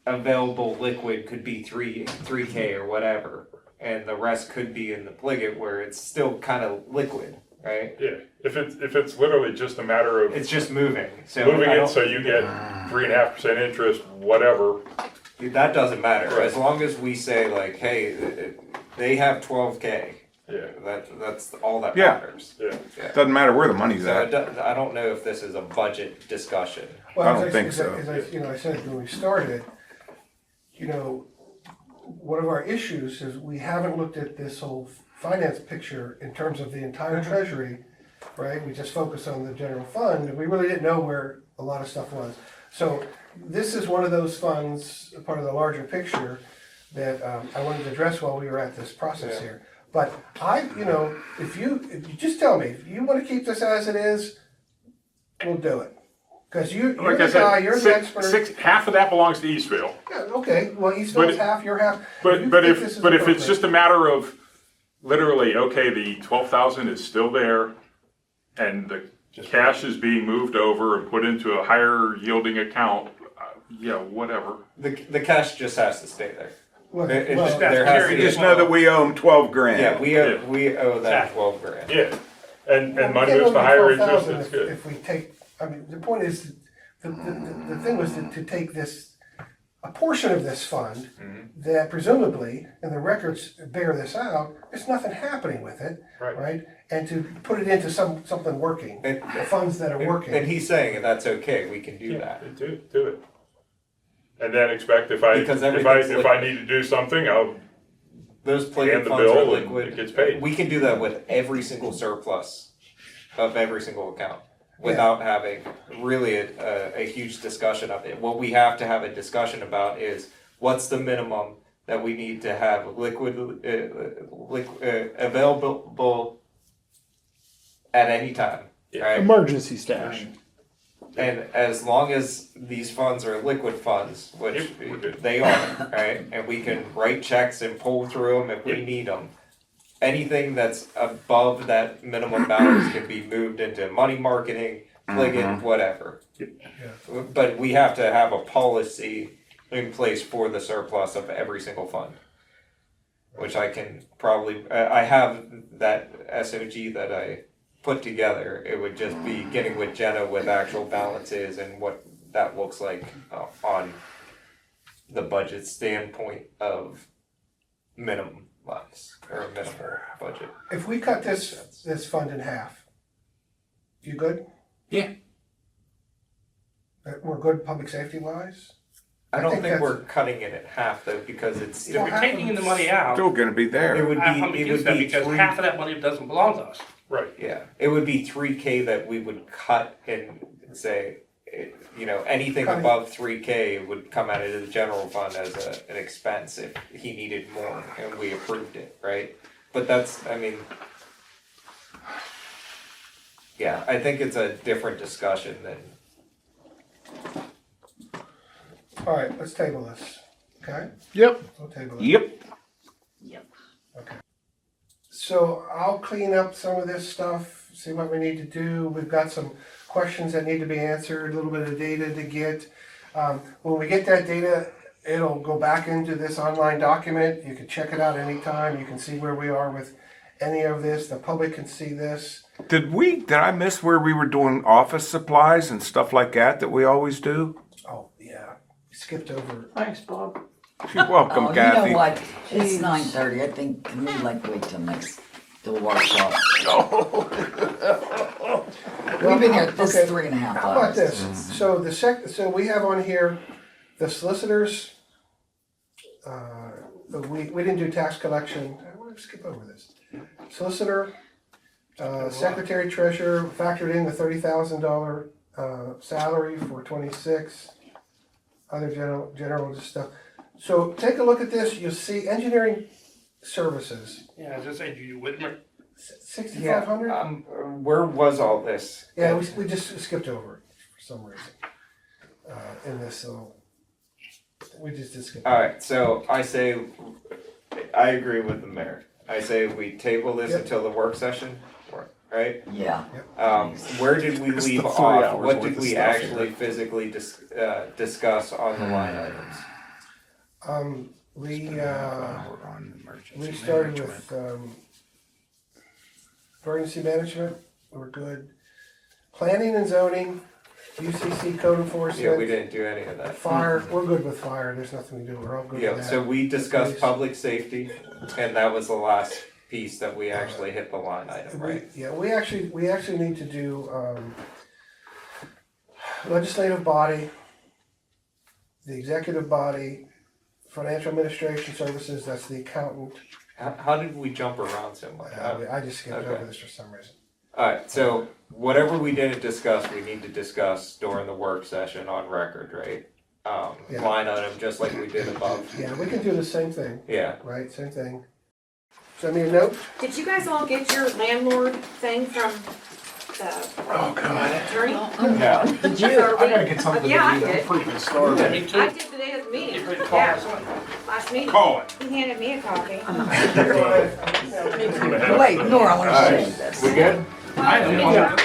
A: available liquid could be 3K or whatever, and the rest could be in the Pliget where it's still kind of liquid, right?
E: Yeah, if it's literally just a matter of
A: It's just moving. So
E: moving
A: I
E: it
A: don't-
E: so you get 3.5% interest, whatever.
A: that doesn't matter
E: Right.
A: as long as we say like, hey, they have 12K.
E: Yeah,
A: That's all that
B: Yeah.
A: matters.
E: yeah.
B: Doesn't matter where the money's
A: So
B: at.
A: I don't know if this is a budget discussion.
D: Well,
B: I
D: as
B: don't think
D: as
B: so.
D: As I said when we started, one of our issues is we haven't looked at this whole finance picture in terms of the entire treasury, right? We just focused on the general fund, and we really didn't know where a lot of stuff was. So this is one of those funds, part of the larger picture, that I wanted to address while we were at this process here. But if you just tell me, if you want to keep this as it is, we'll do it. Because you're
E: Like
D: the
E: I
D: guy,
E: said,
D: you're the expert.
E: half of that belongs to Eastville.
D: Yeah, okay, well, Eastville's
E: But-
D: half, you're half.
E: But
D: You
E: but
D: think this
E: if
D: is
E: but if it's
D: appropriate.
E: just a matter of literally, okay, the 12,000 is still there, and the cash is being moved over and put into a higher yielding account, whatever.
A: The cash just has to stay there.
D: Well,
A: It
D: well,
A: just, there has to be.
B: Just know that we owe them 12 grand.
A: Yeah, we owe that
J: Exactly.
A: 12 grand.
E: Yeah, and
D: well, we
E: money
D: can't
E: goes to
D: only
E: higher
D: 12,000
E: interest. It's good.
D: If we take, I mean, the point is, the thing was to take this, a portion of this fund
E: Mm-hmm.
D: that presumably, and the records bear this out, there's nothing happening with it,
E: Right.
D: right? And to put it into something working,
A: And-
D: the funds that are working.
A: And he's saying that's okay. We can do that.
E: Do it. And then expect if I
A: Because everything's
E: if I
A: liquid.
E: need to do something, I'll
A: Those
E: hand
A: plated
E: the
A: funds are
E: bill and
A: liquid.
E: it gets paid.
A: We can do that with every single surplus of every single account without having really a huge discussion of it. What we have to have a discussion about is what's the minimum that we need to have liquid available at any time, right?
C: Emergency stash.
A: And as long as these funds are liquid funds, which
E: Yep, we're good.
A: they are, right? And we can write checks and pull through them if we
E: Yep.
A: need them. Anything that's above that minimum balance can be moved into money marketing, Pliget, whatever. But we have to have a policy in place for the surplus of every single fund. Which I can probably, I have that SOG that I put together. It would just be getting with Jenna with actual balances and what that looks like on the budget standpoint of minimum funds or minimal budget.
D: If we cut this fund in half, you good?
B: Yeah.
D: We're good public safety wise?
A: I don't think
D: that's-
A: we're cutting it in half though, because it's
J: If
A: still,
J: we're taking the money out,
B: Still gonna be
A: it
B: there.
A: would
J: I'm
A: be, it
J: against
A: would
J: that
A: be
J: because
A: three,
J: half of that money doesn't belong to us.
E: Right.
A: yeah, it would be 3K that we would cut and say, you know, anything
D: Cutting.
A: above 3K would come out of the general fund as an expense if he needed more, and we approved it, right? But that's, I mean, yeah, I think it's a different discussion than,
D: All right, let's table this, okay?
C: Yep.
D: We'll table it.
B: Yep.
D: Okay. So I'll clean up some of this stuff, see what we need to do. We've got some questions that need to be answered, a little bit of data to get. When we get that data, it'll go back into this online document. You can check it out anytime. You can see where we are with any of this. The public can see this.
B: Did I miss where we were doing office supplies and stuff like that we always do?
D: Oh, yeah, we skipped over.
H: Thanks, Bob.
B: You're welcome,
I: Oh, you
B: Kathy.
I: know what? It's 9:30. I think, can we like wait till next, till workshop? We've been here this
D: Okay.
I: 3.5 hours.
D: How about this? So so we have on here the solicitors. We didn't do tax collection. I want to skip over this. Solicitor, secretary, treasurer factored in the $30,000 salary for 26. Other general stuff. So take a look at this. You'll see engineering services,
J: Yeah, as I said, you Whitmer.
D: 6,500.
A: where was all this?
D: Yeah, we just skipped over it for some reason in this. So we just did skip.
A: Alright, so I say, I agree with the mayor. I say we table this
D: Yep.
A: until the work session, right?
I: Yeah.
A: Where did we
B: It's
A: leave
B: the 3
A: off?
B: hours
A: What
B: worth
A: did
B: of
A: we
B: stuff
A: actually physically discuss on the line items?
D: We
B: We're on emergency
D: we started
B: management.
D: with emergency management. We're good. Planning and zoning, UCC code enforcement.
A: Yeah, we didn't do any of that.
D: Fire, we're good with fire. There's nothing to do. We're all good
A: Yeah,
D: with that.
A: so we discussed
D: Police.
A: public safety, and that was the last piece that we actually hit the line item, right?
D: We actually need to do legislative body, the executive body, financial administration services. That's the accountant.
A: How did we jump around so much?
D: I just skipped
A: Okay.
D: over this for some reason.
A: Alright, so whatever we didn't discuss, we need to discuss during the work session on record, right?
D: Yeah.
A: Line item, just like we did above.
D: Yeah, we can do the same thing,
A: Yeah,
D: right? Same thing. Send me a note.
G: Did you guys all get your landlord thing from the attorney?
A: yeah.
I: Did you?
C: I gotta get something
G: Yeah, I
C: to eat.
G: did.
C: I'm freaking starving.
J: Me
G: I
J: too.
G: did today at the meeting,
J: You could call us
G: yeah,
J: on.
G: last meeting.
B: Call it.
G: He handed me a copy.
I: Wait, Nora, I want to show you
A: Alright,
I: this.
A: we good?
J: I don't know.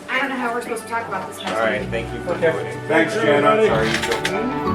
G: I don't know how we're supposed to talk about this next week.
A: Alright, thank you for doing it.
B: Thanks, Jenna.
A: Sorry you feel bad.